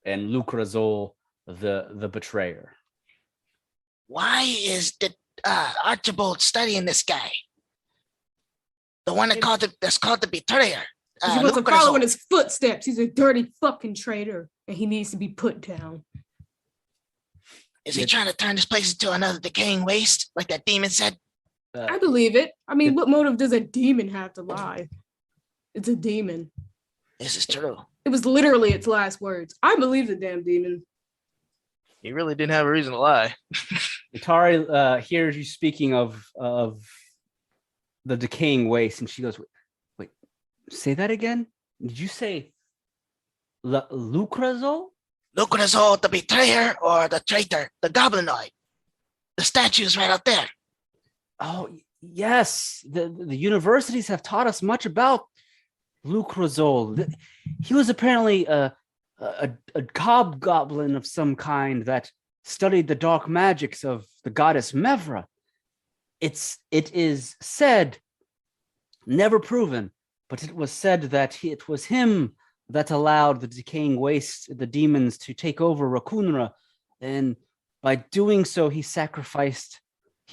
A: and Lucarazol, the betrayer.
E: Why is the Archibald studying this guy? The one that's called the betrayer.
H: He wants to follow in his footsteps. He's a dirty fucking traitor, and he needs to be put down.
E: Is he trying to turn this place into another decaying waste, like that demon said?
H: I believe it. I mean, what motive does a demon have to lie? It's a demon.
E: This is true.
H: It was literally its last words. I believe the damn demon.
E: He really didn't have a reason to lie.
A: Itari hears you speaking of the decaying waste, and she goes, wait, say that again? Did you say Lucarazol?
E: Lucarazol, the betrayer or the traitor, the goblinoid. The statue is right out there.
A: Oh, yes. The universities have taught us much about Lucarazol. He was apparently a hobgoblin of some kind that studied the dark magics of the goddess Mevra. It is said, never proven, but it was said that it was him that allowed the decaying waste, the demons, to take over Rukunra, and by doing so, he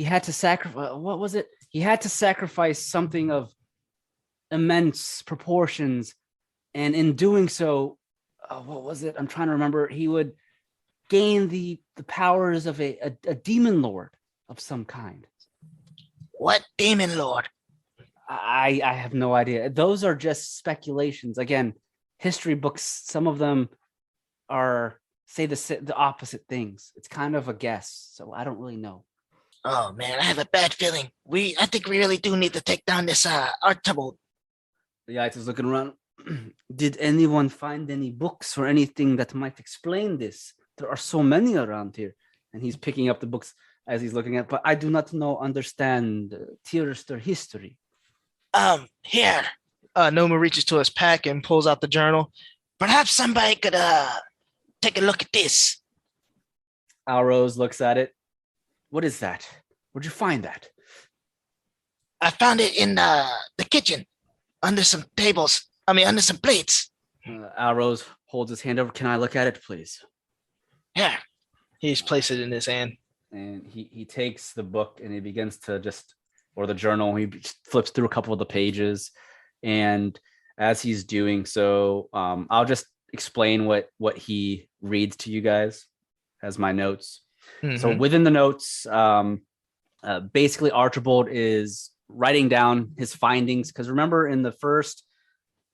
A: had to sacrifice. What was it? He had to sacrifice something of immense proportions, and in doing so, what was it? I'm trying to remember. He would gain the powers of a demon lord of some kind.
E: What demon lord?
A: I have no idea. Those are just speculations. Again, history books, some of them say the opposite things. It's kind of a guess, so I don't really know.
E: Oh man, I have a bad feeling. I think we really do need to take down this Archibald.
A: The guy is looking around. Did anyone find any books or anything that might explain this? There are so many around here. And he's picking up the books as he's looking at, but I do not understand Tirster history.
E: Here. Nomu reaches to his pack and pulls out the journal. Perhaps somebody could take a look at this.
A: Alrose looks at it. What is that? Where'd you find that?
E: I found it in the kitchen, under some plates.
A: Alrose holds his hand over. Can I look at it, please?
E: Yeah. He's placed it in his hand.
A: and he takes the book and he begins to or the journal. He flips through a couple of the pages, and as he's doing so, I'll just explain what he reads to you guys as my notes. So within the notes, basically Archibald is writing down his findings, because remember in the first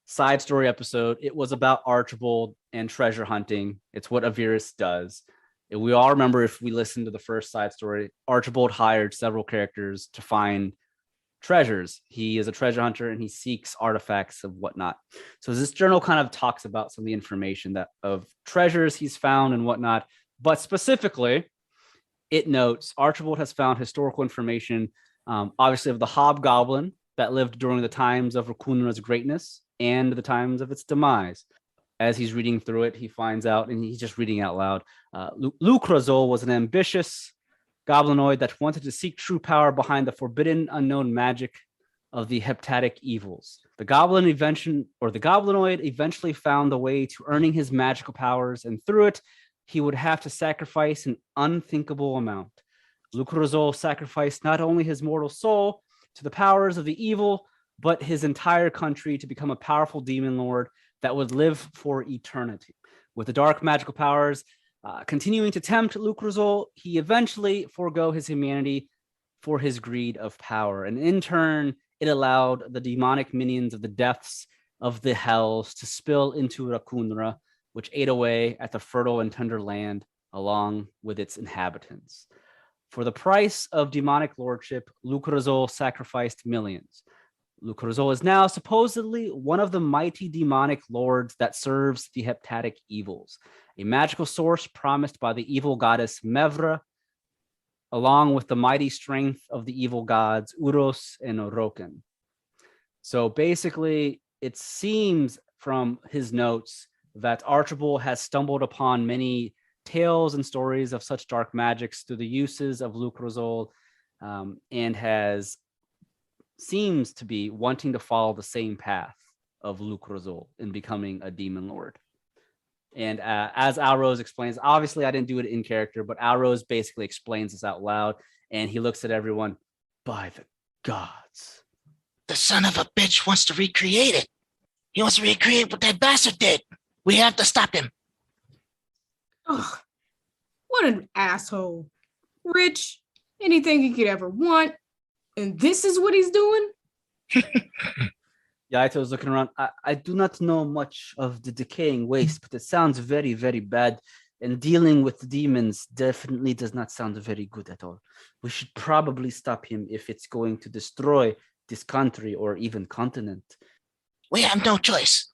A: side story episode, it was about Archibald and treasure hunting. It's what Avirus does. And we all remember, if we listen to the first side story, Archibald hired several characters to find treasures. He is a treasure hunter and he seeks artifacts of whatnot. So this journal kind of talks about some of the information that of treasures he's found and whatnot, but specifically it notes Archibald has found historical information, obviously of the hobgoblin that lived during the times of Rakunra's greatness and the times of its demise. As he's reading through it, he finds out, and he's just reading out loud, Lucrazol was an ambitious goblinoid that wanted to seek true power behind the forbidden, unknown magic of the heptatic evils. The goblinoid eventually found the way to earning his magical powers, and through it, he would have to sacrifice an unthinkable amount. Lucrazol sacrificed not only his mortal soul to the powers of the evil, but his entire country to become a powerful demon lord that would live for eternity. With the dark magical powers continuing to tempt Lucrazol, he eventually forego his humanity for his greed of power. And in turn, it allowed the demonic minions of the depths of the hells to spill into Rakunra, which ate away at the fertile and tender land along with its inhabitants. For the price of demonic lordship, Lucrazol sacrificed millions. Lucrazol is now supposedly one of the mighty demonic lords that serves the heptatic evils, a magical source promised by the evil goddess Mevra, along with the mighty strength of the evil gods Uros and Oroken. So basically, it seems from his notes that Archibald has stumbled upon many tales and stories of such dark magics through the uses of Lucrazol, and seems to be wanting to follow the same path of Lucrazol in becoming a demon lord. And as Alrose explains, obviously I didn't do it in character, but Alrose basically explains this out loud, and he looks at everyone, by the gods.
E: The son of a bitch wants to recreate it. He wants to recreate what that bastard did. We have to stop him.
H: Oh, what an asshole. Rich, anything he could ever want. And this is what he's doing?
A: Yaito's looking around. I do not know much of the decaying waste, but it sounds very, very bad. And dealing with demons definitely does not sound very good at all. We should probably stop him if it's going to destroy this country or even continent.
E: We have no choice.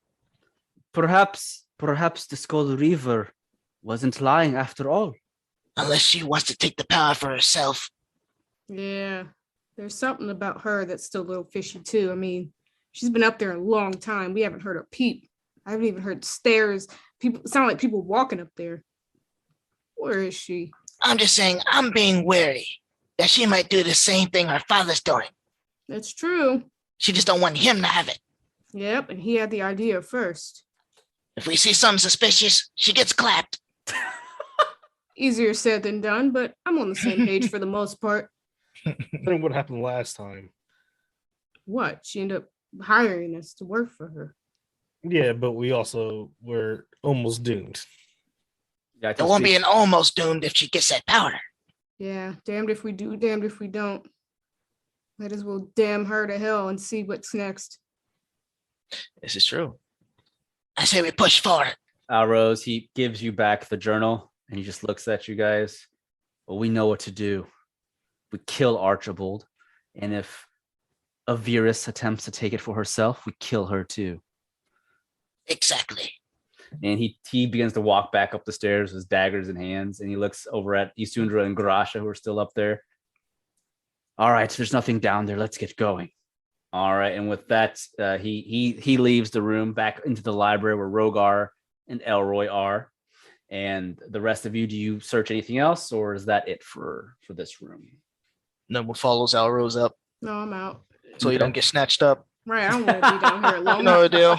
A: Perhaps the Skull Reaver wasn't lying after all.
E: Unless she wants to take the power for herself.
H: Yeah, there's something about her that's still a little fishy too. I mean, she's been up there a long time. We haven't heard her peep. I haven't even heard stairs. People sound like people walking up there. Where is she?
E: I'm just saying, I'm being wary that she might do the same thing her father's doing.
H: That's true.
E: She just don't want him to have it.
H: Yep, and he had the idea first.
E: If we see something suspicious, she gets clapped.
H: Easier said than done, but I'm on the same page for the most part.
G: I think what happened last time.
H: What? She ended up hiring us to work for her.
G: Yeah, but we also were almost doomed.
A: Yeah,
E: It won't be an almost doomed if she gets that power.
H: Yeah, damned if we do, damned if we don't. Might as well damn her to hell and see what's next.
E: This is true. I say we push forward.
A: Alrose, he gives you back the journal and he just looks at you guys. Well, we know what to do. We kill Archibald, and if Avirus attempts to take it for herself, we kill her too.
E: Exactly.
A: And he begins to walk back up the stairs with his daggers in hands, and he looks over at Isundra and Garasha, who are still up there. All right, there's nothing down there. Let's get going. All right, and with that, he leaves the room back into the library where Rogar and Elroy are. And the rest of you, do you search anything else, or is that it for this room?
E: Nomu follows Alrose up
H: No, I'm out.
E: so you don't get snatched up.
H: Right, I don't want to be down here alone.
E: No deal.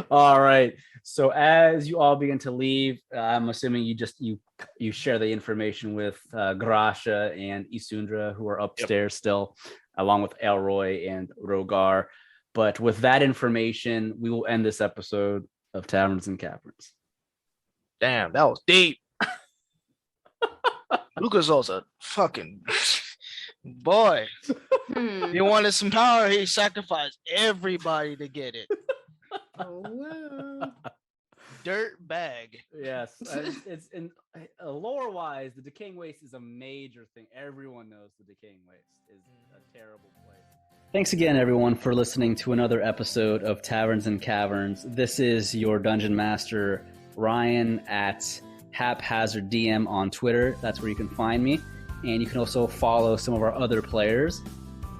A: All right. So as you all begin to leave, I'm assuming you share the information with Gracia and Isundra, who are upstairs still, along with Elroy and Rogar. But with that information, we will end this episode of Taverns and Caverns.
E: Damn, that was deep. Lucas was a fucking boy. He wanted some power. He sacrificed everybody to get it.
H: Oh, wow.
E: Dirt bag.
A: Yes, it's in lore wise, the Decaying Waste is a major thing. Everyone knows the Decaying Waste is a terrible place. Thanks again, everyone, for listening to another episode of Taverns and Caverns. This is your Dungeon Master, Ryan, at Haphazard DM on Twitter. That's where you can find me. And you can also follow some of our other players.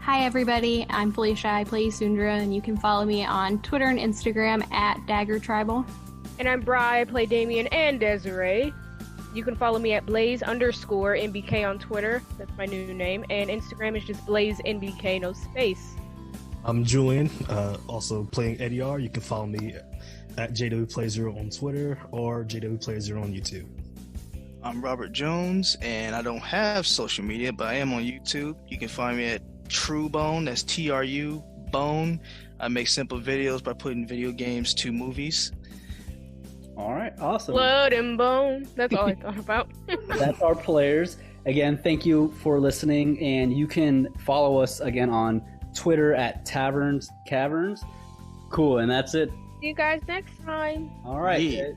F: Hi, everybody. I'm Felicia. I play Isundra, and you can follow me on Twitter and Instagram at Dagger Tribal.
I: And I'm Bri. I play Damien and Desiree. You can follow me at Blaze_NBK on Twitter. That's my new name. And Instagram is just BlazeNBK, no space.
G: I'm Julian, also playing Edeyar. You can follow me at JWPlay0 on Twitter or JWPlay0 on YouTube.
E: I'm Robert Jones, and I don't have social media, but I am on YouTube. You can find me at TrueBone. That's TRU Bone. I make simple videos by putting video games to movies.
A: All right, awesome.
I: Blood and bone. That's all I thought about.
A: That's our players. Again, thank you for listening, and you can follow us again on Twitter at Taverns Caverns. Cool, and that's it.
I: See you guys next time.
A: All right.
E: Yeah.